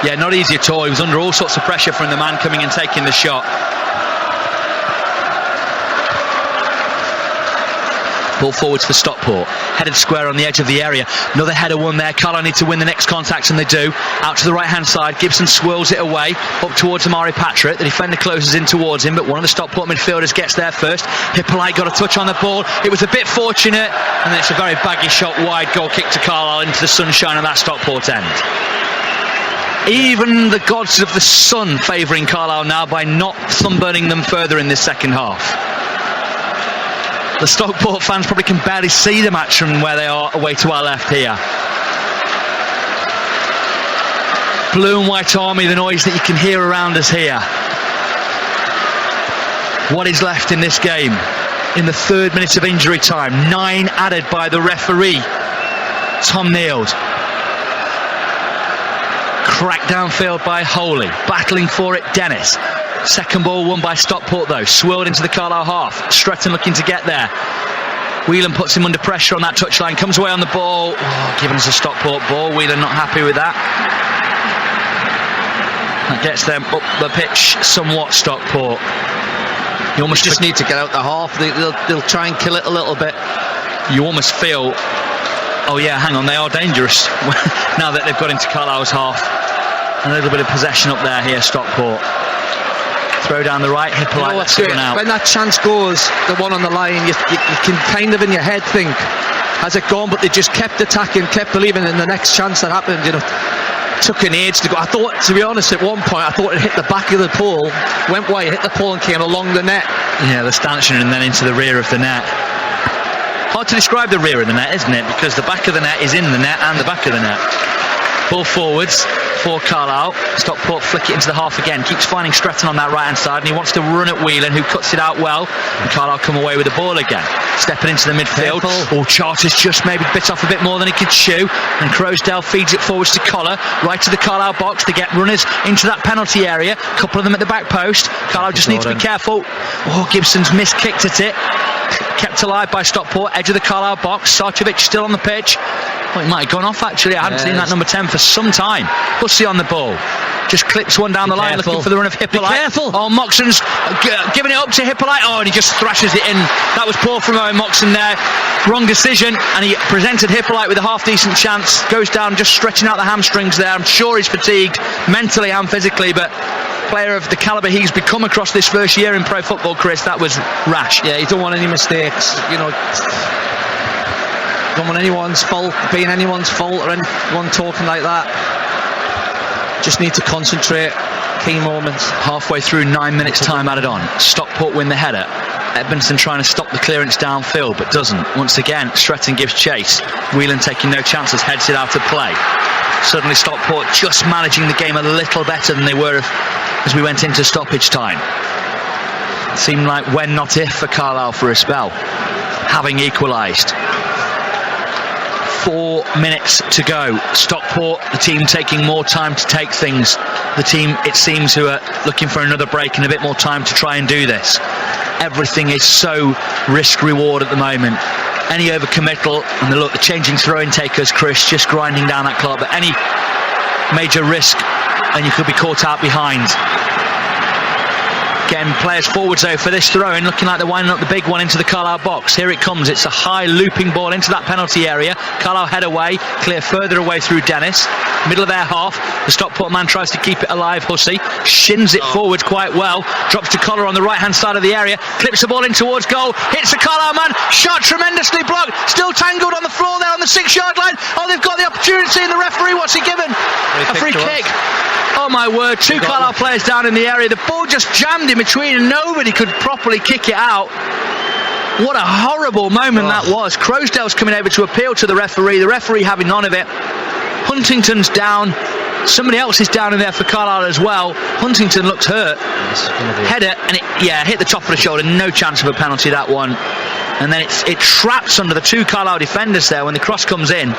Yeah, not easy at all. He was under all sorts of pressure from the man coming and taking the shot. Ball forwards for Stockport. Headed square on the edge of the area. Another header won there. Carlisle need to win the next contact, and they do. Out to the right-hand side. Gibson swirls it away. Up towards Amari Patrick. The defender closes in towards him, but one of the Stockport midfielders gets there first. Hippolyte got a touch on the ball. It was a bit fortunate, and then it's a very baggy shot wide. Goal kick to Carlisle into the sunshine on that Stockport end. Even the gods of the sun favouring Carlisle now by not sunburning them further in this second half. The Stockport fans probably can barely see the match from where they are away to our left here. Blue and white army, the noise that you can hear around us here. What is left in this game? In the 3rd minute of injury time, 9 added by the referee, Tom Neild. Cracked downfield by Holy, battling for it, Dennis. Second ball won by Stockport though, swirled into the Carlisle half. Stretton looking to get there. Whelan puts him under pressure on that touchline, comes away on the ball. Giving us a Stockport ball. Whelan not happy with that. That gets them up the pitch somewhat, Stockport. You almost just need to get out the half. They'll try and kill it a little bit. You almost feel, oh yeah, hang on, they are dangerous now that they've got into Carlisle's half. A little bit of possession up there here, Stockport. Throw down the right, Hippolyte, let's go out. When that chance goes, the one on the line, you can kind of in your head think, has it gone? But they just kept attacking, kept believing in the next chance that happened. You know, took an age to go. I thought, to be honest, at one point, I thought it hit the back of the pole, went wide, hit the pole and came along the net. Yeah, the stanchion and then into the rear of the net. Hard to describe the rear of the net, isn't it? Because the back of the net is in the net and the back of the net. Ball forwards for Carlisle. Stockport flick it into the half again. Keeps finding Stretton on that right hand side, and he wants to run at Whelan, who cuts it out well. And Carlisle come away with the ball again. Stepping into the midfield. Oh, Charters just maybe bit off a bit more than he could chew. And Crowsdale feeds it forwards to Collar, right to the Carlisle box. They get runners into that penalty area. A couple of them at the back post. Carlisle just needs to be careful. Oh, Gibson's miskicked at it. Kept alive by Stockport, edge of the Carlisle box. Sarcevic still on the pitch. Well, it might have gone off actually. I haven't seen that number 10 for some time. Hussey on the ball. Just clips one down the line, looking for the run of Hippolyte. Be careful. Oh, Moxon's giving it up to Hippolyte. Oh, and he just thrashes it in. That was poor from Owen Moxon there. Wrong decision, and he presented Hippolyte with a half-decent chance. Goes down, just stretching out the hamstrings there. I'm sure he's fatigued, mentally and physically, but player of the calibre he's become across this first year in pro football, Chris, that was rash. Yeah, you don't want any mistakes, you know. Don't want anyone's fault, being anyone's fault or anyone talking like that. Just need to concentrate. Key moments. Halfway through 9 minutes time added on. Stockport win the header. Edmondson trying to stop the clearance downfield but doesn't. Once again Stretton gives chase. Whelan taking no chances, heads it out of play. Suddenly Stockport just managing the game a little better than they were as we went into stoppage time. It seemed like when not if for Carlisle for a spell, having equalised. 4 minutes to go. Stockport, the team taking more time to take things. The team, it seems, who are looking for another break and a bit more time to try and do this. Everything is so risk-reward at the moment. Any overcommittal, and the changing throw-in takers, Chris, just grinding down that clock. But any major risk, and you could be caught out behind. Again, players forwards though for this throw-in, looking like they're winding up the big one into the Carlisle box. Here it comes, it's a high looping ball into that penalty area. Carlisle head away, clear further away through Dennis. Middle of their half, the Stockport man tries to keep it alive, Hussey. Shins it forward quite well, drops to Collar on the right-hand side of the area, clips the ball in towards goal, hits the Carlisle man, shot tremendously blocked, still tangled on the floor there on the 6-yard line. Oh, they've got the opportunity, and the referee, what's he given? A free kick. Oh my word, 2 Carlisle players down in the area. The ball just jammed in between and nobody could properly kick it out. What a horrible moment that was. Crowsdale's coming over to appeal to the referee having none of it. Huntington's down. Somebody else is down in there for Carlisle as well. Huntington looks hurt. Header, and it hit the top of the shoulder. No chance of a penalty, that one. And then it traps under the 2 Carlisle defenders there when the cross comes in.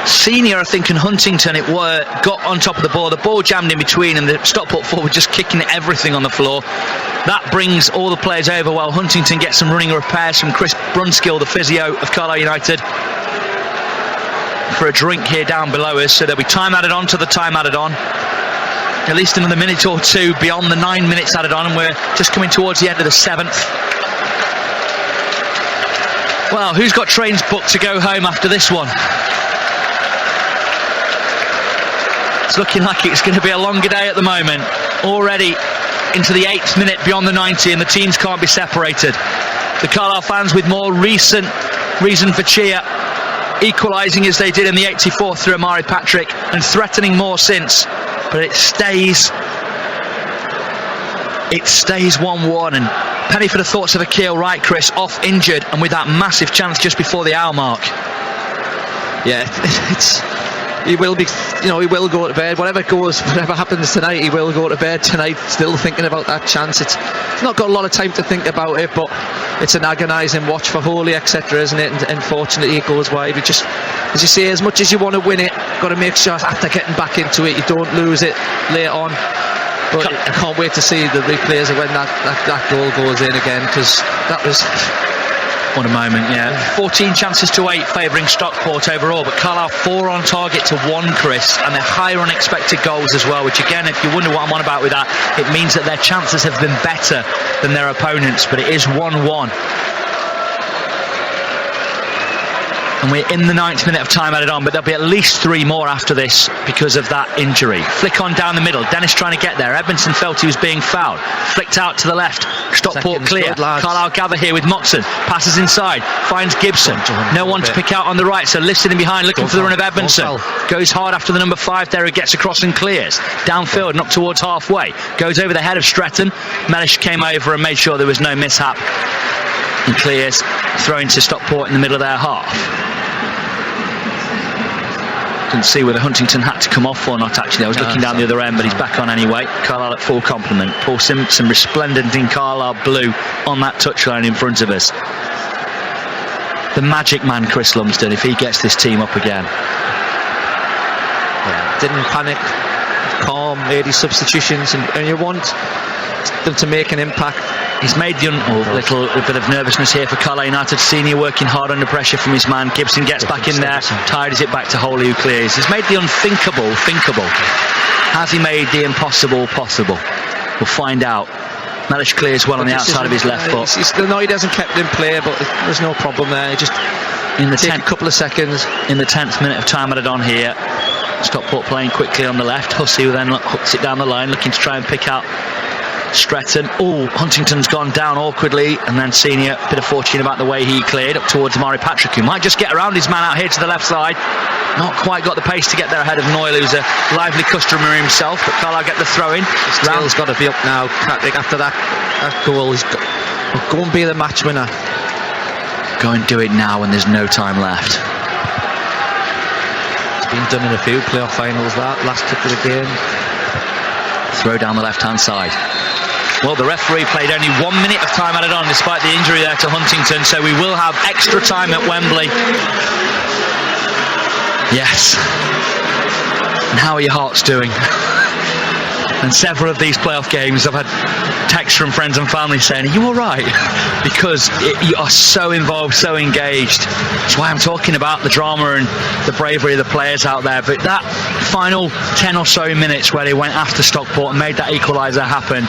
Senior, I think, and Huntington got on top of the ball jammed in between, and the Stockport forward just kicking everything on the floor. That brings all the players over while Huntington gets some running repairs from Chris Brunskill, the physio of Carlisle United, for a drink here down below us. So there'll be time added on to the time added on. At least another minute or two beyond the 9 minutes added on, and we're just coming towards the end of the 7th. Well, who's got trains booked to go home after this one? It's looking like it's going to be a longer day at the moment. Already into the 8th minute beyond the 90, and the teams can't be separated. The Carlisle fans with more recent reason for cheer, equalising as they did in the 84th through Amari Patrick, and threatening more since. But it stays 1-1, and penny for the thoughts of Akil Wright, Chris, off injured, and with that massive chance just before the hour mark. Yeah, he will be, he will go to bed. Whatever happens tonight, he will go to bed tonight still thinking about that chance. It's not got a lot of time to think about it, but it's an agonising watch for Holy, etc., isn't it? And unfortunately it goes wide. But just, as you say, as much as you want to win it, got to make sure after getting back into it you don't lose it later on. But I can't wait to see the replays of when that goal goes in again, because that was... What a moment, yeah. 14 chances to 8 favouring Stockport overall, but Carlisle 4 on target to 1, Chris, and they're higher on expected goals as well, which again, if you wonder what I'm on about with that, it means that their chances have been better than their opponents, but it is 1-1. And we're in the 9th minute of time added on, but there'll be at least 3 more after this because of that injury. Flick on down the middle, Dennis trying to get there. Edmondson felt he was being fouled. Flicked out to the left. Stockport clear. Carlisle gather here with Moxon. Passes inside. Finds Gibson. No one to pick out on the right, so lifts it in behind, looking for the run of Edmondson. Goes hard after the number 5 there, who gets across and clears. Downfield and up towards halfway. Goes over the head of Stretton. Mellish came over and made sure there was no mishap. And clears, throwing to Stockport in the middle of their half. Didn't see whether Huntington had to come off or not, actually. I was looking down the other end, but he's back on anyway. Carlisle at full complement. Paul Simpson resplendent in Carlisle blue on that touchline in front of us. The magic man, Chris Lumsden, if he gets this team up again. Yeah, didn't panic, calm, made his substitutions, and you want them to make an impact. He's made the little bit of nervousness here for Carlisle United senior, working hard under pressure from his man. Gibson gets back in there, tidies it back to Holy, who clears. He's made the unthinkable thinkable. Has he made the impossible possible? We'll find out. Mellish clears well on the outside of his left foot. No, he doesn't kept it in play, but there's no problem there. He just in the take a couple of seconds. In the 10th minute of time added on here. Stockport playing quickly on the left. Hussey, who then hooks it down the line, looking to try and pick out Stretton. Huntington's gone down awkwardly, and then Senior, bit of fortune about the way he cleared up towards Amari Patrick, who might just get around his man out here to the left side. Not quite got the pace to get there ahead of Noyle, who's a lively customer himself, but Carlisle get the throw in. Steele's got to be up now, Patrick, after that goal. He's got, go and be the match winner. Go and do it now when there's no time left. It's been done in a few playoff finals, that last kick of the game. Throw down the left-hand side. Well, the referee played only 1 minute of time added on despite the injury there to Huntington, so we will have extra time at Wembley. Yes. And how are your hearts doing? And several of these playoff games I've had texts from friends and family saying, are you alright? Because you are so involved, so engaged. That's why I'm talking about the drama and the bravery of the players out there. But that final 10 or so minutes where they went after Stockport and made that equaliser happen,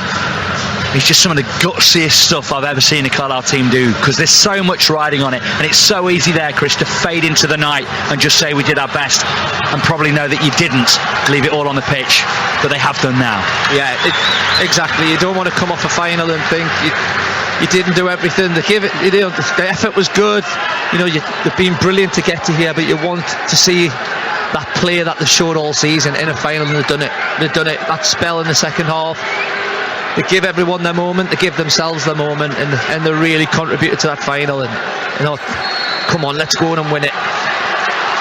it's just some of the gutsiest stuff I've ever seen a Carlisle team do, because there's so much riding on it, and it's so easy there, Chris, to fade into the night and just say we did our best and probably know that you didn't leave it all on the pitch, but they have done now. Yeah, exactly. You don't want to come off a final and think you didn't do everything. The effort was good. They've been brilliant to get to here, but you want to see that play that they've showed all season in a final, and they've done it. They've done it. That spell in the second half. They give everyone their moment, they give themselves their moment, and they really contributed to that final. And come on, let's go on and win it.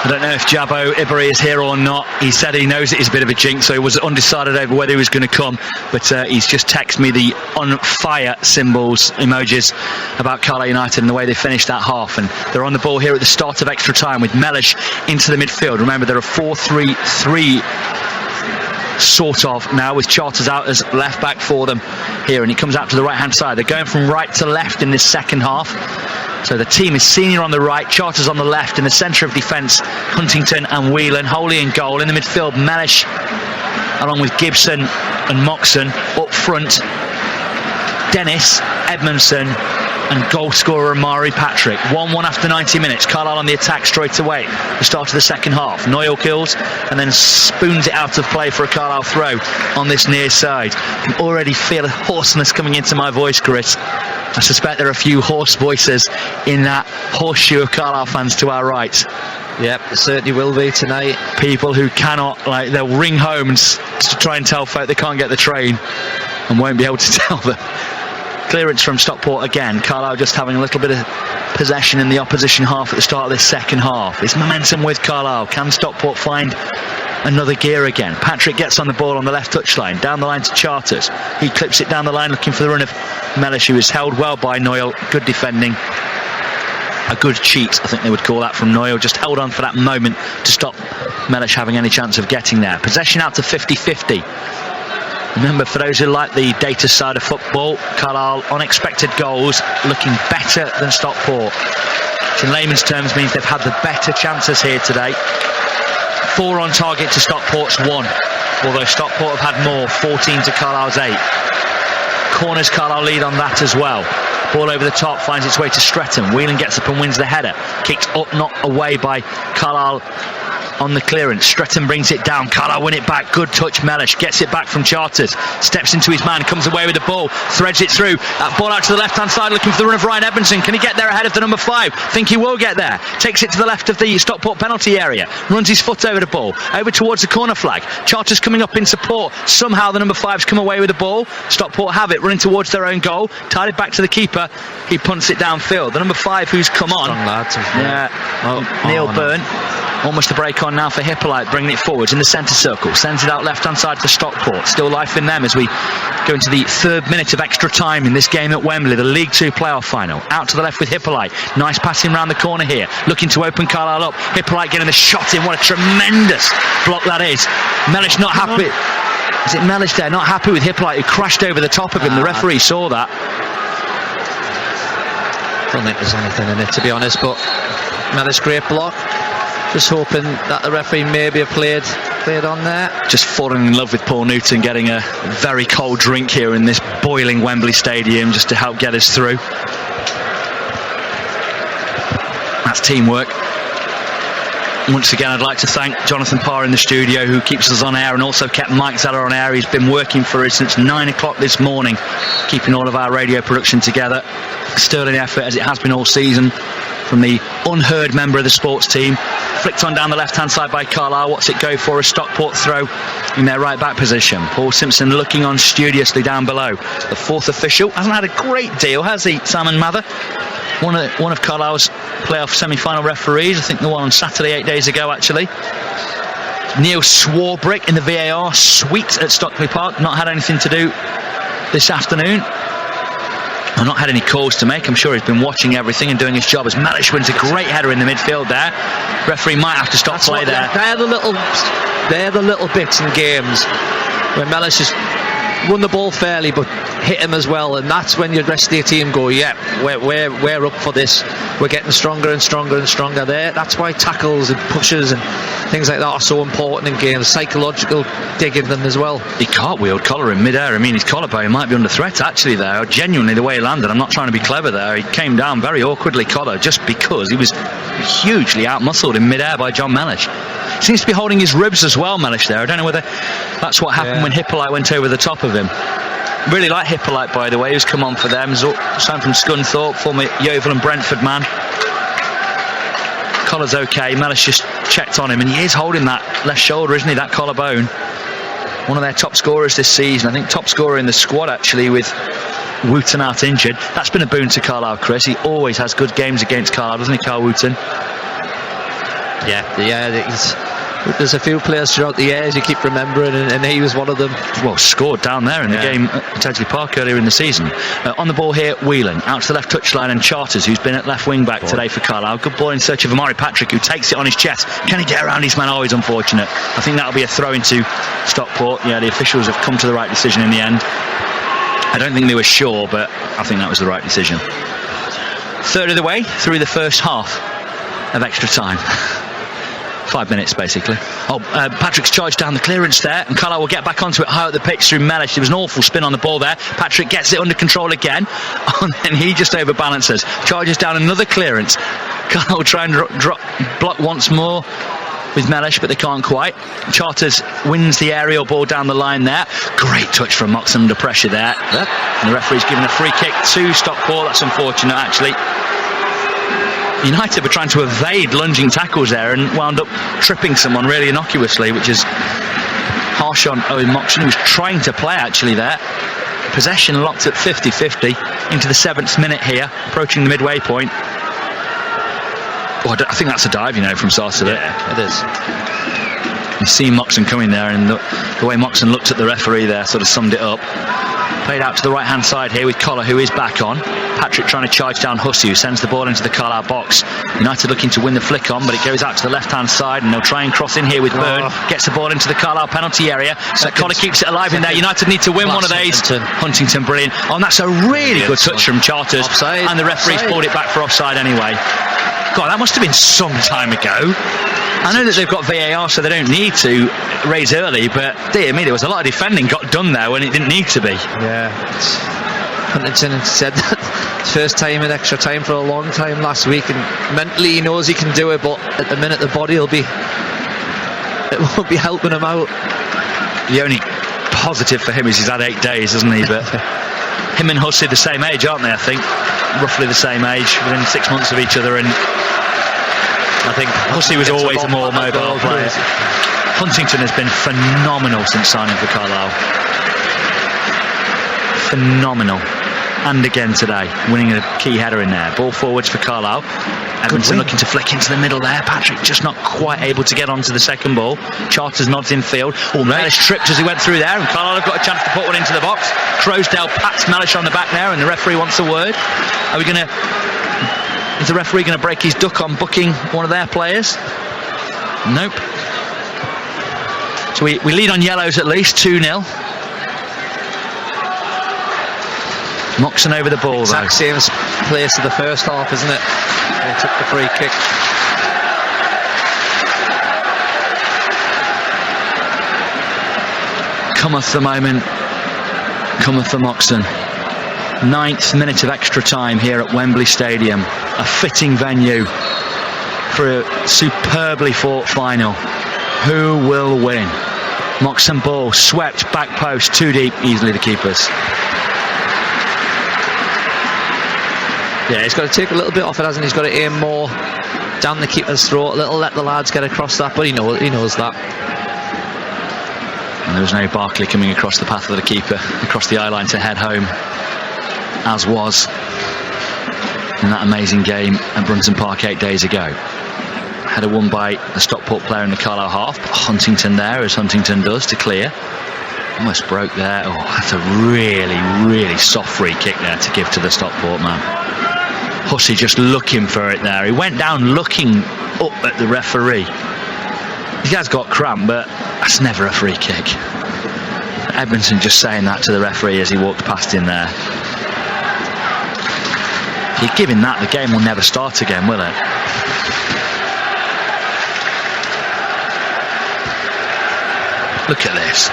I don't know if Jabo Ibari is here or not. He said he knows it is a bit of a jinx, so he was undecided over whether he was going to come. But he's just texted me the on fire symbols, emojis about Carlisle United and the way they finished that half. And they're on the ball here at the start of extra time with Mellish into the midfield. Remember, they're a 4-3-3 sort of now, with Charters out as left back for them here, and he comes out to the right hand side. They're going from right to left in this second half. So the team is Senior on the right, Charters on the left. In the centre of defence, Huntington and Whelan. Holy in goal. In the midfield, Mellish along with Gibson and Moxon. Up front, Dennis, Edmondson and goal scorer Amari Patrick. 1-1 after 90 minutes. Carlisle on the attack straight away. The start of the second half. Noyle kills and then spoons it out of play for a Carlisle throw on this near side. I can already feel a hoarseness coming into my voice, Chris. I suspect there are a few hoarse voices in that horseshoe of Carlisle fans to our right. Yep, there certainly will be tonight. People who cannot, like, they'll ring home and to try and tell folk they can't get the train and won't be able to tell them. Clearance from Stockport again. Carlisle just having a little bit of possession in the opposition half at the start of this second half. It's momentum with Carlisle. Can Stockport find another gear again? Patrick gets on the ball on the left touchline, down the line to Charters. He clips it down the line looking for the run of Mellish, who is held well by Noyle. Good defending. A good cheat, I think they would call that, from Noyle. Just held on for that moment to stop Mellish having any chance of getting there. Possession out to 50-50. Remember, for those who like the data side of football, Carlisle unexpected goals looking better than Stockport. Which in layman's terms means they've had the better chances here today. 4 on target to Stockport's 1, although Stockport have had more, 14 to Carlisle's 8. Corners, Carlisle lead on that as well. Ball over the top, finds its way to Stretton. Whelan gets up and wins the header. Kicked up, not away by Carlisle on the clearance. Stretton brings it down. Carlisle win it back. Good touch. Mellish gets it back from Charters. Steps into his man. Comes away with the ball. Threads it through. That ball out to the left-hand side, looking for the run of Ryan Edmondson. Can he get there ahead of the number 5? Think he will get there. Takes it to the left of the Stockport penalty area. Runs his foot over the ball. Over towards the corner flag. Charters coming up in support. Somehow the number 5's come away with the ball. Stockport have it. Running towards their own goal. Tied it back to the keeper. He punts it downfield. The number 5 who's come on. Strong lads. Neil Byrne. Almost a break on now for Hippolyte, bringing it forwards in the centre circle. Sends it out left-hand side to Stockport. Still life in them as we go into the 3rd minute of extra time in this game at Wembley, the League 2 Play-Off Final. Out to the left with Hippolyte. Nice passing round the corner here. Looking to open Carlisle up. Hippolyte getting the shot in. What a tremendous block that is. Mellish not happy. Is it Mellish there? Not happy with Hippolyte, who crashed over the top of him. The referee saw that. I don't think there's anything in it, to be honest, but Mellish, great block. Just hoping that the referee maybe have played on there. Just falling in love with Paul Newton, getting a very cold drink here in this boiling Wembley Stadium just to help get us through. That's teamwork. Once again, I'd like to thank Jonathan Parr in the studio, who keeps us on air, and also kept Mike Zeller on air. He's been working for us since 9 o'clock this morning, keeping all of our radio production together. Sterling effort, as it has been all season, from the unheard member of the sports team. Flicked on down the left-hand side by Carlisle. What's it go for? A Stockport throw in their right-back position. Paul Simpson looking on studiously down below. The 4th official hasn't had a great deal, has he, Simon Mather? One of Carlisle's playoff semi-final referees. I think the one on Saturday 8 days ago, actually. Neil Swarbrick in the VAR suite at Stockley Park. Not had anything to do this afternoon. I've not had any calls to make. I'm sure he's been watching everything and doing his job, as Mellish wins a great header in the midfield there. Referee might have to stop play there. They're the little bits in games where Mellish has won the ball fairly but hit him as well, and that's when the rest of your team go, yeah, we're up for this. We're getting stronger and stronger and stronger there. That's why tackles and pushes and things like that are so important in games. Psychological digging them as well. He cartwheeled Collar in mid-air. I mean, his collarbone might be under threat actually there. Genuinely, the way he landed, I'm not trying to be clever there. He came down very awkwardly, Collar, just because he was hugely out-muscled in mid-air by John Mellish. Seems to be holding his ribs as well, Mellish there. I don't know whether that's what happened when Hippolyte went over the top of him. Really like Hippolyte, by the way, who's come on for them. Signed from Scunthorpe, former Yeovil and Brentford man. Collar's okay. Mellish just checked on him, and he is holding that left shoulder, isn't he? That collarbone. One of their top scorers this season. I think top scorer in the squad, actually, with Wooten out injured. That's been a boon to Carlisle, Chris. He always has good games against Carlisle, doesn't he, Carl Wooten? There's a few players throughout the years you keep remembering, and he was one of them. Well, scored down there in the game at Tedgley Park earlier in the season. On the ball here, Whelan out to the left touchline, and Charters, who's been at left wing back today for Carlisle. Good ball in search of Amari Patrick, who takes it on his chest. Can he get around his man? Oh, he's unfortunate. I think that'll be a throw into Stockport. Yeah, the officials have come to the right decision in the end. I don't think they were sure, but I think that was the right decision. Third of the way through the first half of extra time. 5 minutes basically. Patrick's charged down the clearance there, and Carlisle will get back onto it high up the pitch through Mellish. There was an awful spin on the ball there. Patrick gets it under control again, and then he just overbalances, charges down another clearance. Carlisle will try and block once more with Mellish, but they can't quite. Charters wins the aerial ball down the line there. Great touch from Moxon under pressure there. And the referee's given a free kick to Stockport. That's unfortunate actually. United were trying to evade lunging tackles there and wound up tripping someone really innocuously, which is harsh on Owen Moxon, who was trying to play actually there. Possession locked at 50-50 into the 7th minute here, approaching the midway point. I think that's a dive, from Sarser. Yeah, it is. You see Moxon coming there, and the way Moxon looked at the referee there sort of summed it up. Played out to the right hand side here with Collar, who is back on. Patrick trying to charge down Hussey, who sends the ball into the Carlisle box. United looking to win the flick on, but it goes out to the left hand side, and they'll try and cross in here with Byrne. Gets the ball into the Carlisle penalty area. Collar keeps it alive in there. United need to win one of these. Huntington, brilliant. And that's a really good touch from Charters. Offside. And the referee's pulled it back for offside anyway. God, that must have been some time ago. I know that they've got VAR, so they don't need to raise early, but dear me, there was a lot of defending got done there when it didn't need to be. Yeah. Huntington said that first time in extra time for a long time last week, and mentally he knows he can do it, but at the minute the body won't be helping him out. The only positive for him is he's had 8 days, hasn't he? But him and Hussey the same age, aren't they? I think roughly the same age, within 6 months of each other, and I think Hussey was always a more mobile player. Huntington has been phenomenal since signing for Carlisle. Phenomenal. And again today, winning a key header in there. Ball forwards for Carlisle. Edmondson looking to flick into the middle there. Patrick just not quite able to get onto the second ball. Charters nods in field. Mellish tripped as he went through there, and Carlisle have got a chance to put one into the box. Crowsdale pats Mellish on the back there, and the referee wants a word. Is the referee going to break his duck on booking one of their players? Nope. So we lead on yellows at least, 2-0. Moxon over the ball, exact same place to the first half, isn't it? They took the free kick. Cometh the moment, cometh for Moxon. 9th minute of extra time here at Wembley Stadium. A fitting venue for a superbly fought final. Who will win? Moxon ball swept back post, too deep, easily the keepers. Yeah, he's got to take a little bit off it, hasn't he? He's got to aim more down the keeper's throat, a little, let the lads get across that, but he knows that. And there was no Barkley coming across the path of the keeper, across the eye line to head home, as was in that amazing game at Brunton Park 8 days ago. Header won by the Stockport player in the Carlisle half, but Huntington there, as Huntington does, to clear. Almost broke there. Oh, that's a really, really soft free kick there to give to the Stockport man. Hussey just looking for it there. He went down looking up at the referee. He has got cramp, but that's never a free kick. Edmondson just saying that to the referee as he walked past him there. If you give him that, the game will never start again, will it? Look at this.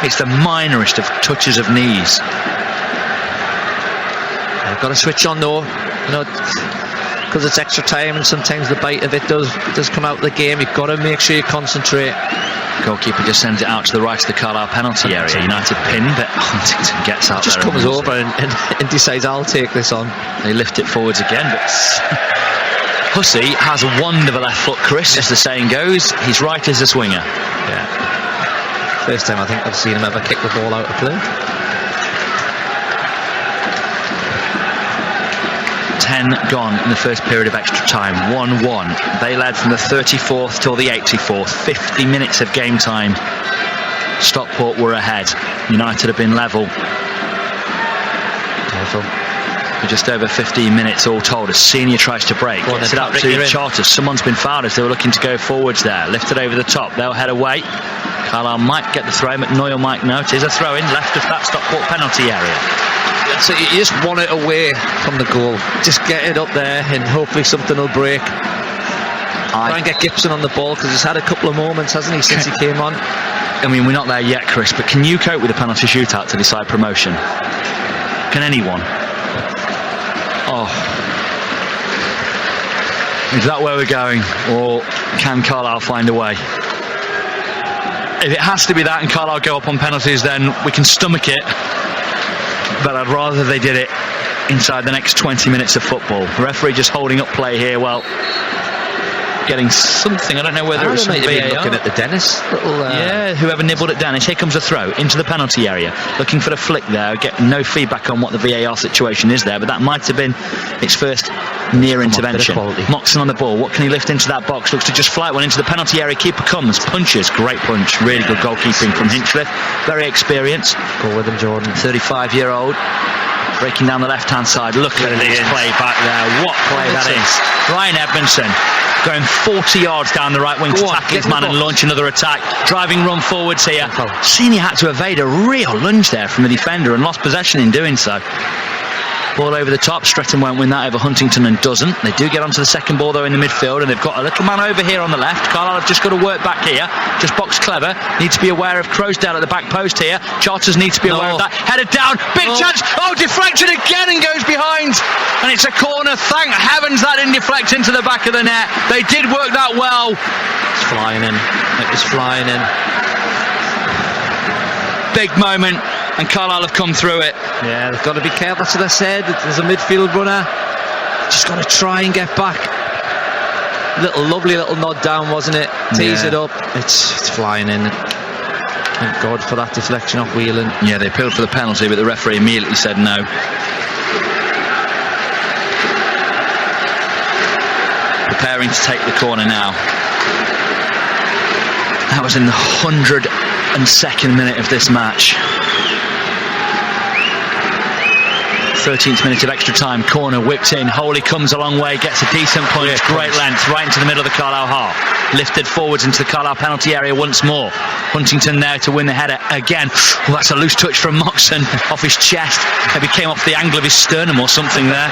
It's the minorest of touches of knees. They've got to switch on though, because it's extra time and sometimes the bite of it does come out of the game. You've got to make sure you concentrate. Goalkeeper just sends it out to the right of the Carlisle penalty area. United pin, but Huntington gets out just there. Just comes over and decides, I'll take this on. They lift it forwards again, but Hussey has a wonderful left foot, Chris, as the saying goes. He's right as a swinger. Yeah. First time I think I've seen him ever kick the ball out of play. 10 gone in the first period of extra time. 1-1. They led from the 34th till the 84th. 50 minutes of game time. Stockport were ahead. United have been level. For just over 15 minutes all told. As Senior tries to break. Gets it up to Charters. Someone's been fouled as they were looking to go forwards there. Lifted over the top. They'll head away. Carlisle might get the throw. McNoyle might know. It is a throw in left of that Stockport penalty area. So you just want it away from the goal. Just get it up there and hopefully something will break. Try and get Gibson on the ball because he's had a couple of moments, hasn't he, since he came on. I mean, we're not there yet, Chris, but can you cope with a penalty shootout to decide promotion? Can anyone? Oh. Is that where we're going? Or can Carlisle find a way? If it has to be that and Carlisle go up on penalties, then we can stomach it. But I'd rather they did it inside the next 20 minutes of football. The referee just holding up play here, well, getting something. I don't know whether it's maybe looking at the Dennis. Yeah, whoever nibbled at Dennis. Here comes a throw into the penalty area. Looking for the flick there. Get no feedback on what the VAR situation is there, but that might have been its first near intervention. Moxon on the ball. What can he lift into that box? Looks to just fly one into the penalty area. Keeper comes, punches. Great punch. Really good goalkeeping from Hinchliffe. Very experienced. Go with him, Jordan. 35-year-old. Breaking down the left-hand side. Look at this play back there. What play that is. Ryan Edmondson going 40 yards down the right wing to tackle his man and launch another attack. Driving run forwards here. Senior had to evade a real lunge there from the defender and lost possession in doing so. Ball over the top. Stretton won't win that over Huntington and doesn't. They do get onto the second ball though in the midfield, and they've got a little man over here on the left. Carlisle have just got to work back here. Just box clever. Need to be aware of Croasdale at the back post here. Charters need to be aware of that. Headed down. Big chance. Oh, deflection again and goes behind. And it's a corner. Thank heavens that didn't deflect into the back of the net. They did work that well. It's flying in. It was flying in. Big moment. And Carlisle have come through it. Yeah, they've got to be careful. That's what I said. There's a midfield runner. Just got to try and get back. Lovely little nod down, wasn't it? Tease it up. It's flying in. Thank God for that deflection off Whelan. Yeah, they appealed for the penalty, but the referee immediately said no. Preparing to take the corner now. That was in the 102nd minute of this match. 13th minute of extra time. Corner whipped in. Holy comes a long way, gets a decent punch. Great length right into the middle of the Carlisle half. Lifted forwards into the Carlisle penalty area once more. Huntington there to win the header again. Well, that's a loose touch from Moxon off his chest. Maybe came off the angle of his sternum or something there.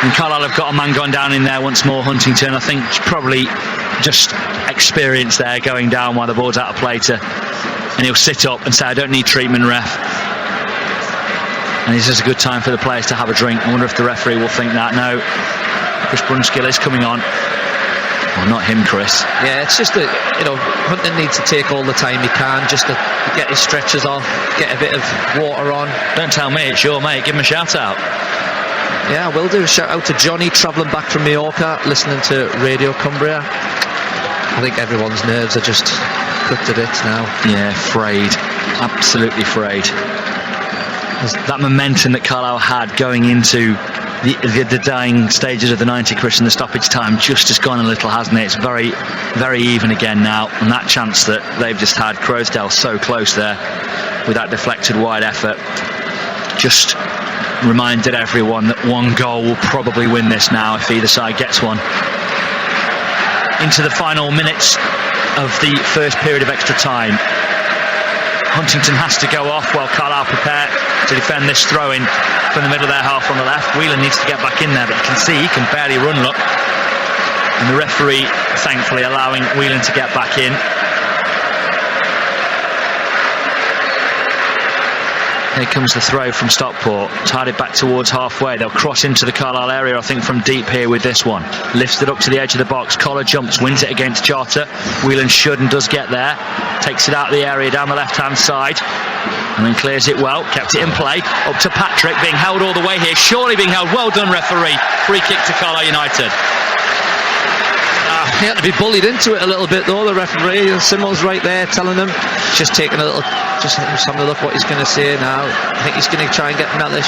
And Carlisle have got a man gone down in there once more. Huntington, I think, probably just experience there going down while the ball's out of play and he'll sit up and say, I don't need treatment, ref. And it's just a good time for the players to have a drink. I wonder if the referee will think that. No, Chris Brunskill is coming on. Well, not him, Chris. Yeah, it's just that, Hunting needs to take all the time he can just to get his stretchers off, get a bit of water on. Don't tell me, it's your mate. Give him a shout out. Yeah, I will do. A shout out to Johnny, travelling back from Mallorca, listening to Radio Cumbria. I think everyone's nerves are just cooked to bits now. Yeah, frayed. Absolutely frayed. That momentum that Carlisle had going into the dying stages of the 90, Chris, in the stoppage time just has gone a little, hasn't it? It's very, very even again now. And that chance that they've just had, Croasdale so close there with that deflected wide effort, just reminded everyone that one goal will probably win this now if either side gets one. Into the final minutes of the first period of extra time. Huntington has to go off while Carlisle prepare to defend this throw-in from the middle of their half on the left. Whelan needs to get back in there, but you can see he can barely run, look. And the referee, thankfully, allowing Whelan to get back in. Here comes the throw from Stockport. Tied it back towards halfway. They'll cross into the Carlisle area, I think, from deep here with this one. Lifts it up to the edge of the box. Collar jumps, wins it against Charter. Whelan should and does get there. Takes it out of the area down the left-hand side. And then clears it well. Kept it in play. Up to Patrick, being held all the way here. Surely being held. Well done, referee. Free kick to Carlisle United. He had to be bullied into it a little bit though, the referee. Simmel's right there telling him, just having a look what he's going to say now. I think he's going to try and get Mellish.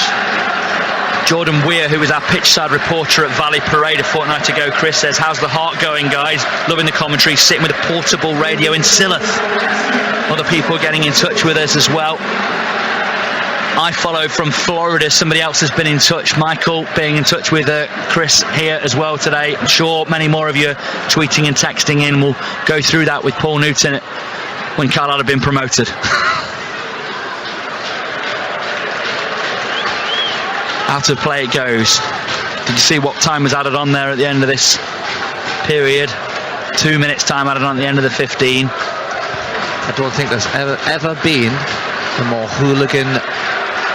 Jordan Weir, who was our pitchside reporter at Valley Parade a fortnight ago, Chris, says, how's the heart going, guys? Loving the commentary, sitting with a portable radio in Syleth. Other people getting in touch with us as well. I follow from Florida. Somebody else has been in touch. Michael being in touch with Chris here as well today. I'm sure many more of you tweeting and texting in. We'll go through that with Paul Newton when Carlisle had been promoted. Out of play it goes. Did you see what time was added on there at the end of this period? 2 minutes time added on at the end of the 15. I don't think there's ever been a more hooligan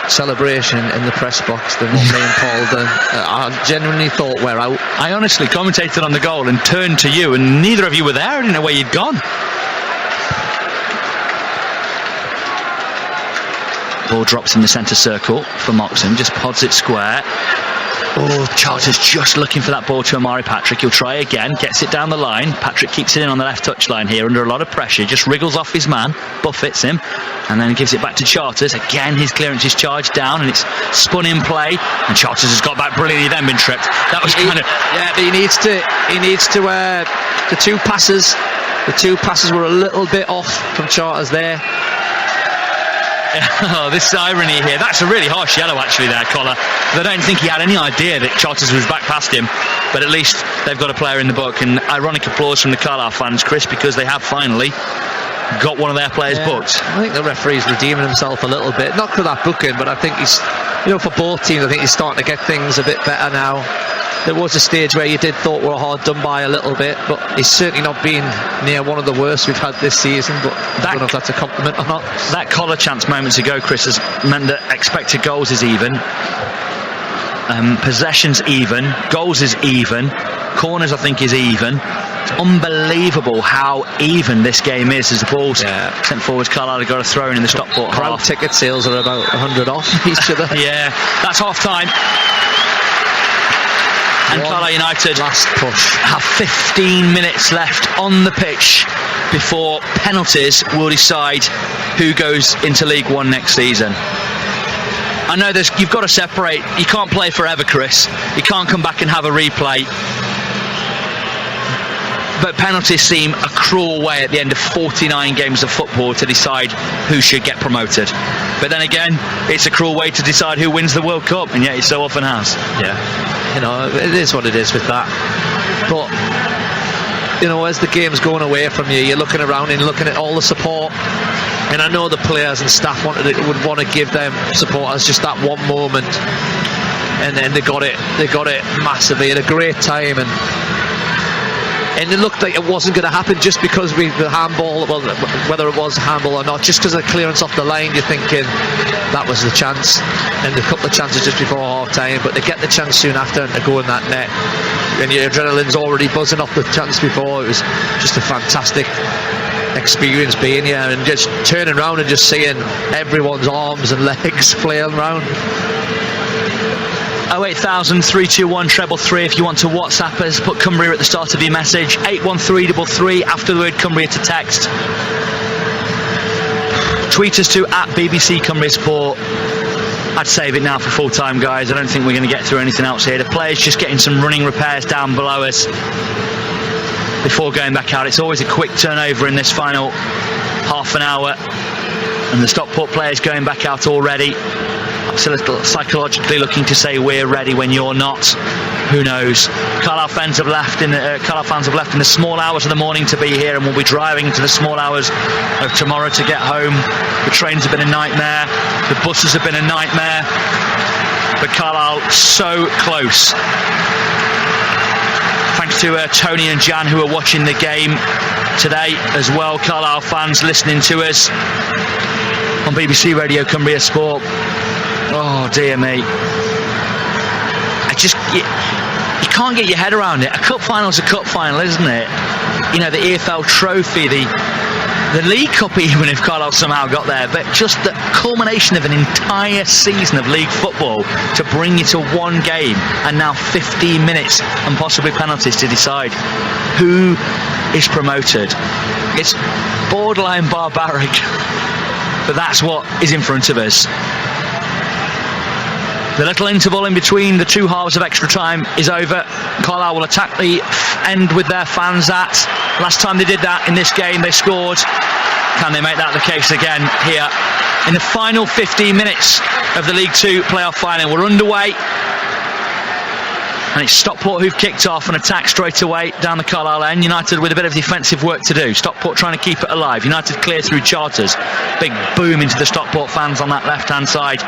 celebration in the press box than what me and Paul done. I genuinely thought we're out. I honestly commentated on the goal and turned to you, and neither of you were there. I didn't know where you'd gone. Ball drops in the centre circle for Moxon, just pods it square. Oh, Charters just looking for that ball to Amari Patrick. He'll try again, gets it down the line. Patrick keeps it in on the left touchline here under a lot of pressure, just wriggles off his man, buffets him, and then gives it back to Charters. Again, his clearance is charged down and it's spun in play, and Charters has got back brilliantly, then been tripped. That was kind of... Yeah, but he needs to the two passes were a little bit off from Charters there. Oh, this irony here. That's a really harsh yellow actually there, Collar. I don't think he had any idea that Charters was back past him, but at least they've got a player in the book. And ironic applause from the Carlisle fans, Chris, because they have finally got one of their players booked. I think the referee's redeeming himself a little bit, not for that booking, but I think he's, for both teams, I think he's starting to get things a bit better now. There was a stage where you thought we were hard done by a little bit, but he's certainly not been near one of the worst we've had this season. But I don't know if that's a compliment or not. That Collar chance moments ago, Chris, has meant that expected goals is even, possessions even, goals is even, corners I think is even. It's unbelievable how even this game is as the ball's sent forward. Carlisle got a throw in the Stockport crowd half. Ticket sales are about 100 off each other. Yeah, that's half time. And Carlisle United last push have 15 minutes left on the pitch before penalties will decide who goes into League 1 next season. I know you've got to separate. You can't play forever, Chris. You can't come back and have a replay. But penalties seem a cruel way at the end of 49 games of football to decide who should get promoted. But then again, it's a cruel way to decide who wins the World Cup, and yet it so often has. Yeah, it is what it is with that. But as the game's going away from you, you're looking around and looking at all the support. And I know the players and staff would want to give them supporters just that one moment, and then they got it massively at a great time, and it looked like it wasn't going to happen just because the handball, well, whether it was handball or not, just because of the clearance off the line, you're thinking that was the chance, and a couple of chances just before half time, but they get the chance soon after and to go in that net, and your adrenaline's already buzzing off the chance before. It was just a fantastic experience being here and just turning around and just seeing everyone's arms and legs flailing around. 08000 321 333 if you want to WhatsApp us. Put Cumbria at the start of your message. 81333 after the word Cumbria to text. Tweet us to @BBC Cumbria Sport. I'd save it now for full time, guys. I don't think we're going to get through anything else here. The players just getting some running repairs down below us before going back out. It's always a quick turnover in this final half an hour, and the Stockport players going back out already. Psychologically looking to say we're ready when you're not. Who knows? Carlisle fans have left in the small hours of the morning to be here, and we'll be driving into the small hours of tomorrow to get home. The trains have been a nightmare. The buses have been a nightmare. But Carlisle so close. Thanks to Tony and Jan who are watching the game today as well. Carlisle fans listening to us on BBC Radio Cumbria Sport. Oh dear me. You can't get your head around it. A cup final's a cup final, isn't it? The EFL trophy, the League Cup, even if Carlisle somehow got there, but just the culmination of an entire season of league football to bring you to one game and now 15 minutes and possibly penalties to decide who is promoted. It's borderline barbaric, but that's what is in front of us. The little interval in between the two halves of extra time is over. Carlisle will attack the end with their fans at. Last time they did that in this game, they scored. Can they make that the case again here in the final 15 minutes of the League 2 Play-Off Final? We're underway. And it's Stockport who've kicked off an attack straight away down the Carlisle end. United with a bit of defensive work to do. Stockport trying to keep it alive. United clear through Charters. Big boom into the Stockport fans on that left-hand side.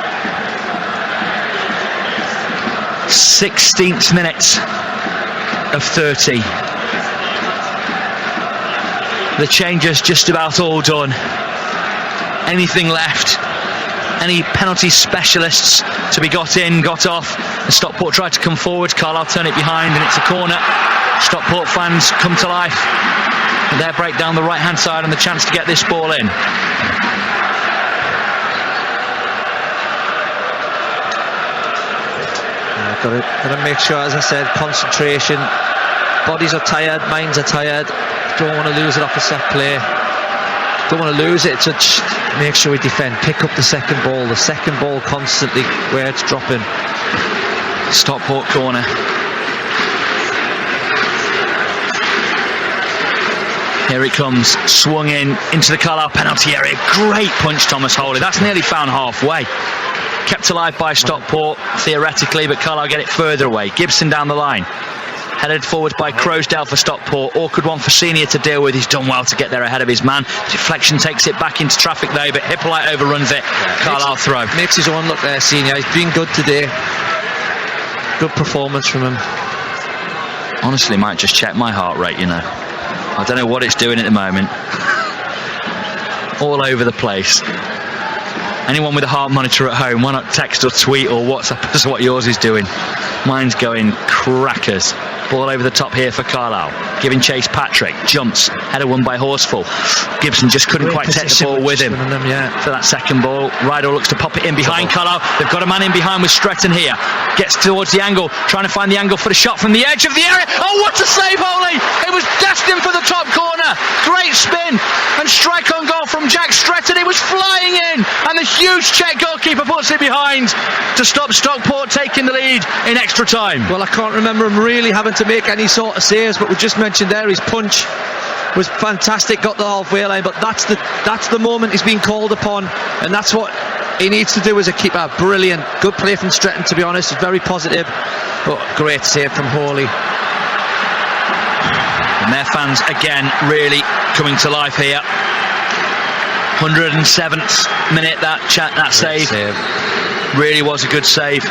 16th minute of 30. The changes just about all done. Anything left? Any penalty specialists to be got in, got off? The Stockport tried to come forward. Carlisle turn it behind, and it's a corner. Stockport fans come to life. And their break down the right-hand side and the chance to get this ball in. Got to make sure, as I said, concentration. Bodies are tired, minds are tired. Don't want to lose it off a set play. Don't want to lose it, so make sure we defend. Pick up the second ball constantly where it's dropping. Stockport corner. Here it comes, swung in into the Carlisle penalty area. Great punch, Thomas Holy. That's nearly found halfway. Kept alive by Stockport theoretically, but Carlisle get it further away. Gibson down the line. Headed forward by Crowsdale for Stockport. Awkward one for Senior to deal with. He's done well to get there ahead of his man. Deflection takes it back into traffic though, but Hippolyte overruns it. Carlisle throw. Makes his own look there, Senior. He's been good today. Good performance from him. Honestly, might just check my heart rate, you know. I don't know what it's doing at the moment. All over the place. Anyone with a heart monitor at home, why not text or tweet or WhatsApp us what yours is doing? Mine's going crackers. Ball over the top here for Carlisle. Giving chase Patrick. Jumps. Header won by Horsfall. Gibson just couldn't quite take the ball with him for that second ball. Ryder looks to pop it in behind Carlisle. They've got a man in behind with Stretton here. Gets towards the angle. Trying to find the angle for the shot from the edge of the area. Oh, what a save, Holy! It was destined for the top corner. Great spin. And strike on goal from Jack Stretton. It was flying in. And the huge Czech goalkeeper puts it behind to stop Stockport taking the lead in extra time. Well, I can't remember him really having to make any sort of saves, but we just mentioned there his punch was fantastic, got the halfway line, but that's the moment he's been called upon, and that's what he needs to do as a keeper. Brilliant, good play from Stretton, to be honest, very positive, but great save from Hawley. And their fans again really coming to life here. 107th minute, that save really was a good save.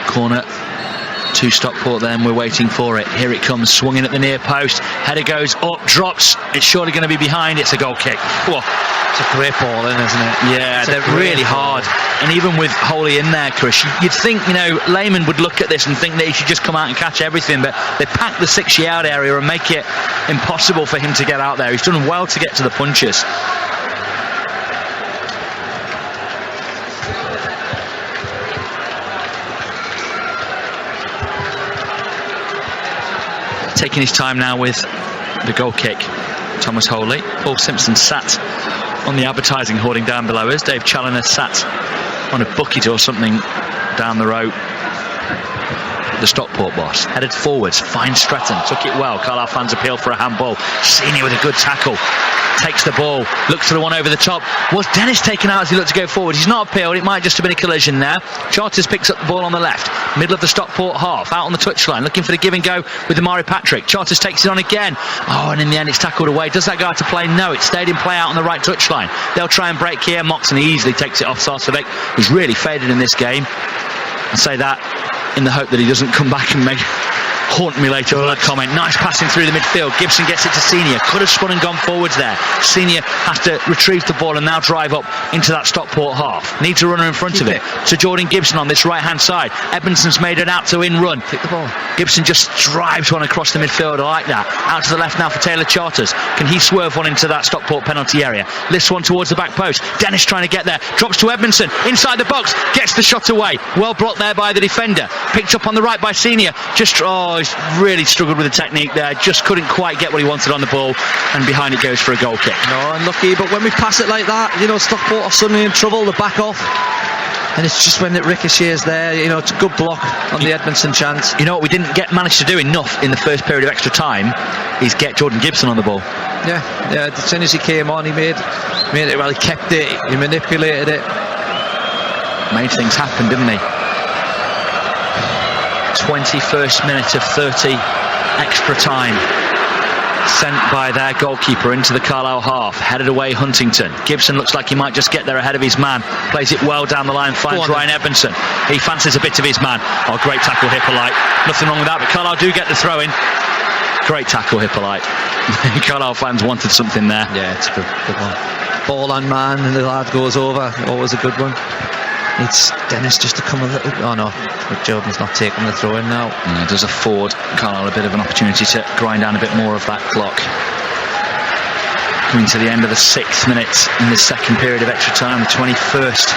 Corner to Stockport then, we're waiting for it. Here it comes, swung in at the near post. Header goes up, drops. It's surely going to be behind. It's a goal kick. Whoa. It's a great ball in, isn't it? Yeah, they're really hard. And even with Holy in there, Chris, you'd think, you know, Lehman would look at this and think that he should just come out and catch everything, but they pack the 6-yard area and make it impossible for him to get out there. He's done well to get to the punches. Taking his time now with the goal kick. Thomas Holy. Paul Simpson sat on the advertising hoarding down below us. Dave Challoner sat on a bucket or something down the road. The Stockport boss headed forwards, finds Stretton, took it well. Carlisle fans appeal for a handball. Senior with a good tackle, takes the ball, looks for the one over the top. Was Dennis taken out as he looked to go forward? He's not appealed, it might just have been a collision there. Charters picks up the ball on the left, middle of the Stockport half, out on the touchline, looking for the give and go with Amari Patrick. Charters takes it on again. Oh, and in the end it's tackled away. Does that go out to play? No, it stayed in play out on the right touchline. They'll try and break here. Moxon easily takes it off Sarcevic, who's really faded in this game. I say that in the hope that he doesn't come back and haunt me later with that comment. Nice passing through the midfield. Gibson gets it to Senior. Could have spun and gone forwards there. Senior has to retrieve the ball and now drive up into that Stockport half. Needs a runner in front of it. To Jordan Gibson on this right hand side. Edmondson's made it out to in run. Pick the ball. Gibson just drives one across the midfield. I like that. Out to the left now for Taylor Charters. Can he swerve one into that Stockport penalty area? Lifts one towards the back post. Dennis trying to get there. Drops to Edmondson. Inside the box. Gets the shot away. Well blocked there by the defender. Picked up on the right by Senior. Just has really struggled with the technique there, just couldn't quite get what he wanted on the ball, and behind it goes for a goal kick. No, unlucky, but when we pass it like that, Stockport are suddenly in trouble, they back off. And it's just when it ricochets there, it's a good block on the Edmondson chance. You know what we didn't manage to do enough in the first period of extra time is get Jordan Gibson on the ball. Yeah, as soon as he came on, he made it well, he kept it, he manipulated it. Made things happen, didn't he? 21st minute of 30 extra time. Sent by their goalkeeper into the Carlisle half, headed away Huntington. Gibson looks like he might just get there ahead of his man, plays it well down the line, finds Ryan Edmondson. He fancies a bit of his man. Oh, great tackle, Hippolyte. Nothing wrong with that, but Carlisle do get the throw in. Great tackle, Hippolyte. Carlisle fans wanted something there. Yeah, it's a good one. Ball on man, and the lad goes over. Always a good one. Needs Dennis just to come a little. Oh no, but Jordan's not taking the throw in now. Yeah, does afford Carlisle a bit of an opportunity to grind down a bit more of that clock. Coming to the end of the 6th minute in the second period of extra time, the 21st.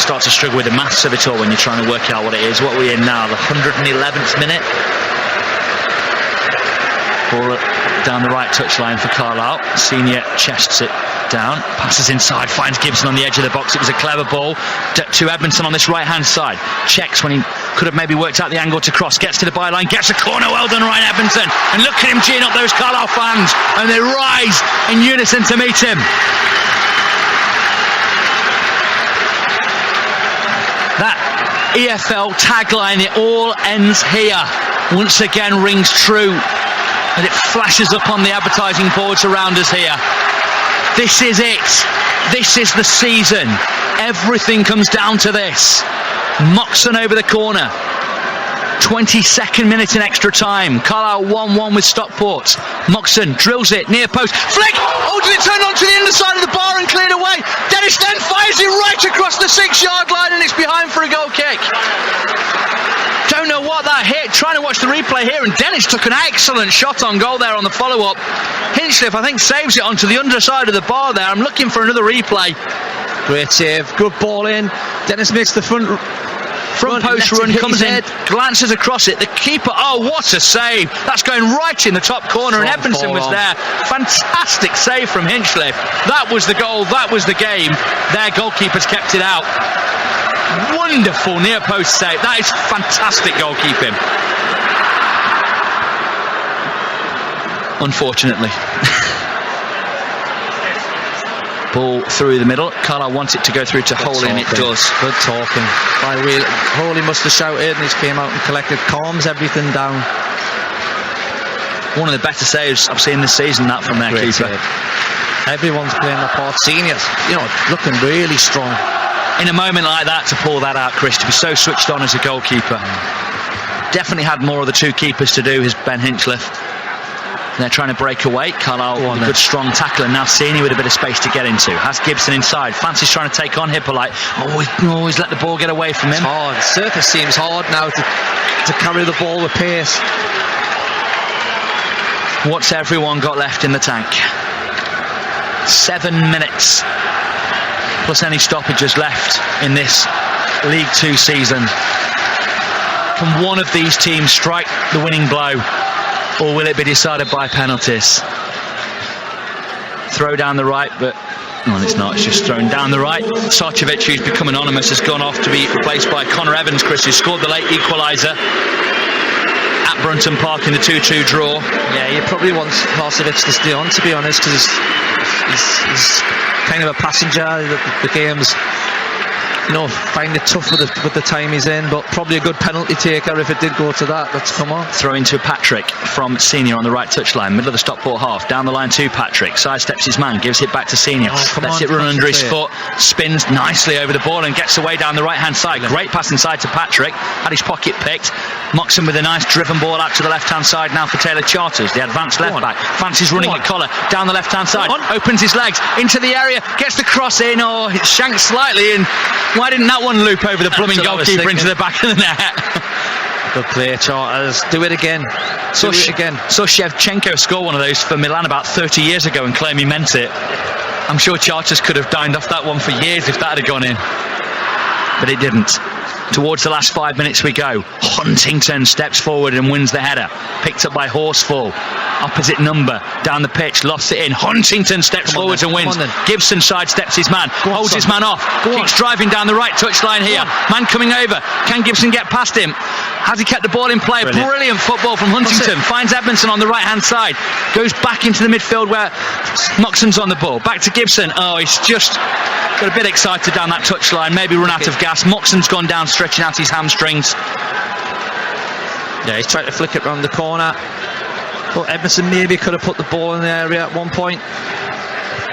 Start to struggle with the maths of it all when you're trying to work out what it is. What are we in now? The 111th minute. Ball down the right touchline for Carlisle. Senior chests it down, passes inside, finds Gibson on the edge of the box. It was a clever ball to Edmondson on this right hand side. Checks when he could have maybe worked out the angle to cross, gets to the byline, gets a corner. Well done, Ryan Edmondson. And look at him geeing up those Carlisle fans, and they rise in unison to meet him. That EFL tagline, "It all ends here," once again rings true, and it flashes up on the advertising boards around us here. This is it. This is the season. Everything comes down to this. Moxon over the corner. 22nd minute in extra time. Carlisle 1-1 with Stockport. Moxon drills it, near post. Flick! Oh, did it turn onto the underside of the bar and cleared away? Dennis then fires it right across the 6-yard line, and it's behind for a goal kick. Don't know what that hit. Trying to watch the replay here, and Dennis took an excellent shot on goal there on the follow-up. Hinchliffe, I think, saves it onto the underside of the bar there. I'm looking for another replay. Great save, good ball in. Dennis makes the front post run, comes in, glances across it. The keeper, oh, what a save. That's going right in the top corner, and Edmondson was there. Fantastic save from Hinchliffe. That was the goal, that was the game. Their goalkeepers kept it out. Wonderful near post save. That is fantastic goalkeeping. Unfortunately. Ball through the middle. Carlisle wants it to go through to Holy, and it does. Good talking. Holy must have shouted, and he's came out and collected, calms everything down. One of the better saves I've seen this season, that from their keeper. Save. Everyone's playing their part. Seniors, looking really strong. In a moment like that, to pull that out, Chris, to be so switched on as a goalkeeper. Definitely had more of the two keepers to do, is Ben Hinchliffe. They're trying to break away. Carlisle with a good strong tackle, and now Senior with a bit of space to get into. Has Gibson inside. Fancy's trying to take on Hippolyte. Always let the ball get away from him. It's hard. The surface seems hard now to carry the ball with pace. What's everyone got left in the tank? 7 minutes. Plus any stoppages left in this League 2 season. Can one of these teams strike the winning blow, or will it be decided by penalties? Throw down the right, but well, it's not. It's just thrown down the right. Sarcevic, who's become anonymous, has gone off to be replaced by Connor Evans, Chris, who scored the late equaliser at Brunton Park in the 2-2 draw. Yeah, you probably want Sarcevic to stay on, to be honest, because he's kind of a passenger. The game's, find it tough with the time he's in, but probably a good penalty taker if it did go to that. Let's come on. Throw into Patrick from Senior on the right touchline, middle of the Stockport half, down the line to Patrick, sidesteps his man, gives it back to Senior, lets it run under his foot, spins nicely over the ball and gets away down the right hand side. Great pass inside to Patrick, had his pocket picked. Moxon with a nice driven ball out to the left hand side now for Taylor Charters, the advanced left back. Fancy's running at collar down the left hand side, opens his legs into the area, gets the cross in, or it's shanked slightly, and why didn't that one loop over the blooming goalkeeper into the back of the net? Good play, Charters. Do it again. Saw Shevchenko score one of those for Milan about 30 years ago and claim he meant it. I'm sure Charters could have dined off that one for years if that had gone in, but it didn't. Towards the last 5 minutes we go. Huntington steps forward and wins the header. Picked up by Horsfall. Opposite number down the pitch, lost it in. Huntington steps forward and wins. Gibson sidesteps his man, holds his man off, keeps driving down the right touchline here. Man coming over. Can Gibson get past him? Has he kept the ball in play? Brilliant football from Huntington. Finds Edmondson on the right hand side. Goes back into the midfield where Moxon's on the ball. Back to Gibson. Oh, he's just got a bit excited down that touchline. Maybe run out of gas. Moxon's gone down, stretching out his hamstrings. Yeah, he's tried to flick it round the corner. But Edmondson maybe could have put the ball in the area at one point.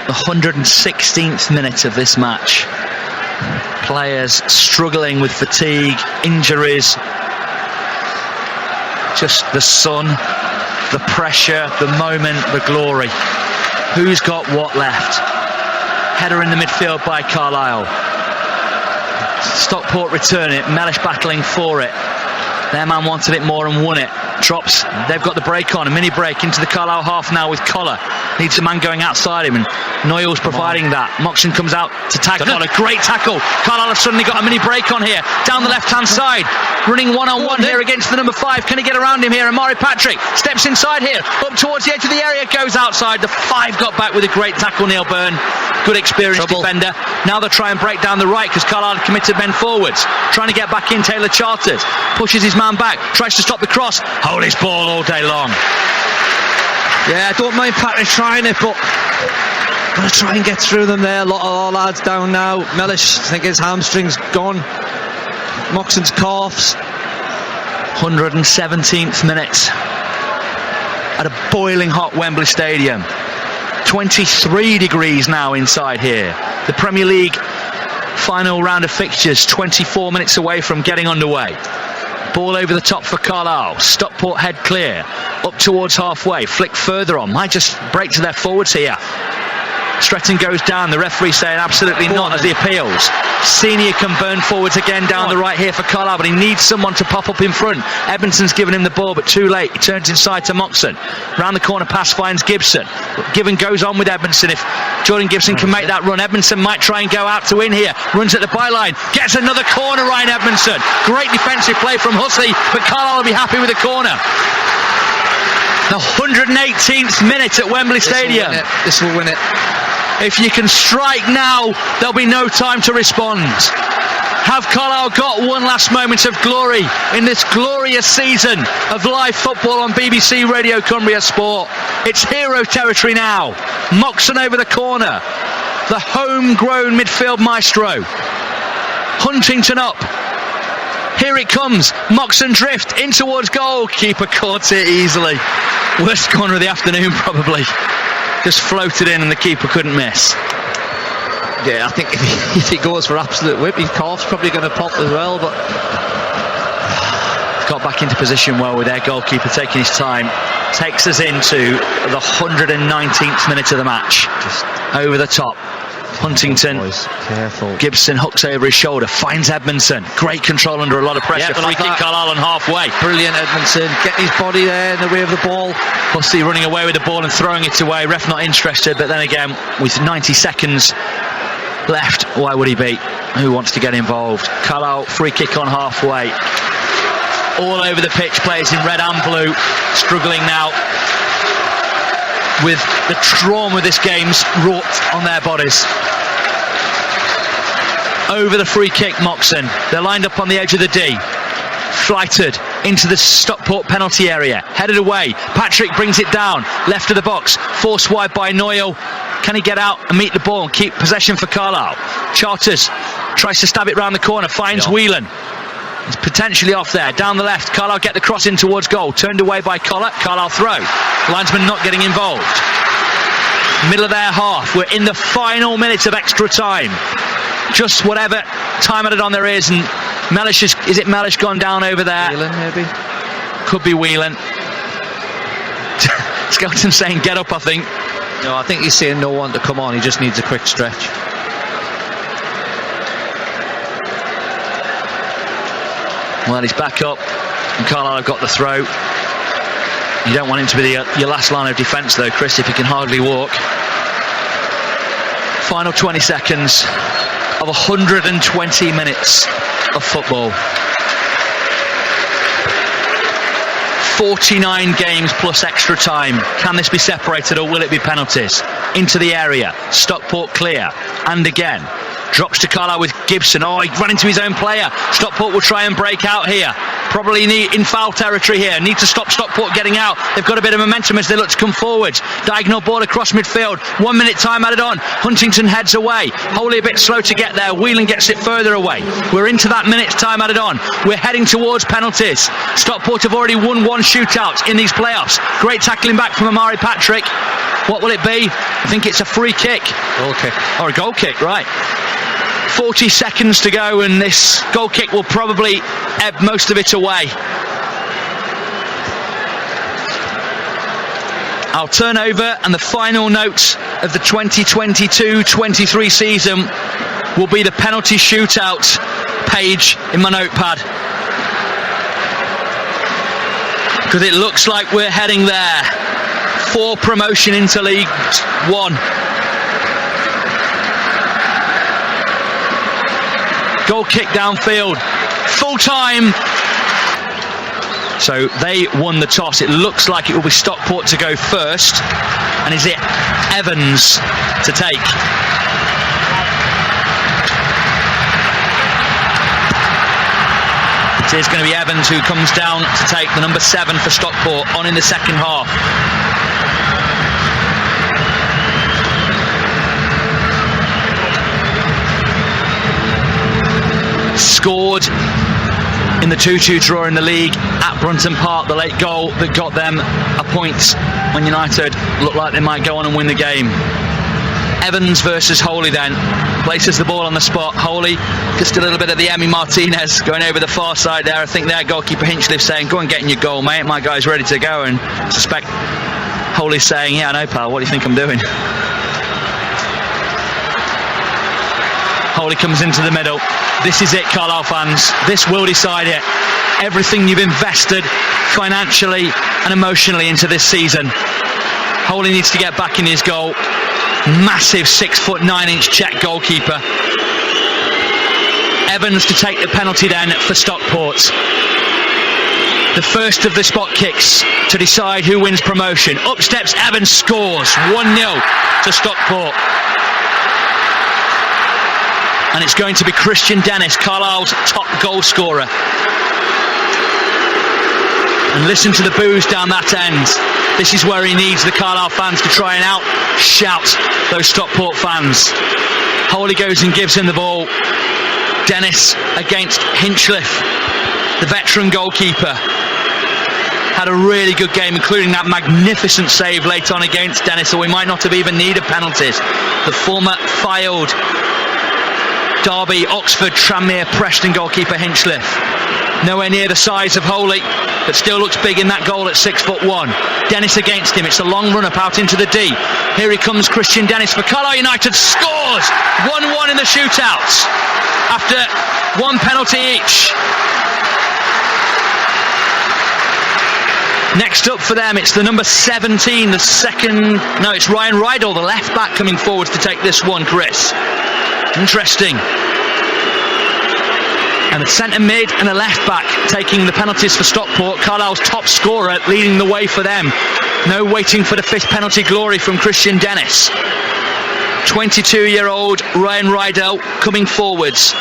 The 116th minute of this match. Players struggling with fatigue, injuries. Just the sun, the pressure, the moment, the glory. Who's got what left? Header in the midfield by Carlisle. Stockport return it. Mellish battling for it. Their man wanted it more and won it. Drops. They've got the break on. A mini break into the Carlisle half now with Collar. Needs a man going outside him, and Noyle's providing that. Moxon comes out to tag Collar. Great tackle. Carlisle have suddenly got a mini break on here. Down the left hand side. Running one-on-one here against the number 5. Can he get around him here? Amari Patrick steps inside here. Up towards the edge of the area. Goes outside. The 5 got back with a great tackle, Neil Byrne. Good experienced defender. Now they'll try and break down the right because Carlisle committed men forwards. Trying to get back in. Taylor Charters pushes his man back. Tries to stop the cross. Hold his ball all day long. Yeah, I don't mind Patrick trying it, but gotta try and get through them there. A lot of our lads down now. Mellish, I think his hamstring's gone. Moxon's coughs. 117th minute at a boiling hot Wembley Stadium. 23 degrees now inside here. The Premier League final round of fixtures 24 minutes away from getting underway. Ball over the top for Carlisle. Stockport head clear. Up towards halfway. Flick further on. Might just break to their forwards here. Stretton goes down. The referee saying absolutely not as he appeals. Senior can burn forwards again down the right here for Carlisle, but he needs someone to pop up in front. Edmondson's given him the ball, but too late. He turns inside to Moxon. Round the corner pass finds Gibson. Given goes on with Edmondson. If Jordan Gibson can make that run, Edmondson might try and go out to win here. Runs at the byline. Gets another corner, Ryan Edmondson. Great defensive play from Hussey, but Carlisle will be happy with the corner. The 118th minute at Wembley Stadium. This will win it. If you can strike now, there'll be no time to respond. Have Carlisle got one last moment of glory in this glorious season of live football on BBC Radio Cumbria Sport? It's hero territory now. Moxon over the corner. The homegrown midfield maestro. Huntington up. Here it comes. Moxon drift in towards goal. Keeper caught it easily. Worst corner of the afternoon probably. Just floated in and the keeper couldn't miss. Yeah, I think if he goes for absolute whip, his calf's probably going to pop as well, but got back into position well with their goalkeeper taking his time. Takes us into the 119th minute of the match. Just over the top. Huntington, careful. Gibson hooks over his shoulder, finds Edmondson. Great control under a lot of pressure. Free kick Carlisle on halfway. Brilliant Edmondson, getting his body there in the way of the ball. Hussey running away with the ball and throwing it away. Ref not interested, but then again, with 90 seconds left, why would he be? Who wants to get involved? Carlisle free kick on halfway. All over the pitch, players in red and blue, struggling now with the trauma this game's wrought on their bodies. Over the free kick, Moxon. They're lined up on the edge of the D. Flighted into the Stockport penalty area. Headed away. Patrick brings it down. Left of the box. Forced wide by Noyle. Can he get out and meet the ball and keep possession for Carlisle? Charters tries to stab it round the corner. Finds Whelan. It's potentially off there. Down the left. Carlisle get the cross in towards goal. Turned away by Collar. Carlisle throw. Linesman not getting involved. Middle of their half. We're in the final minutes of extra time. Just whatever time added on there is, and Mellish is it Mellish gone down over there? Whelan maybe. Could be Whelan. Skelton saying get up, I think. No, I think he's saying no one to come on. He just needs a quick stretch. Well, he's back up, and Carlisle have got the throw. You don't want him to be your last line of defence, though, Chris, if he can hardly walk. Final 20 seconds. of 120 minutes of football. 49 games plus extra time. Can this be separated or will it be penalties? Into the area, Stockport clear, and again drops to Carlisle with Gibson. Oh, he ran into his own player. Stockport will try and break out here. Probably in foul territory here. Need to stop Stockport getting out. They've got a bit of momentum as they look to come forwards. Diagonal ball across midfield. 1 minute time added on. Huntington heads away. Wholly a bit slow to get there. Whelan gets it further away. We're into that minute's time added on. We're heading towards penalties. Stockport have already won one shootout in these playoffs. Great tackling back from Amari Patrick. What will it be? I think it's a free kick. Goal kick. Or a goal kick, right. 40 seconds to go, and this goal kick will probably ebb most of it away. Our turnover and the final note of the 2022-23 season will be the penalty shootout page in my notepad. Because it looks like we're heading there for promotion into League 1. Goal kick downfield, full time. So they won the toss. It looks like it will be Stockport to go first. And is it Evans to take? It is going to be Evans who comes down to take the number 7 for Stockport on in the second half. Scored in the 2-2 draw in the league at Brunton Park, the late goal that got them a point when United looked like they might go on and win the game. Evans versus Wholey then. Places the ball on the spot. Wholey, just a little bit of the Emi Martinez going over the far side there. I think their goalkeeper Hinchliffe saying, go and get in your goal, mate. My guy's ready to go. And I suspect Wholey's saying, yeah, I know, pal. What do you think I'm doing? Wholey comes into the middle. This is it, Carlisle fans. This will decide it. Everything you've invested financially and emotionally into this season. Wholey needs to get back in his goal. Massive 6'9" Czech goalkeeper. Evans to take the penalty then for Stockport. The first of the spot kicks to decide who wins promotion. Up steps Evans, scores 1-0 to Stockport. And it's going to be Christian Dennis, Carlisle's top goal scorer. And listen to the boos down that end. This is where he needs the Carlisle fans to try and out-shout those Stockport fans. Wholey goes and gives him the ball. Dennis against Hinchliffe, the veteran goalkeeper. Had a really good game, including that magnificent save late on against Dennis, or we might not have even needed penalties. The former Fylde, Derby, Oxford, Tranmere, Preston goalkeeper Hinchliffe. Nowhere near the size of Wholey, but still looks big in that goal at 6'1". Dennis against him. It's a long run up out into the D. Here he comes, Christian Dennis for Carlisle United. Scores 1-1 in the shootouts after one penalty each. Next up for them, it's the number 17, the second. No, it's Ryan Rydell, the left back, coming forwards to take this one, Chris. Interesting. And a centre mid and a left back taking the penalties for Stockport. Carlisle's top scorer leading the way for them. No waiting for the fifth penalty glory from Christian Dennis. 22-year-old Ryan Rydell coming forwards.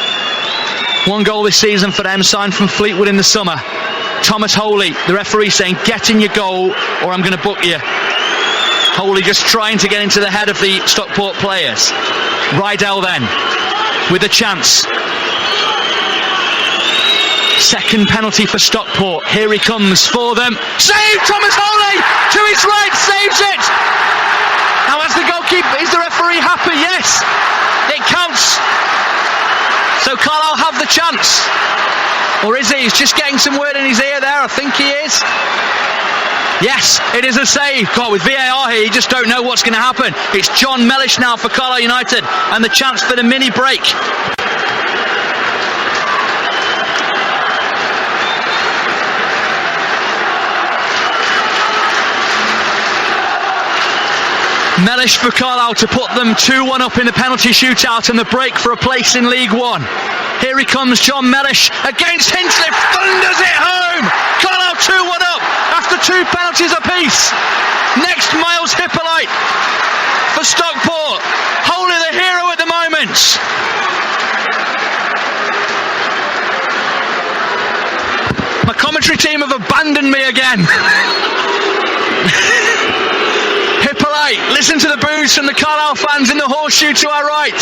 One goal this season for them, signed from Fleetwood in the summer. Thomas Wholey, the referee, saying, get in your goal or I'm going to book you. Wholey just trying to get into the head of the Stockport players. Rydell then with a chance. Second penalty for Stockport. Here he comes for them. Save! Thomas Wholey to his right, saves it. Now, as the goalkeeper, is the referee happy? Yes, it counts. So Carlisle have the chance, or is he? He's just getting some word in his ear there. I think he is. Yes, it is a save. God, with VAR here, you just don't know what's going to happen. It's John Mellish now for Carlisle United, and the chance for the mini break. Mellish for Carlisle to put them 2-1 up in the penalty shootout and the break for a place in League 1. Here he comes, John Mellish against Hinchliffe, thunders it home! Carlisle 2-1 up after 2 penalties apiece. Next, Miles Hippolyte for Stockport. Wholly the hero at the moment. My commentary team have abandoned me again. Hippolyte, listen to the boos from the Carlisle fans in the horseshoe to our right.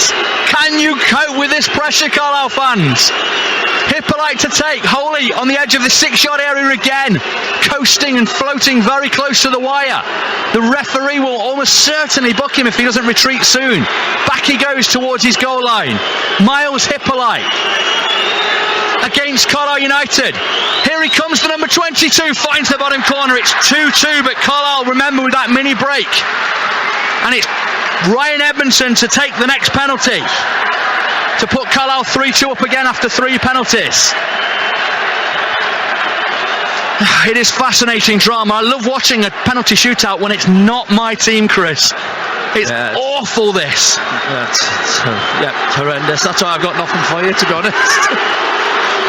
Can you cope with this pressure, Carlisle fans? Hippolyte to take, Wholly on the edge of the 6-yard area again, coasting and floating very close to the wire. The referee will almost certainly book him if he doesn't retreat soon. Back he goes towards his goal line. Miles Hippolyte against Carlisle United. Here he comes for number 22, finds the bottom corner. It's 2-2, but Carlisle, remember, with that mini break. And it's Ryan Edmondson to take the next penalty, to put Carlisle 3-2 up again after 3 penalties. It is fascinating drama. I love watching a penalty shootout when it's not my team, Chris. It's awful, this. It's horrendous. That's why I've got nothing for you, to be honest.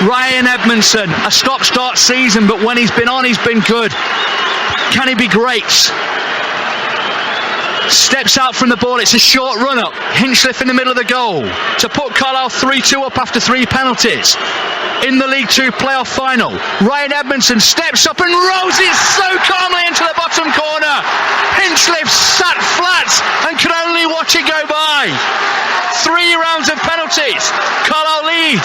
Ryan Edmondson, a stop-start season, but when he's been on, he's been good. Can he be great? Steps out from the ball, it's a short run-up. Hinchliffe in the middle of the goal to put Carlisle 3-2 up after 3 penalties. In the League 2 Play-Off Final, Ryan Edmondson steps up and rolls it so calmly into the bottom corner. Hinchliffe sat flat and could only watch it go by. 3 rounds of penalties, Carlisle lead.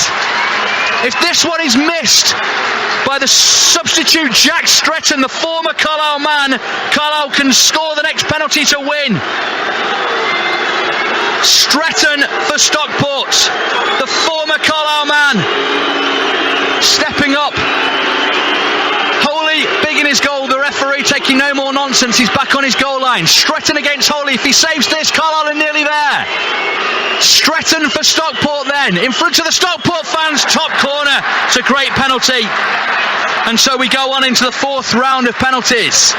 If this one is missed by the substitute Jack Stretton, the former Carlisle man, Carlisle can score the next penalty to win. Stretton for Stockport, the former Carlisle man, stepping up. Wholly big in his goal, the referee taking no more nonsense, he's back on his goal line. Stretton against Wholly, if he saves this, Carlisle are nearly there. Stretton for Stockport then, in front of the Stockport fans, top corner. It's a great penalty. And so we go on into the 4th round of penalties.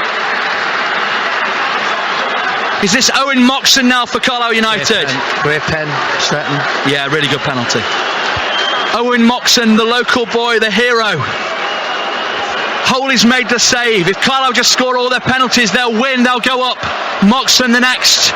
Is this Owen Moxon now for Carlisle United? Great pen, Stretton. Yeah, really good penalty. Owen Moxon, the local boy, the hero. Wholey's made the save. If Carlisle just score all their penalties, they'll win, they'll go up. Moxon the next.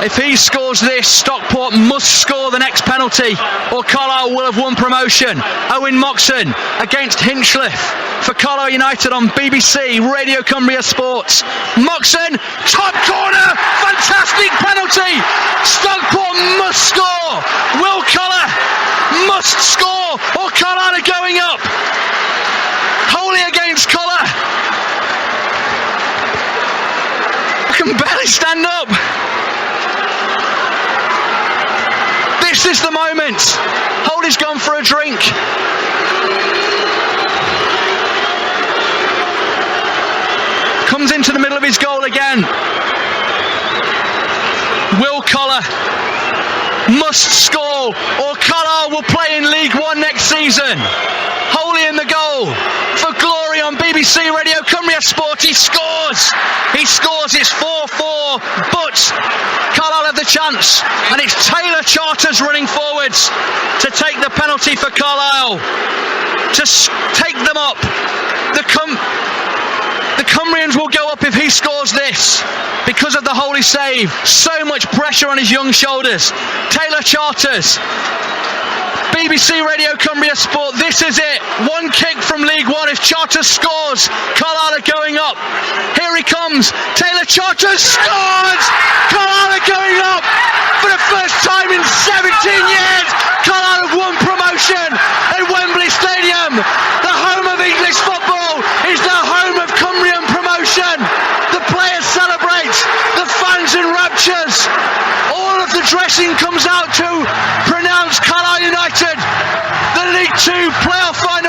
If he scores this, Stockport must score the next penalty or Carlisle will have won promotion. Owen Moxon against Hinchliffe for Carlisle United on BBC Radio Cumbria Sports. Moxon, top corner, fantastic penalty. Stockport must score. Will Collar must score or Carlisle are going up. Wholly against Collar. I can barely stand up. This is the moment. Wholey's gone for a drink. Comes into the middle of his goal again. Will Collar must score or Carlisle will play in League 1 next season. Wholey in the goal for glory on BBC Radio Cumbria Sport. He scores. He scores. It's 4-4, but Carlisle have the chance, and it's Taylor Charters running forwards to take the penalty for Carlisle, to take them up. The Cumbrians will go up if he scores this because of the Wholey save. So much pressure on his young shoulders. Taylor Charters, BBC Radio Cumbria Sport, this is it. One kick from League 1. If Charters scores, Carlisle are going up. Here he comes. Taylor Charters scores! Carlisle are going up for the first time in 17 years. Carlisle have won promotion at Wembley Stadium. The home of English football is the home of Cumbrian promotion. The players celebrate. The fans in raptures. All of the dressing comes out to pronounce Carlisle United the League 2 Play-Off Final